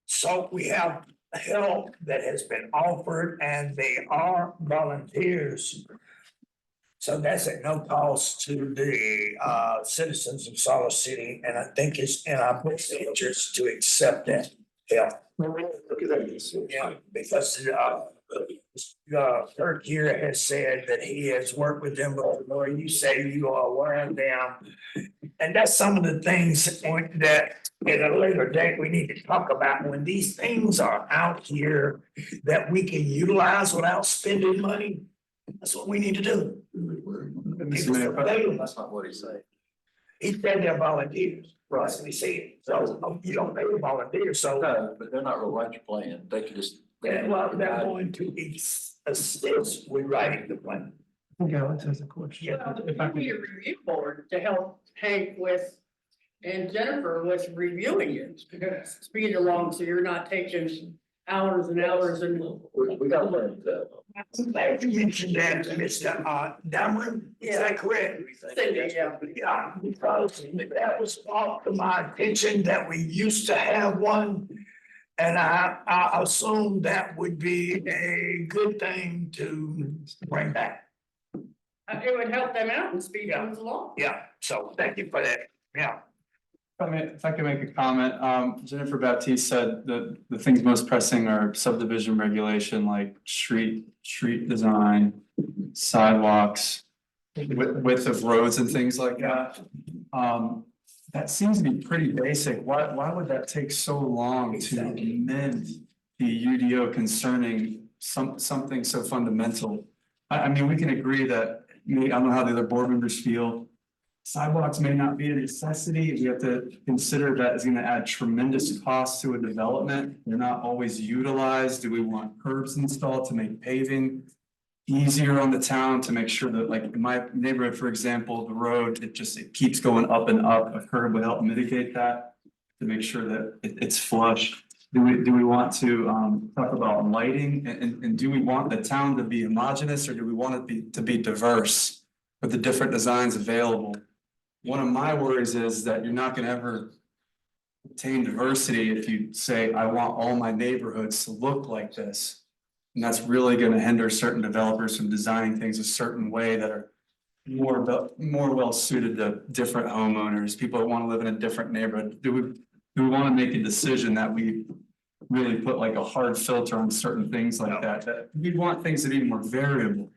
So we have help that has been offered and they are volunteers. So that's at no cost to the citizens of Siler City, and I think it's in our best interest to accept that help. Look at that. Yeah, because Kirk here has said that he has worked with them before. You say you are aware of them. And that's some of the things that at a later date, we need to talk about when these things are out here that we can utilize without spending money. That's what we need to do. That's not what he said. He said they're volunteers, right? We see, so you don't pay volunteers, so. No, but they're not gonna write your plan. They can just. Yeah, well, they're going to assist with writing the plan. I think Alex has a question. Yeah. If I You need a could- review board to help Hank with, and Jennifer with reviewing it, speed along, so you're not taking hours and hours and. We got to learn that. I'm glad you mentioned that, Mr. Dameron, is that correct? Yeah. Yeah, because that was brought to my attention that we used to have one. And I assume that would be a good thing to bring back. It would help them out and speed things along. Yeah, so thank you for that, yeah. If I can make a comment, Jennifer Baptiste said that the things most pressing are subdivision regulation, like street design, sidewalks, width of roads and things like that. That seems to be pretty basic. Why would that take so long to amend the UDO concerning something so fundamental? I mean, we can agree that, I don't know how the other board members feel. Sidewalks may not be a necessity. We have to consider that is gonna add tremendous cost to a development. They're not always utilized. Do we want curbs installed to make paving easier on the town, to make sure that, like, in my neighborhood, for example, the road, it keeps going up and up. A curb would help mitigate that, to make sure that it's flush. Do we want to talk about lighting, and do we want the town to be homogeneous, or do we want it to be diverse with the different designs available? One of my worries is that you're not gonna ever obtain diversity if you say, I want all my neighborhoods to look like this. And that's really gonna hinder certain developers from designing things a certain way that are more well suited to different homeowners, people that wanna live in a different neighborhood. Do we wanna make a decision that we really put like a hard filter on certain things like that we want things to be more variable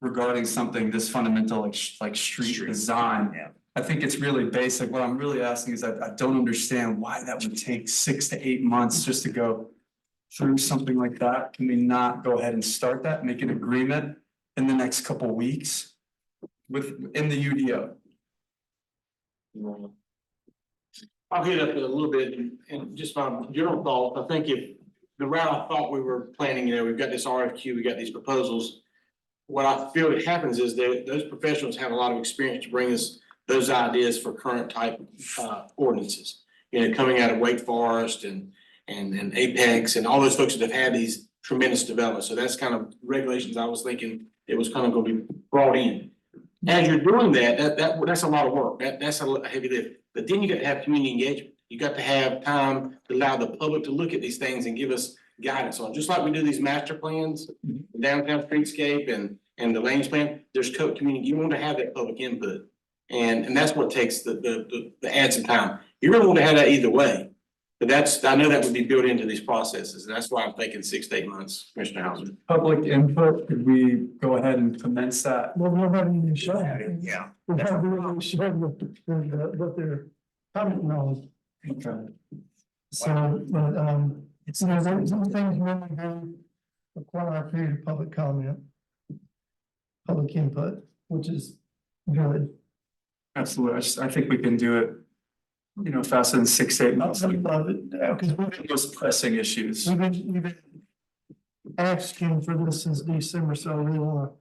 regarding something this fundamental, like street design? Yeah. I think it's really basic. What I'm really asking is I don't understand why that would take 6 to 8 months just to go through something like that. Can we not go ahead and start that, make an agreement in the next couple weeks in the UDO? I'll hit up a little bit and just my general thought. I think if the route I thought we were planning, we've got this RFQ, we got these proposals. What I feel it happens is that those professionals have a lot of experience to bring us those ideas for current type ordinances. Coming out of Wake Forest and Apex and all those folks that have had these tremendous developments. So that's kind of regulations I was thinking it was kind of going to be brought in. As you're doing that's a lot of work. That's a heavy lift. But then you got to have community engagement. You got to have time to allow the public to look at these things and give us guidance on. Just like we do these master plans, downtown streetscape and the lanes plan. There's community. You want to have that public input, and that's what takes the add some time. You really want to have that either way. But I know that would be built into these processes. That's why I'm thinking 6 to 8 months, Commissioner Hauser. Public input, could we go ahead and commence that? Well, we're not even sure. Yeah. We're not really sure what they're commenting on. Okay. So, but, some things really do require a period of public comment. Public input, which is good. Absolutely. I think we can do it, faster than 6 to 8 months. I love it, because Most pressing issues. we've been asking for this since December, so I really wanna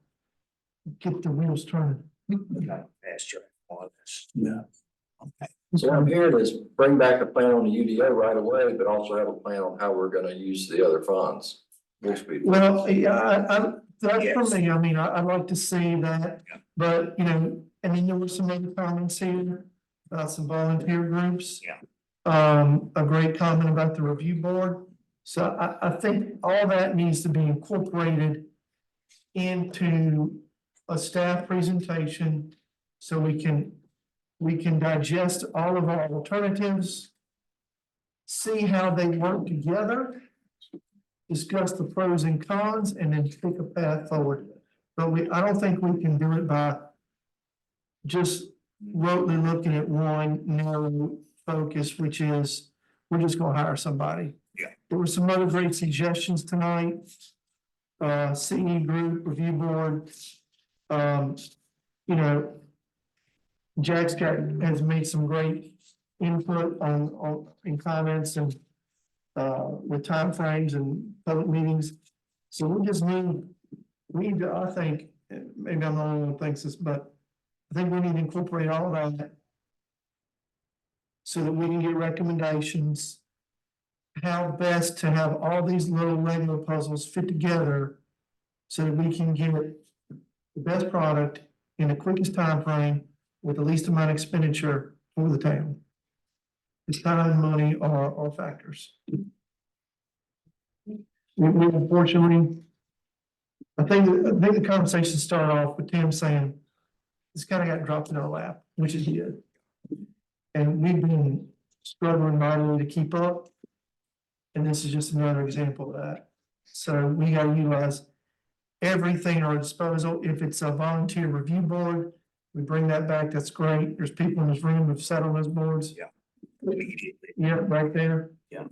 get the wheels turning. Fast track on this. Yeah. Okay. So I'm hearing is bring back a plan on the UDO right away, but also have a plan on how we're gonna use the other funds. Well, yeah, that's for me, I mean, I'd like to see that, but, there were some other comments here about some volunteer groups. Yeah. A great comment about the review board. So I think all that needs to be incorporated into a staff presentation so we can digest all of our alternatives, see how they work together, discuss the pros and cons, and then pick a path forward. But I don't think we can do it by just rotely looking at one narrow focus, which is we're just gonna hire somebody. Yeah. There were some other great suggestions tonight. CE group, review board. Jack's has made some great input in comments and with timeframes and public meetings. So we just need to, I think, maybe I'm the only one who thinks this, but I think we need to incorporate all of that so that we can get recommendations how best to have all these little Lego puzzles fit together so that we can get the best product in the quickest time frame with the least amount of expenditure for the town. It's time, money, or factors. We unfortunately, I think the conversation started off with Tim saying, this kind of got dropped in our lap, which it did. And we've been struggling mightily to keep up. And this is just another example of that. So we gotta utilize everything at our disposal. If it's a volunteer review board, we bring that back, that's great. There's people in this room who've sat on those boards. Yeah. Yeah, right there. Yeah.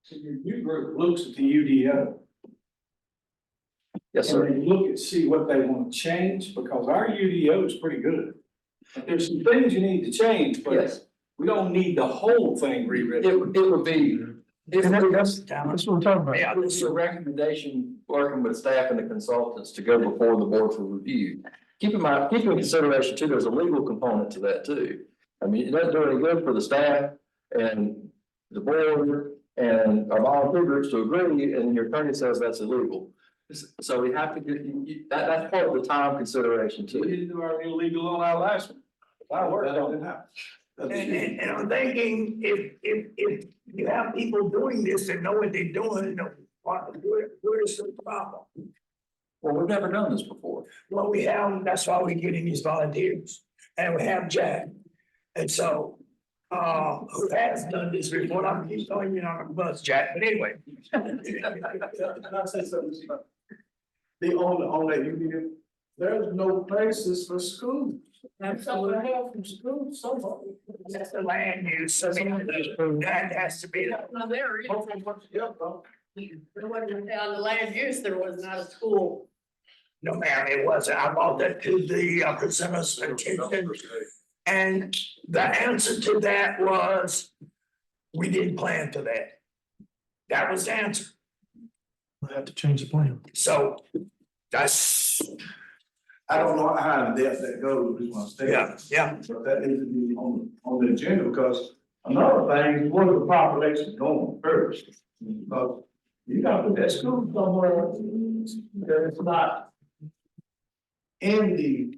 So your new group looks at the UDO. Yes, And sir. they look and see what they want to change, because our UDO is pretty good. But there's some things you need to change, but Yes. we don't need the whole thing rewritten. It would be, And that's what we're talking about. Yeah, it's a recommendation, working with staff and the consultants to go before the board for review. Keep in mind, keep in consideration too, there's a legal component to that too. I mean, it doesn't do any good for the staff and the board and our volunteer groups to agree, and your attorney says that's illegal. So we have to get, that's part of the time consideration We too. didn't do our illegal on our last one. I worked on it. And I'm thinking, if you have people doing this and know what they're doing, where's the problem? Well, we've never done this before. Well, we have, that's why we're getting these volunteers, and we have Jack. And so, who has done this before, I'm keep throwing you on the bus, Jack, but anyway. Can I say something? The on that UDO, there's no places for schools. Absolutely. From school, somebody. That's the land use, I mean, that has to be. No, there is. Okay, yeah, bro. On the land use, there was not a school. No, ma'am, it wasn't. I brought that to the presenter's attention. And the answer to that was, we didn't plan for that. That was the answer. We have to change the plan. So that's, I don't know how in depth that goes, we want to stay. yeah. But that needs to be on the agenda, because another thing is where the population going first. Because you got to put that school somewhere that is not in the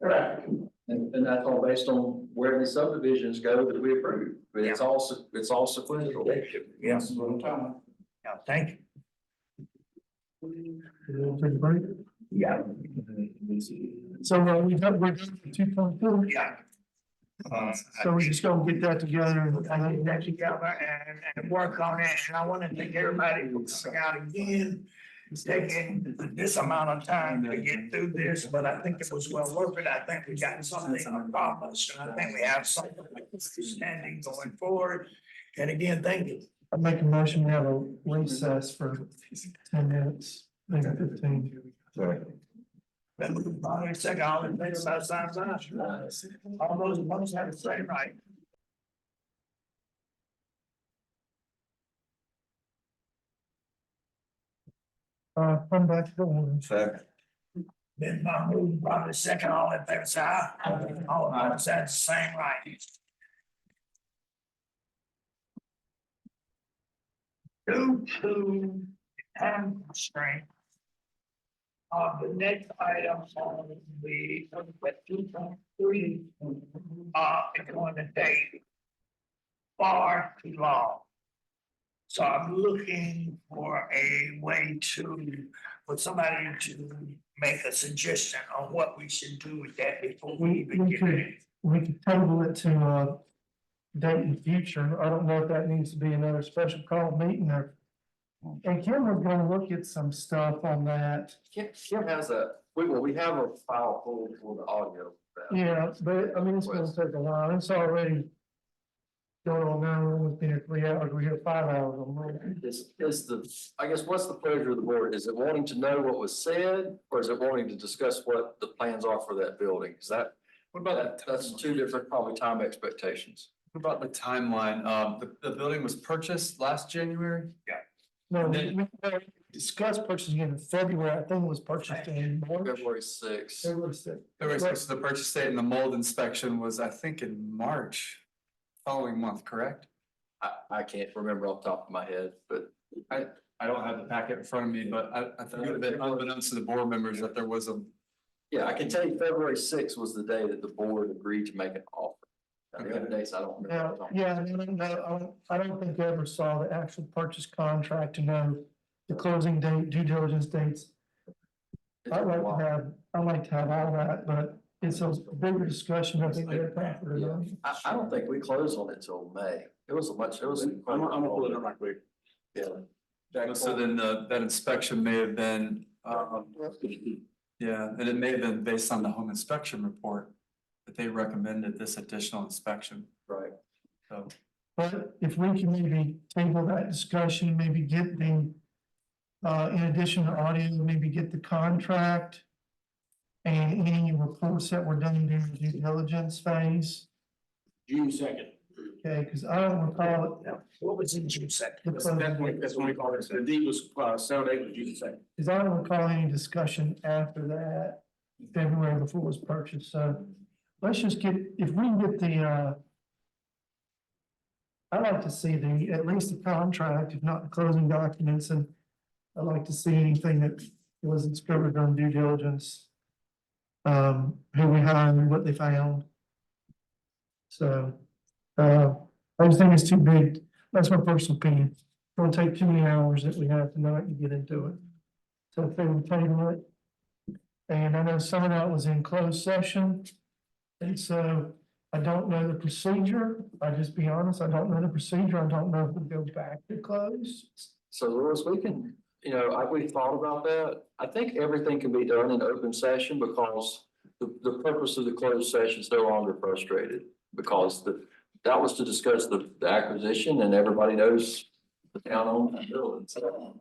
traffic. And that's all based on where the subdivisions go that we approve, but it's all sequential. Yeah, That's what I'm talking about. yeah, thank you. You wanna take a break? Yeah. So we're done with 2.2. Yeah. So we're just gonna get that together I get and that together and work on it, and I wanna thank everybody for coming out again. It's taking this amount of time to get through this, but I think it was well worth it. I think we got something accomplished, and I think we have something standing going forward. And again, thank you. I make a motion, we have a recess for 10 minutes, maybe 15. Then we can probably second all in favor, by sign of aye. All those opposed have the same right. Come back to the one. Second. Then by moving probably second, all in favor, say aye. All opposed have the same right. Due to time constraint. The next item on the 2.3, it's going to take far too long. So I'm looking for a way for somebody to make a suggestion on what we should do with that before we even get it. We could table it to date in the future. I don't know if that needs to be another special call meeting or. And Kim's gonna look at some stuff on that. Kim has we have a file full for the audio. Yeah, but I mean, it's gonna take a while. It's already going on now. We're only been here 3 hours. We're here 5 hours on Monday. I guess, what's the pleasure of the board? Is it wanting to know what was said, or is it wanting to discuss what the plans are for that building? Is that, What about that's two different probably time expectations. What about the timeline? The building was purchased last January? No, we discussed purchasing in February. I think it was purchased in March. February 6th. February 6th. February 6th, the purchase date and the mold inspection was, I think, in March, following month, correct? I can't remember off the top of my head, but I don't have the packet in front of me, but I think it would have been unbeknownst to the board members that there was a. yeah, I can tell you February 6th was the day that the board agreed to make an offer. The other days, I don't remember. I don't think I ever saw the actual purchase contract to know the closing date, due diligence dates. It's I'd been a while. like to have all that, but it's a bigger discussion, I think we had time for tonight. I don't think we closed on it till May. It was it was. I'm gonna pull it up right quick. Yeah. So then that inspection may have been, yeah, and it may have been based on the home inspection report that they recommended this additional inspection. Right. So, But if we can maybe table that discussion, maybe get the, in addition to audio, maybe get the contract and any reports that were done during the due diligence phase. June 2nd. Okay, because I don't recall it. What was in June second? That's when we call it. The deed was, sale date was June 2nd. Because I don't recall any discussion after that, February before it was purchased, so let's just get, if we can get the, I'd like to see at least the contract, if not the closing documents, and I'd like to see anything that was discovered on due diligence. Who we hired, what they found. So, I just think it's too big, that's my personal opinion. It'll take too many hours that we have tonight to get into it. So if they would table it. And I know some of that was in closed session. And so I don't know the procedure. I'll just be honest, I don't know the procedure. I don't know if we go back to close. So Louis, we can, we thought about that. I think everything can be done in open session because the purpose of the closed session is no longer frustrated. Because that was to discuss the acquisition and everybody knows the town owns the building. So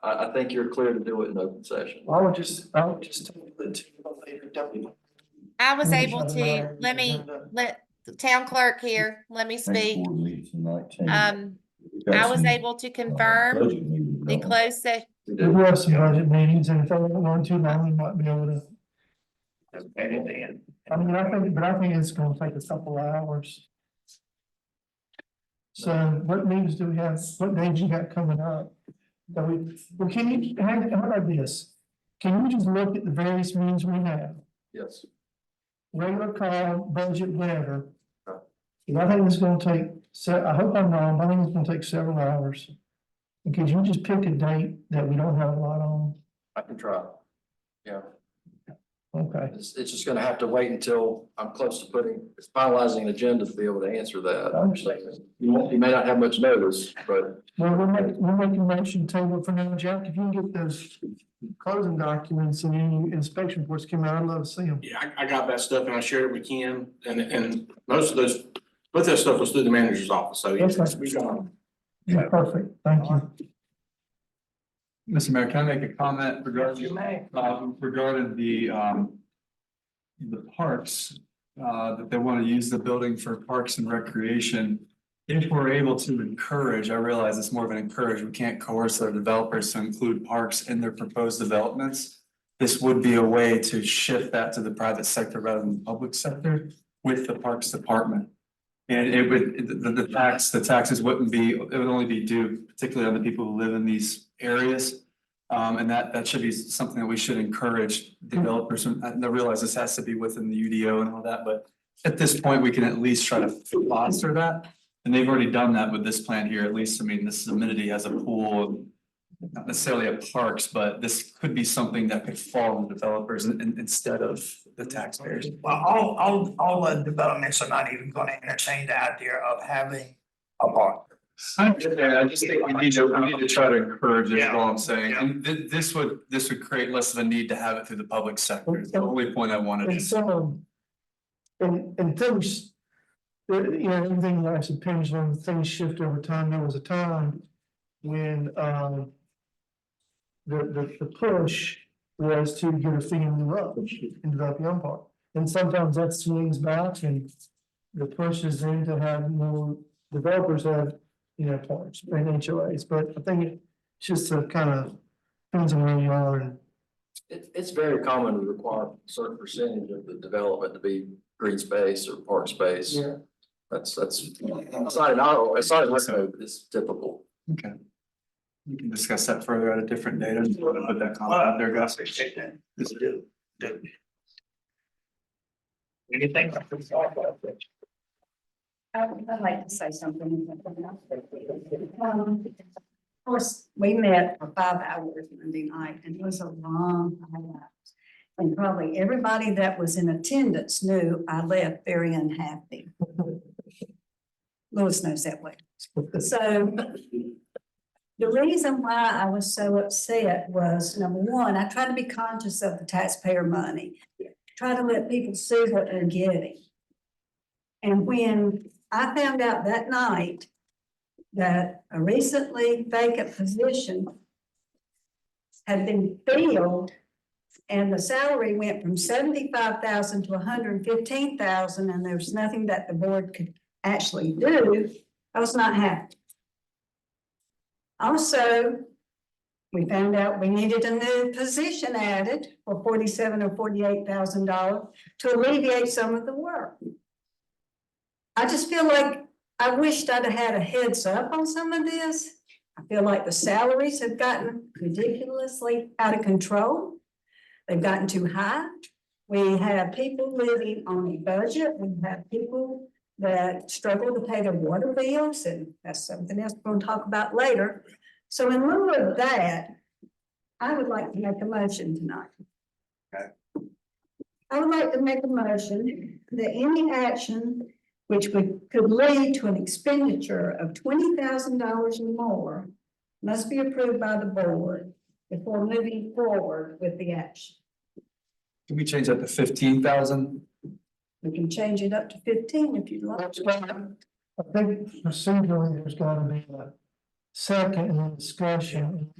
I think you're clear to do it in open session. I would just tell it to a later date. I was Finish able on the to, matter. let the town clerk here, let me speak. I was able to confirm the closed session. There were some budget meetings, and if they went on too long, we might be able to. I mean, I think it's gonna take a couple of hours. So what meetings do we have, what days you got coming up? Can you, how about this? Can you just look at the various meetings we have, Yes. regular call, budget, whatever? And I think it's gonna take, I hope I'm wrong, but I think it's gonna take several hours. Because you just pick a date that we don't have a lot on. I can try. Yeah. Okay. It's just gonna have to wait until I'm close to finalizing an agenda to be able to answer that. I understand. You may not have much notice, but. Well, we'll make a motion table for now, Jack. If you can get those closing documents and any inspection reports come out, I'd love to see them. Yeah, I got that stuff and I shared it with Ken and most of that stuff was through the manager's office. So yes, we got them. Yeah, perfect. Thank you. Mr. Mayor, can I make a comment regarding the parks? That they want to use the building for parks and recreation. If we're able to encourage, I realize it's more of an encourage, we can't coerce their developers to include parks in their proposed developments. This would be a way to shift that to the private sector rather than the public sector with the Parks Department. And it would, the taxes wouldn't be, it would only be due particularly on the people who live in these areas. And that should be something that we should encourage developers, and I realize this has to be within the UDO and all that, but at this point, we can at least try to foster that. And they've already done that with this plan here, at least, I mean, this amenity has a pool, not necessarily a parks, but this could be something that could fall on developers instead of the taxpayers. Well, all the developments are not even gonna entertain the idea of having a park. I just think we need to try to encourage it, is all I'm saying, Yeah. and this would create less of a need to have it through the public sector, is the only point I wanted And to. some, and things, everything life's a pendulum, things shift over time. There was a time when, the push was to get a fee in the road and develop your own park. And sometimes that swings back and the push is then to have more developers have, parks and HOAs, but I think it's just a kind of depends on where you are and. It's very common to require a certain percentage of the development to be green space or park space. Yeah. It's not it's typical. Okay. We can discuss that further at a different date. I just want to put that comment out there, guys. Anything? I'd like to say something. Of course, we met for 5 hours Monday night and it was a long 5 hours. And probably everybody that was in attendance knew I left very unhappy. Louis knows that way. So the reason why I was so upset was, number one, I try to be conscious of the taxpayer money. Try to let people see what they're getting. And when I found out that night that a recently vacant position had been filled and the salary went from 75,000 to 115,000, and there's nothing that the board could actually do, I was not happy. Also, we found out we needed a new position added for $47,000 or $48,000 to alleviate some of the work. I just feel like I wished I'd have had a heads up on some of this. I feel like the salaries have gotten ridiculously out of control. They've gotten too high. We have people living on a budget. We have people that struggle to pay their water bills, and that's something else we're going to talk about later. So in lieu of that, I would like to make a motion tonight. I would like to make a motion that any action which could lead to an expenditure of $20,000 or more must be approved by the board before moving forward with the action. Can we change that to 15,000? We can change it up to 15 if you'd like. I think procedurally, there's gotta be a second in the discussion.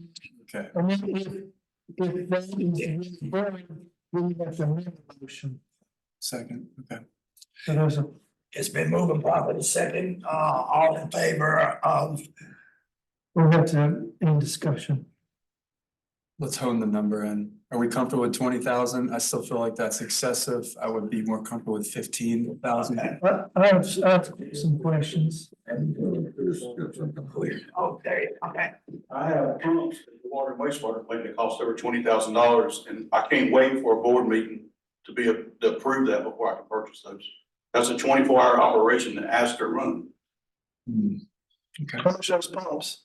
Okay. And then if that is really, we have to amend the motion. Second, okay. So there's a, It's been moving properly second, all in favor of, we'll have to end discussion. Let's hone the number in. Are we comfortable with 20,000? I still feel like that's excessive. I would be more comfortable with 15,000. I have some questions. okay, okay. I have pumps at the water and wastewater plant that cost over $20,000, and I can't wait for a board meeting to approve that before I can purchase those. That's a 24-hour operation that has to run. Okay. How much those pumps?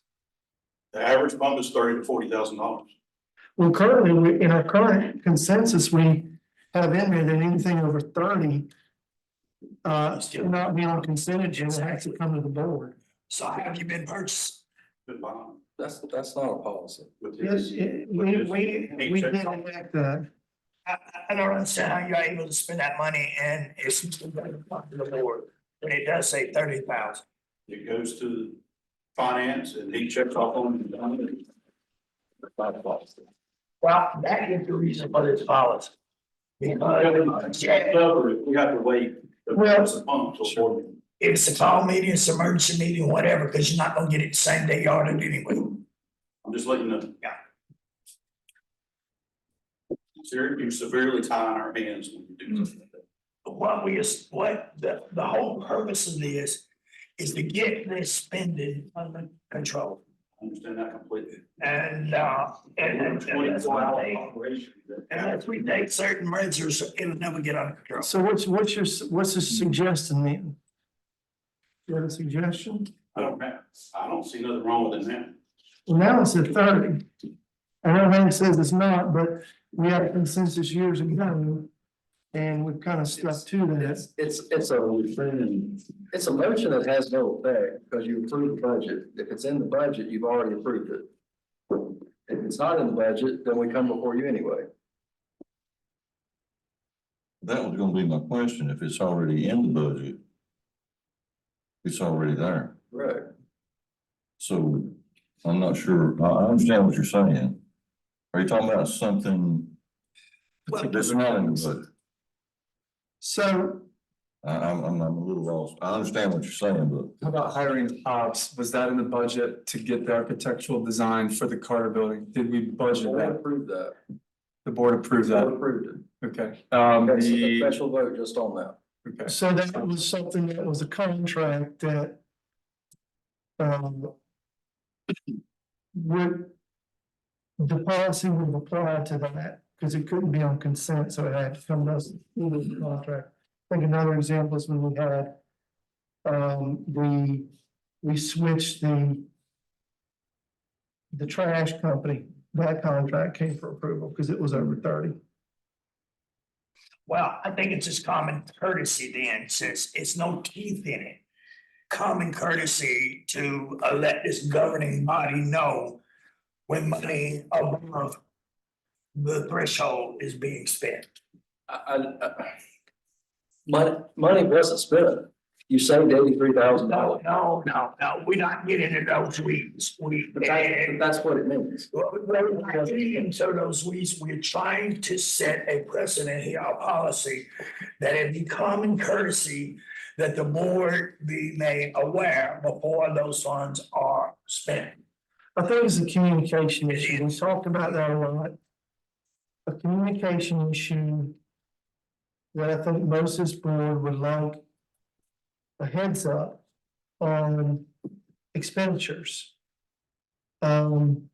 The average pump is $30,000 to $40,000. Well, currently, in our current consensus, we have in there that anything over 30 still not be on consent agenda, has to come to the board. So have you been purchased? Good bond. That's not a policy. Yes, we did enact that. I don't understand how you're able to spend that money and it's still going to come to the board, but it does say 30,000. It goes to finance and he checks off on it. Well, that is the reason for this policy. Because We have to wait. Well, Pump till 40. if it's a call meeting, it's an emergency meeting, whatever, because you're not gonna get it the same day you ordered anyway. I'm just letting you know. Yeah. You're severely tying our hands when you do something like that. What the whole purpose of this is to get this spending under control. I understand that completely. And that's what 24-hour they- operation. unless we take certain measures, it'll never get under control. So what's the suggestion then? You have a suggestion? I don't see nothing wrong with it now. Well, now it's at 30. I know Hank says it's not, but we had a consensus years ago. And we've kind of stuck to that. It's a motion that has no effect because you approved the budget. If it's in the budget, you've already approved it. If it's not in the budget, then we come before you anyway. That was gonna be my question. If it's already in the budget, it's already there. Right. So I'm not sure. I understand what you're saying. Are you talking about something that's not in the budget? So I'm a little lost. I understand what you're saying, but How about hiring Hobbs? Was that in the budget to get the architectural design for the Carter building? Did we budget We that? approved that. The board approved We that? approved it. Okay. That's a special vote just on that. Okay. So that was something that was a contract that would the policy would apply to that, because it couldn't be on consent, so it had to come to us with the contract. I think another example is when we had we switched the trash company, that contract came for approval because it was over 30. Well, I think it's just common courtesy then, since it's no teeth in it. Common courtesy to let this governing body know when money above the threshold is being spent. Money wasn't spent. You saved $83,000. No, we're not getting into those weeds. But that's what it means. We're not getting into those weeds. We're trying to set a precedent here, our policy, that it be common courtesy that the board be made aware before those funds are spent. I think it's a communication issue. We talked about that a lot. A communication issue that I think most of this board would like a heads up on expenditures. I know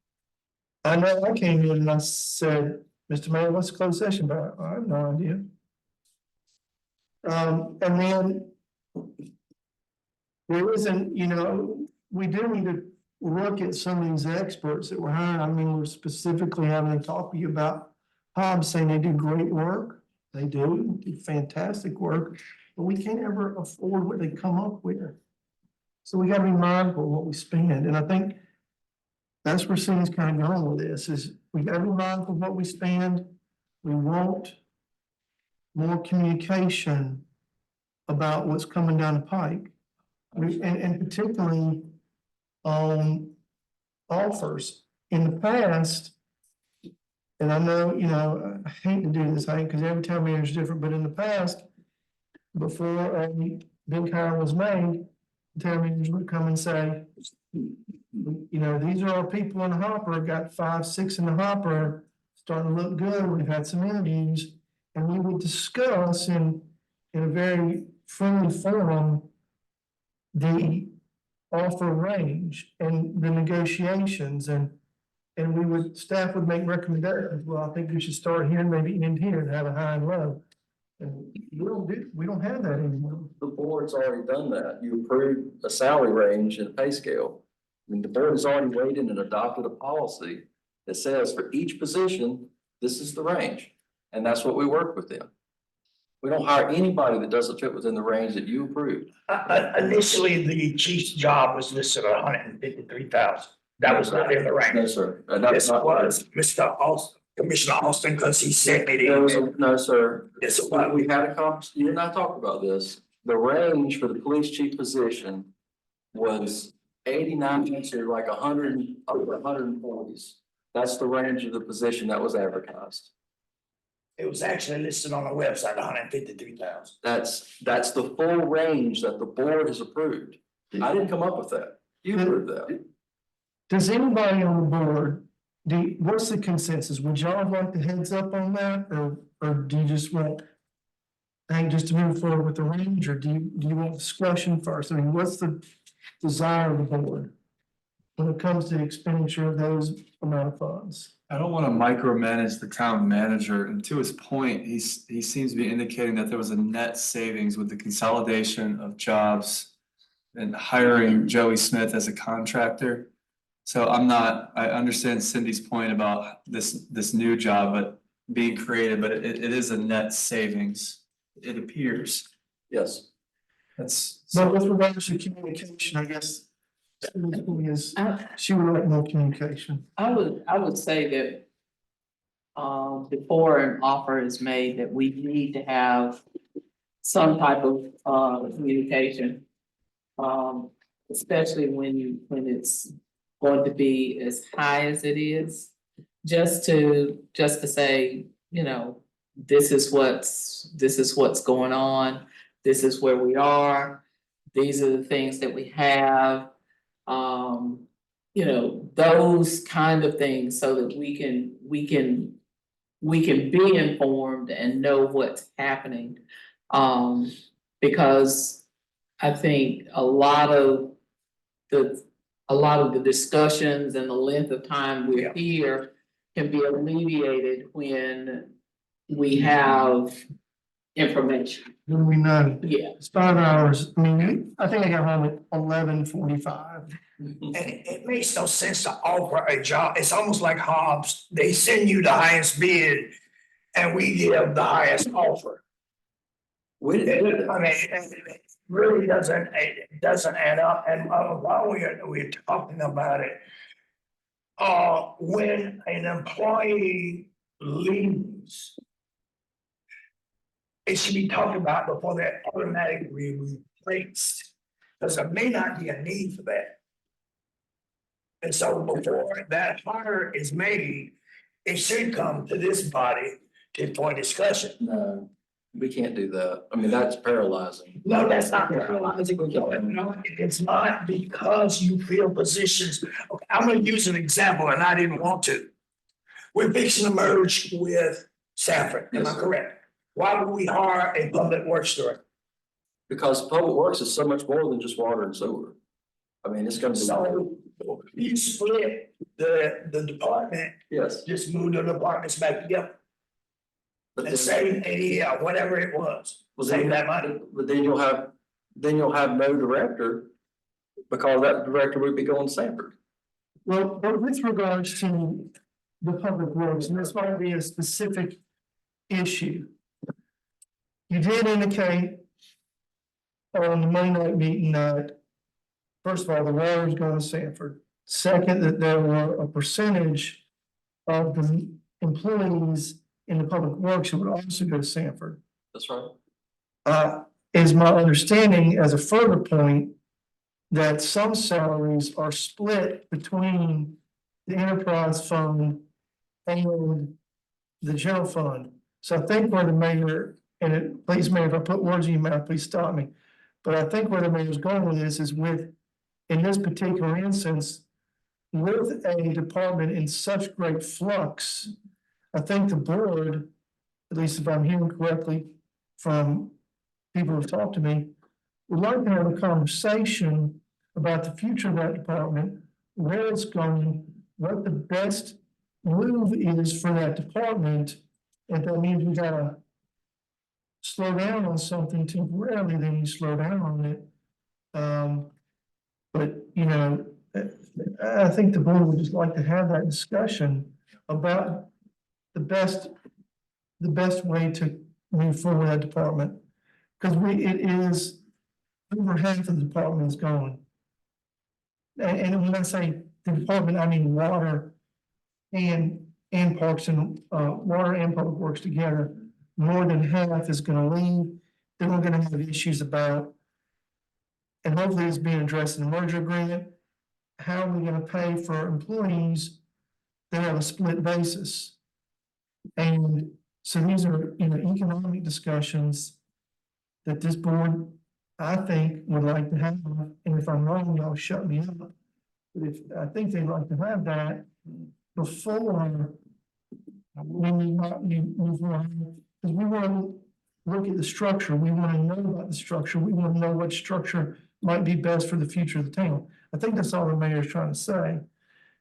I came in and I said, Mr. Mayor, what's the closed session about? I have no idea. And then there isn't, we do need to look at some of these experts that we're hiring. I mean, we're specifically having to talk to you about Hobbs saying they do great work. They do fantastic work, but we can't ever afford what they come up with. So we gotta be mindful of what we spend. And I think that's where Cindy's kind of going with this is we gotta be mindful of what we spend. We want more communication about what's coming down the pike. And particularly on offers. In the past, and I know, I hate to do this, because every town manager is different, but in the past, before a big hire was made, the town manager would come and say, these are our people in the hopper, got 5, 6 in the hopper, starting to look good, we've had some interviews, and we would discuss in a very friendly forum the offer range and the negotiations and staff would make recommendations. Well, I think we should start here, maybe end here and have a high and low. And we don't have that anymore. The board's already done that. You approved a salary range and a pay scale. I mean, the board has already weighed in and adopted a policy that says for each position, this is the range. And that's what we work with them. We don't hire anybody that doesn't fit within the range that you approved. Initially, the chief's job was listed at 153,000. That was not in the range. No, sir. This was Mr. Austin, Commissioner Austin, because he sent me the. No, sir. Yes, it was. We had a conversation, you and I talked about this. The range for the police chief position was 89 to like 100, over 140s. That's the range of the position that was advertised. It was actually listed on the website, 153,000. That's the full range that the board has approved. I didn't come up with that. You approved that. Does anybody on the board, what's the consensus? Would y'all like the heads up on that, or do you just want, just to move forward with the range, or do you want discussion first? I mean, what's the desire of the board when it comes to the expenditure of those amount of funds? I don't want to micromanage the town manager, and to his point, he seems to be indicating that there was a net savings with the consolidation of jobs and hiring Joey Smith as a contractor. So I understand Cindy's point about this new job, but being created, but it is a net savings, it appears. Yes. But with regards to communication, I guess, she would like more communication. I would say that before an offer is made, that we need to have some type of communication. Especially when it's going to be as high as it is, just to say, this is what's going on, this is where we are, these are the things that we have. Those kind of things, so that we can be informed and know what's happening. Because I think a lot of the discussions and the length of time we're here can be alleviated when we have information. When we know. Yeah. It's 5 hours. I mean, I think I got home at 11:45. And it makes no sense to offer a job. It's almost like Hobbs. They send you the highest bid and we give the highest offer. We didn't do I that. mean, it really doesn't add up, and while we're talking about it. When an employee leaves. It should be talked about before they're automatically replaced, because there may not be a need for that. And so before that hire is made, it should come to this body for discussion. No, we can't do that. I mean, that's paralyzing. No, that's not paralyzing. No, it's not because you fill positions. Okay, I'm gonna use an example and I didn't want to. We're fixing to merge with Sanford, am I Yes, sir. correct? Why would we hire a public works director? Because public works is so much more than just water and sewer. I mean, it's gonna be. So you split the department, Yes. just move the departments back together But and then, save ADL, whatever it was, save that money. but then you'll have no director. Because that director would be going to Sanford. Well, but with regards to the public works, and this might be a specific issue. You did indicate on the Monday night meeting that, first of all, the water is going to Sanford. Second, that there were a percentage of the employees in the public works that would also go to Sanford. That's right. Is my understanding as a further point that some salaries are split between the enterprise fund and the general fund. So I think where the mayor, and it, please, Mayor, if I put words in your mouth, please stop me. But I think where the mayor's going with this is with, in this particular instance, with a department in such great flux, I think the board, at least if I'm hearing correctly from people who've talked to me, would like to have a conversation about the future of that department, where it's going, what the best move is for that department. If that means we gotta slow down on something temporarily, then we slow down on it. But, you know, I think the board would just like to have that discussion about the best way to move forward that department. Because it is over half of the department is gone. And when I say the department, I mean water and parks and water and public works together. More than half is gonna leave. Then we're gonna have issues about, and hopefully it's being addressed in the merger agreement. How are we gonna pay for employees that have a split basis? And so these are, you know, economic discussions that this board, I think, would like to have, and if I'm wrong, y'all shut me up. But if, I think they'd like to have that before we move on, because we want to look at the structure, we want to know about the structure, we want to know what structure might be best for the future of the town. I think that's all the mayor's trying to say.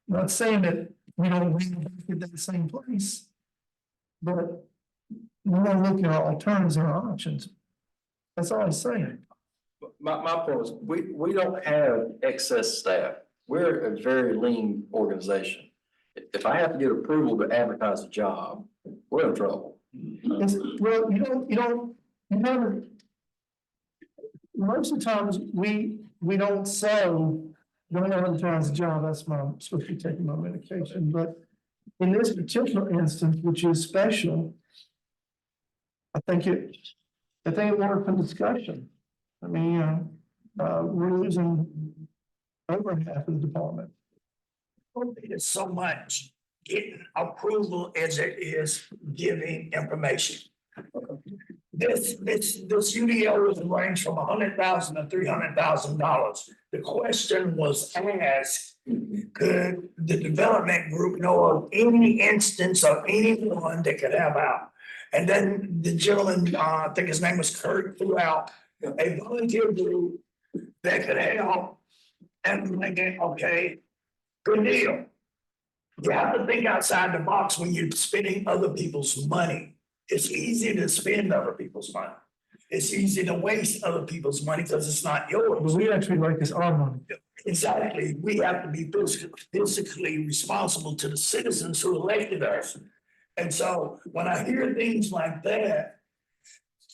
Not saying that we don't want to get that same place, but we want to look at our alternatives and our options. That's all I'm saying. My point is, we don't have excess staff. We're a very lean organization. If I have to get approval to advertise a job, we're in trouble. Well, you never. Most of the times, we don't say, don't advertise a job, that's my, I'm supposed to be taking my medication, but in this particular instance, which is special, I think it warrants a discussion. I mean, we're losing over half of the department. It's so much getting approval as it is giving information. This UDL was range from $100,000 to $300,000. The question was asked, could the development group know of any instance of anyone that could help out? And then the gentleman, I think his name was Kurt, threw out a volunteer group that could help. And I'm thinking, okay, good deal. You have to think outside the box when you're spending other people's money. It's easy to spend other people's money. It's easy to waste other people's money because it's not But yours. we actually like this our money. Exactly. We have to be physically responsible to the citizens who elected us. And so when I hear things like that,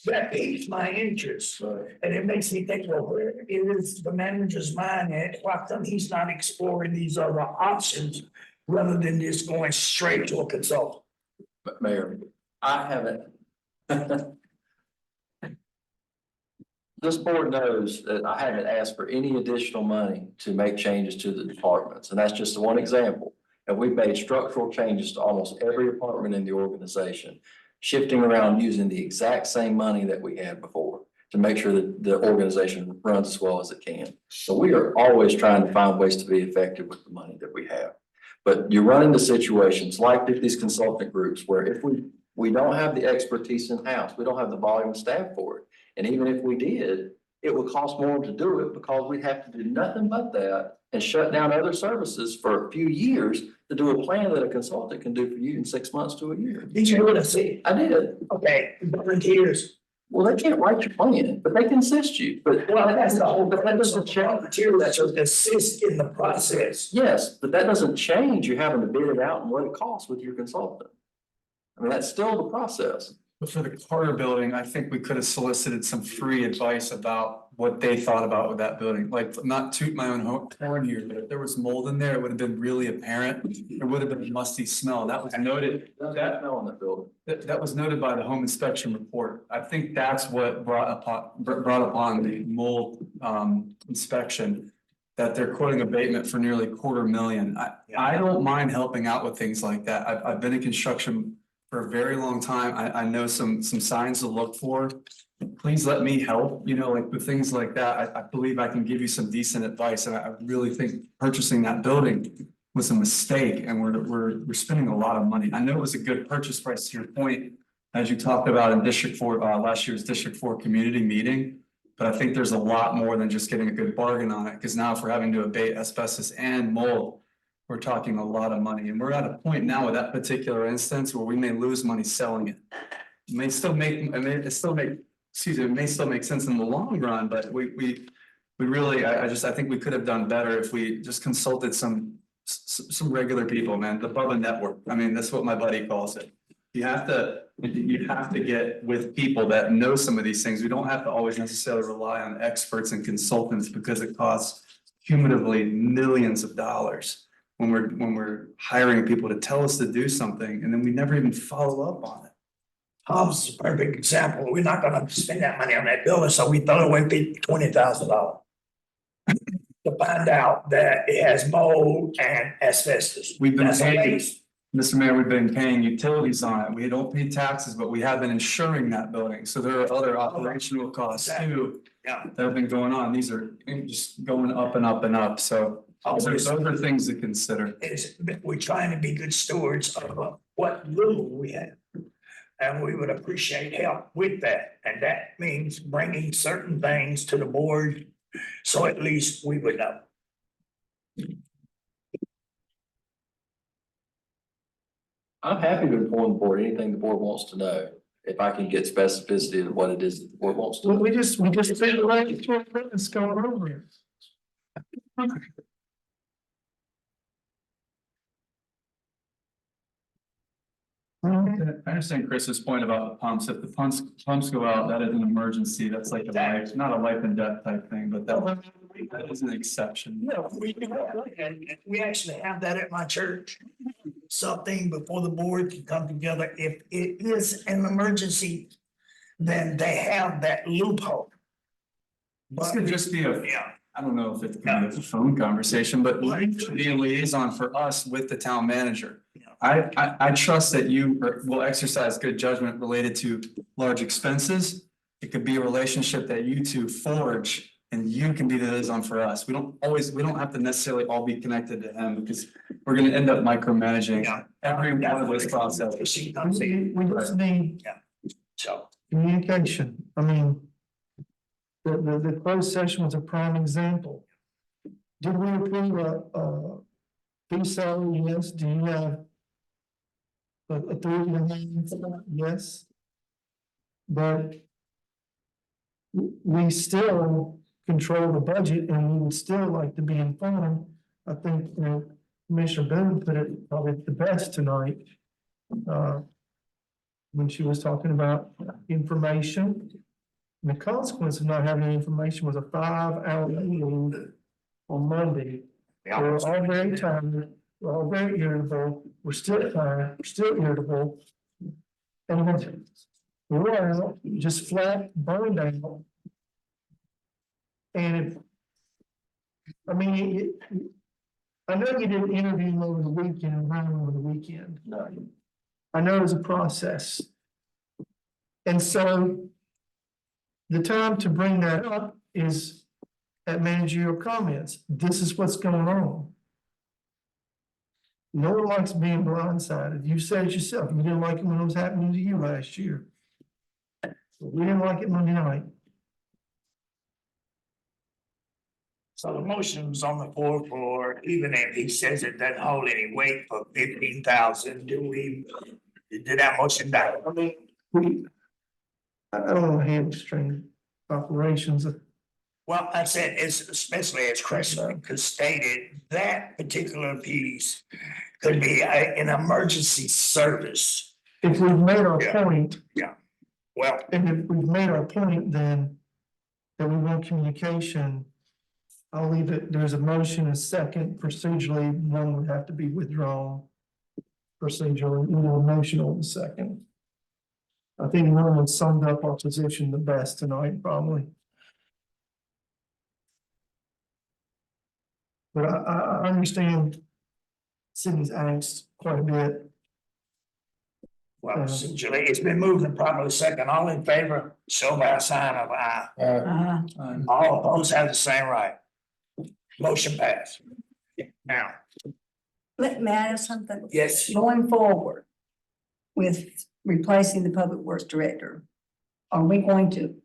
that piques my interest. And it makes me think, well, where is the manager's mind at? Why come he's not exploring these other options rather than just going straight to a consultant? But Mayor, I haven't. This board knows that I haven't asked for any additional money to make changes to the departments, and that's just one example. And we've made structural changes to almost every department in the organization, shifting around using the exact same money that we had before to make sure that the organization runs as well as it can. So we are always trying to find ways to be effective with the money that we have. But you run into situations like these consultant groups where if we don't have the expertise in-house, we don't have the volume of staff for it. And even if we did, it would cost more to do it because we have to do nothing but that and shut down other services for a few years to do a plan that a consultant can do for you in 6 months to a year. Did you really see? I did. Okay, volunteers. Well, they can't write your plan, but they can assist you. But Well, that's the whole, but that doesn't change. volunteer that should assist in the process. Yes, but that doesn't change you having to bid it out and what it costs with your consultant. I mean, that's still the process. But for the Carter building, I think we could have solicited some free advice about what they thought about with that building. Like, not toot my own horn here, but if there was mold in there, it would have been really apparent. There would have been a musty smell. That was noted. Smell in the building. That was noted by the home inspection report. I think that's what brought upon the mold inspection. That they're quoting abatement for nearly $250,000. I don't mind helping out with things like that. I've been in construction for a very long time. I know some signs to look for. Please let me help, like with things like that. I believe I can give you some decent advice. And I really think purchasing that building was a mistake and we're spending a lot of money. I know it was a good purchase price to your point, as you talked about in District 4, last year's District 4 community meeting. But I think there's a lot more than just getting a good bargain on it, because now if we're having to abate asbestos and mold, we're talking a lot of money. And we're at a point now with that particular instance where we may lose money selling it. It may still make sense in the long run, but we really, I think we could have done better if we just consulted some regular people, man, the Bubba network. I mean, that's what my buddy calls it. You have to get with people that know some of these things. We don't have to always necessarily rely on experts and consultants because it costs cumulatively millions of dollars when we're hiring people to tell us to do something and then we never even follow up on it. Tom's a perfect example. We're not gonna spend that money on that building, so we throw away $20,000 to find out that it has mold and asbestos. We've been That's a paying, waste. Mr. Mayor, we've been paying utilities on it. We don't pay taxes, but we have been insuring that building. So there are other operational costs too Yeah. that have been going on. These are just going up and up and up. So those are things to consider. We're trying to be good stewards of what little we have. And we would appreciate help with that. And that means bringing certain things to the board, so at least we would know. I'm happy to inform the board anything the board wants to know, if I can get specificity of what it is that the board wants to know. We just spent the last 12 minutes going over it. I understand Chris's point about the pumps. If the pumps go out, that is an emergency. That's like not a life and death type thing, but that is an exception. Yeah, we actually have that at my church. Something before the board can come together. If it is an emergency, then they have that loophole. This could just be Yeah. I don't know if it's gonna be a phone conversation, but be a liaison for us with the town manager. I trust that you will exercise good judgment related to large expenses. It could be a relationship that you two forge and you can be the liaison for us. We don't have to necessarily all be connected to him because we're gonna end up micromanaging every one of those processes. She comes in. We just need So. communication. I mean, the closed session was a prime example. Did we approve a fee salary? Yes. Do you have a 3 for that? Yes. But we still control the budget and we would still like to be informed. I think, Commissioner Boone put it probably the best tonight. when she was talking about information. And the consequence of not having any information was a 5-hour meeting on Monday. We're all very tired, we're all very irritable, we're still tired, we're still irritable. And then we're out, just flat burned out. And I mean, I know you didn't interview him over the weekend and hire him over the weekend. No. I know it's a process. And so the time to bring that up is at managerial comments. This is what's going on. No one likes being blindsided. You said it yourself. You didn't like it when it was happening to you last year. We didn't like it Monday night. So the motion was on the floor for, even if he says it doesn't hold any weight for 15,000, did that motion die? I mean, I don't know hamstring operations. Well, I said, it's especially as Christian stated, that particular piece could be an emergency service. If we've made our Yeah. point. Yeah. Well, And if we've made our point, then that we want communication, I'll leave it, there's a motion, a second, procedurally, one would have to be withdrawn. Procedurally, a motion on the second. I think one would summed up our position the best tonight, probably. But I understand Sydney's angst quite a bit. well, procedurally, it's been moved and probably second. All in favor, show by a sign of aye. All opposed have the same right. Motion passed. Now, Let me ask something. yes, Going forward with replacing the public works director, are we going to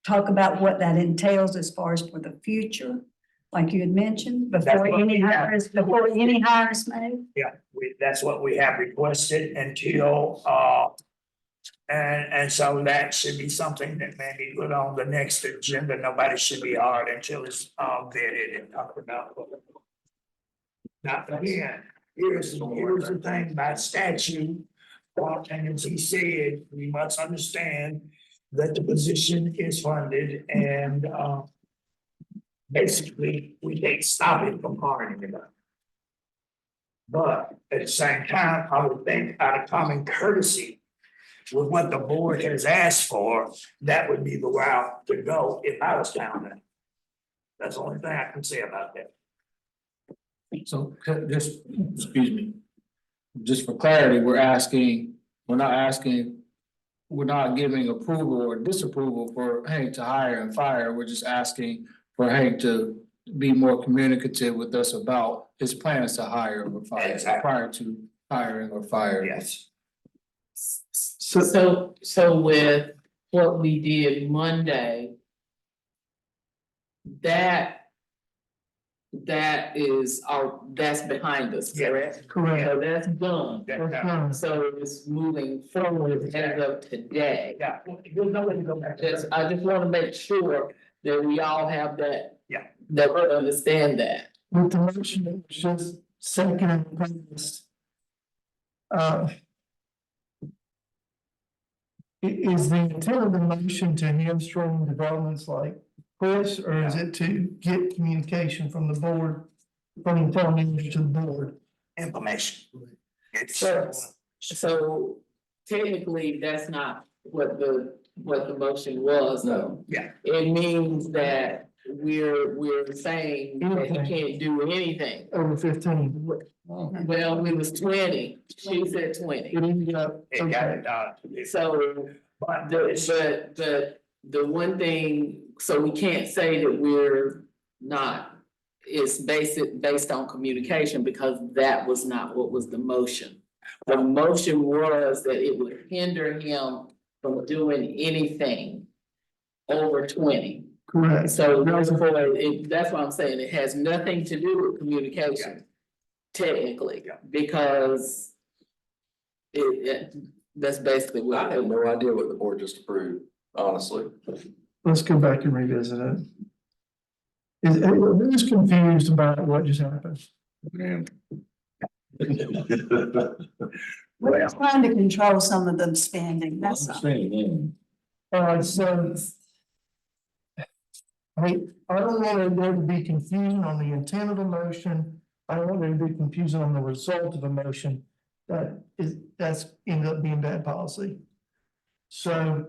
talk about what that entails as far as for the future? Like you had mentioned, before any hires made? yeah, that's what we have requested until, and so that should be something that may be put on the next agenda. Nobody should be hard until it's vetted and talked about. Now, again, here's the thing about statute. And as he said, we must understand that the position is funded and, basically, we can't stop it from harming anybody. But at the same time, I would think out of common courtesy, with what the board has asked for, that would be the route to go if I was down there. That's the only thing I can say about that. So just, excuse me, just for clarity, we're not giving approval or disapproval for Hank to hire and fire. We're just asking for Hank to be more communicative with us about his plans to hire or fire Exactly. prior to hiring or firing. Yes. So with what we did Monday, that's behind us, correct? Correct. So that's done. That's So it's moving forward as of today. Yeah, there's no way to go back to that. I just wanna make sure that we all have that. Yeah. That we understand that. With the motion that was just second and passed. Is the intent of the motion to hamstring developments like Chris, or is it to get communication from the board, from the town manager to the board? Information. It's, So technically, that's not what the motion was, though. yeah, It means that we're saying that he can't do anything. Over 15. Well, it was 20, she said 20. It ended up, it got it done. So But the one thing, so we can't say that we're not, it's based on communication, because that was not what was the motion. The motion was that it would hinder him from doing anything over 20. correct. So therefore, that's what I'm saying, it has nothing to do with communication, technically, because that's basically I what. have no idea what the board just approved, honestly. Let's go back and revisit it. Who's confused about what just happened? Man. We're trying to control some of the spending, that's all. So. I don't want there to be confusion on the intent of the motion. I don't want there to be confusion on the result of the motion. That's ended up being bad policy. So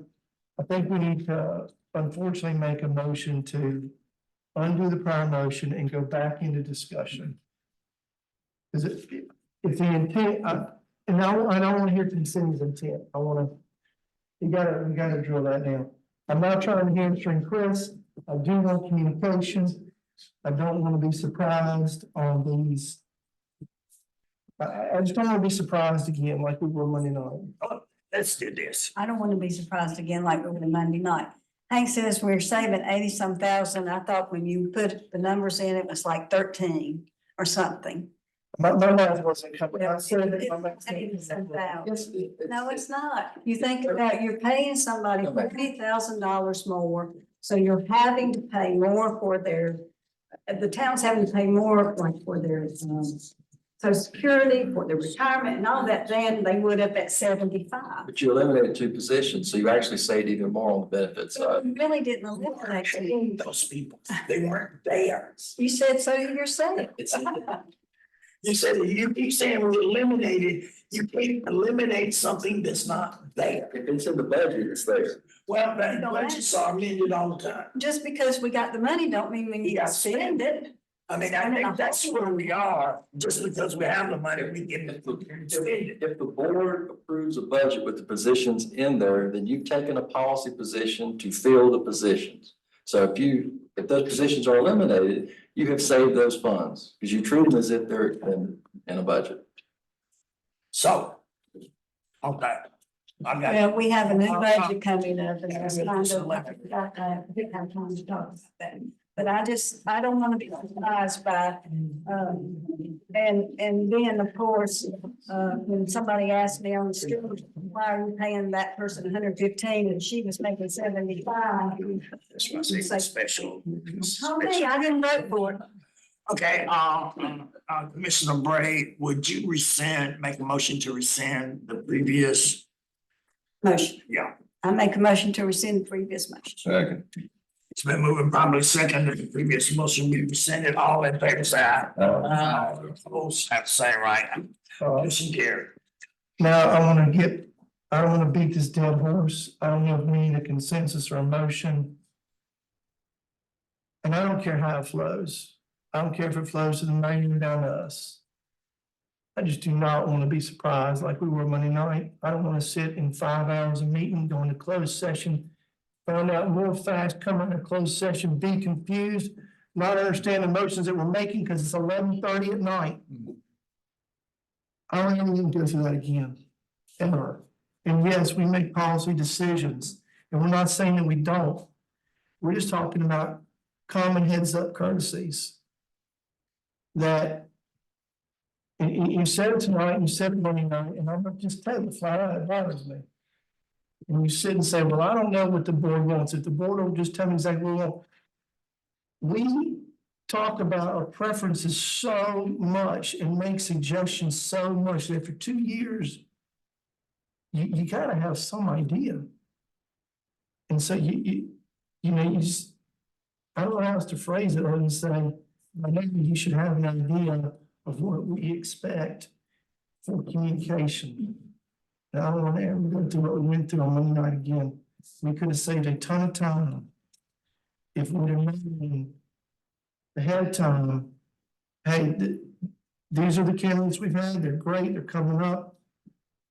I think we need to unfortunately make a motion to undo the prior motion and go back into discussion. Is it, if the intent, and I don't want to hear Cindy's intent. I want to, we gotta drill that down. I'm not trying to hamstring Chris. I do want communication. I don't want to be surprised on these. I just don't want to be surprised again like we were Monday night. Let's do this. I don't want to be surprised again like we were Monday night. Hank says we're saving 80-some thousand. I thought when you put the numbers in, it was like 13 or something. My math wasn't coming. I said that my math- 80-some thousand. No, it's not. You think about, you're paying somebody $40,000 more, so you're having to pay more for their, the town's having to pay more like for their, Social Security, for their retirement and all that, then they would have at 75. But you eliminated 2 positions, so you actually saved even more on the benefits side. You really didn't eliminate them. Those people, they weren't there. You said so yourself. You said, you keep saying we eliminated, you can't eliminate something that's not there. If it's in the budget, it's there. Well, the budgets are amended all the time. Just because we got the money don't mean we need to spend it. I mean, I think that's where we are, just because we have the money, we can spend it. If the board approves a budget with the positions in there, then you've taken a policy position to fill the positions. So if those positions are eliminated, you have saved those funds because you treat them as if they're in a budget. So, okay. I got Well, we have a new budget coming up and that's kind of, I think I'm trying to talk about that. But I don't want to be surprised by, and then of course, when somebody asked me on the street, why are you paying that person 115 and she was making 75? That's why I say it's special. Okay, I didn't vote for it. Okay, Commissioner Bray, would you make a motion to rescind the previous? Motion. Yeah. I make a motion to rescind the previous motion. Second. It's been moving probably second, the previous motion we rescinded, all in favor, say aye. Opposed, have the same right. Motion carried. Now, I don't want to beat this dead horse. I don't know if we need a consensus or a motion. And I don't care how it flows. I don't care if it flows to the mayor or down to us. I just do not want to be surprised like we were Monday night. I don't want to sit in 5 hours of meeting, go into closed session, find out more facts, come in a closed session, be confused, not understand the motions that we're making because it's 11:30 at night. I don't even go through that again, ever. And yes, we make policy decisions, and we're not saying that we don't. We're just talking about common heads up courtesies. That, and you said it tonight, you said it Monday night, and I'm not just telling you flat out, it bothers me. And you sit and say, well, I don't know what the board wants. If the board will just tell me exactly what we want. We talk about our preferences so much and make suggestions so much that for 2 years, you gotta have some idea. And so you just, I don't know how else to phrase it other than saying, maybe you should have an idea of what we expect for communication. And I don't want to ever go through what we went through on Monday night again. We could have saved a ton of time if we'd have known ahead of time, hey, these are the candidates we've had, they're great, they're coming up.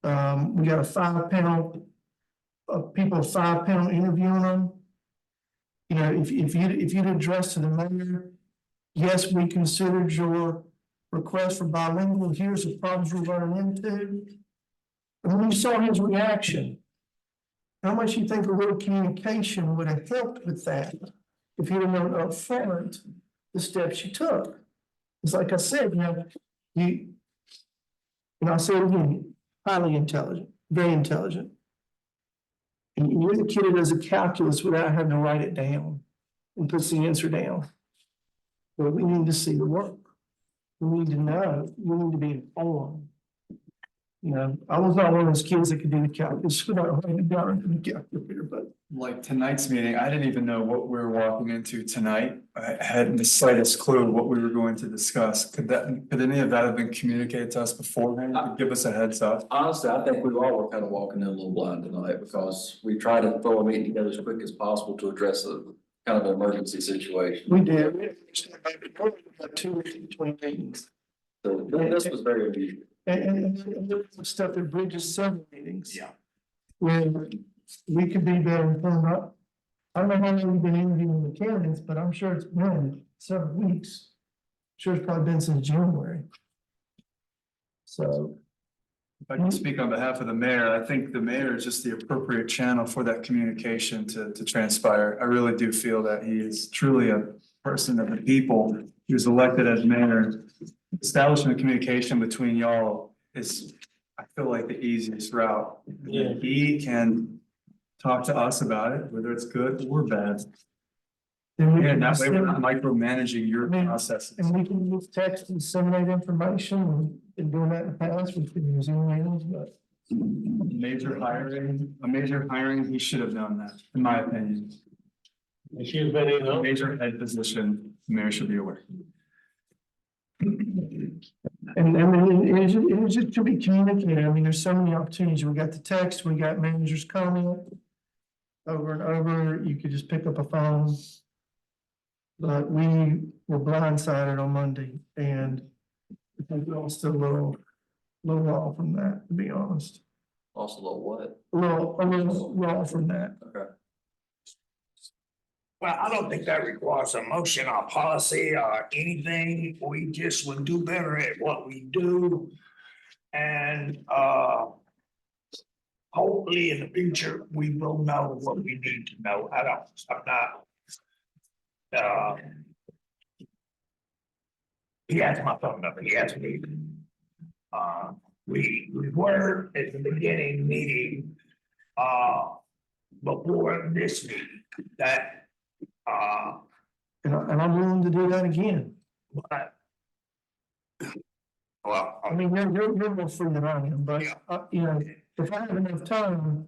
We got a 5-panel, people 5-panel interviewing them. You know, if you'd address to the mayor, yes, we considered your request for bilingual, here's the problems we're running into. And when you saw his reaction, how much you think a little communication would have helped with that if you'd have known up front the steps you took? It's like I said, and I'll say it again, highly intelligent, very intelligent. And you're the kid that does a calculus without having to write it down and puts the answer down. But we need to see the work. We need to know, we need to be informed. You know, I was not one of those kids that could do the calculus, should I write it down in the calculator, but. Like tonight's meeting, I didn't even know what we were walking into tonight. I hadn't the slightest clue what we were going to discuss. Could any of that have been communicated to us beforehand? To give us a heads up? Honestly, I think we all were kind of walking in a little blind tonight because we tried to throw a meeting together as quick as possible to address a kind of an emergency situation. We did. We had about 2 weeks between meetings. So this was very unusual. And there's some stuff that bridges several meetings. Yeah. When we could be better informed. I don't know how long we've been interviewing the candidates, but I'm sure it's been several weeks. Sure, it's probably been since January. So. If I can speak on behalf of the mayor, I think the mayor is just the appropriate channel for that communication to transpire. I really do feel that he is truly a person of the people. He was elected as mayor. Establishing a communication between y'all is, I feel like, the easiest route. Yeah. He can talk to us about it, whether it's good or bad. And that way we're not micromanaging your processes. And we can use text and disseminate information, and been doing that in the past, we've been using emails, but. A major hiring, he should have done that, in my opinion. She's been in, A major head position, the mayor should be aware. And I mean, it was just to be communicated. I mean, there's so many opportunities. We got the text, we got managers comment. Over and over, you could just pick up a phone. But we were blindsided on Monday, and I think we're all still a little raw from that, to be honest. Also, a little what? A little raw from that. Okay. Well, I don't think that requires a motion or policy or anything. We just would do better at what we do. And hopefully in the future, we will know what we need to know. I'm not. He has my phone number, he has me. We were at the beginning meeting before this meeting that And I'm willing to do that again. but. Well, I mean, you're more free than I am, but, you know, if I have enough time,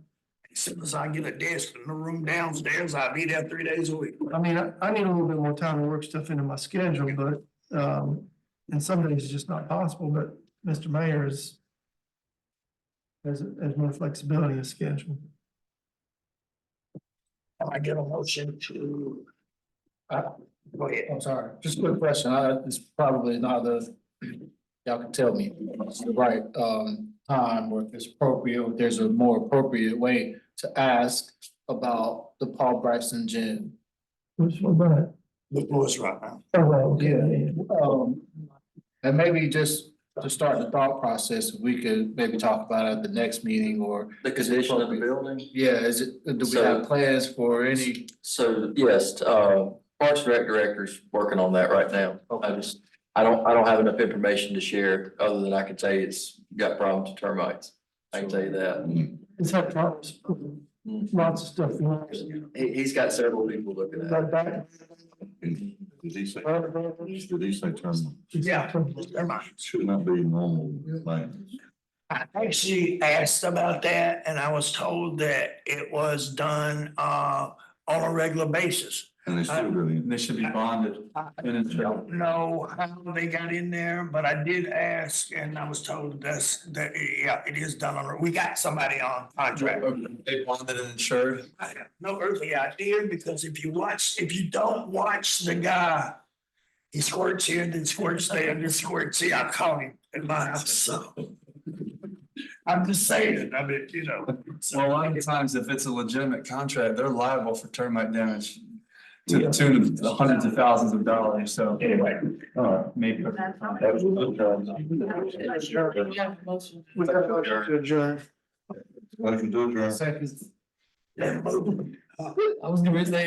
as soon as I get a desk in the room downstairs, I'll be there 3 days a week. I mean, I need a little bit more time to work stuff into my schedule, but, and some days it's just not possible, but Mr. Mayor has more flexibility in his schedule. I get a motion to. Go ahead. I'm sorry, just a quick question. It's probably not y'all can tell me it's the right time or if it's appropriate, or if there's a more appropriate way to ask about the Paul Bryson gym. Which one, but, Look what's right now. oh, well, okay. And maybe just to start the thought process, we could maybe talk about it at the next meeting or. The condition of the building? Yeah, do we have plans for any? So, yes, Parks and Rec director's working on that right now. I don't have enough information to share, other than I can tell you it's got problems with termites. I can tell you that. It's had problems, lots of stuff. He's got several people looking at it. Like that. Did he say term? Yeah, never mind. Should not be normal maintenance. I actually asked about that and I was told that it was done on a regular basis. And they still really. They should be bonded. I don't know how they got in there, but I did ask and I was told that, yeah, it is done on, we got somebody on contract. They bonded and insured. I have no earthly idea, because if you don't watch the guy, he squirts here, then squirts there, then squirts here. I caught him in my house, so. I'm just saying, I mean, you know. Well, a lot of times, if it's a legitimate contract, they're liable for termite damage to the tune of the hundreds of thousands of dollars, so. Anyway. Maybe. We got a motion to adjourn. Motion to adjourn. Seconds. Yeah, move. I was gonna say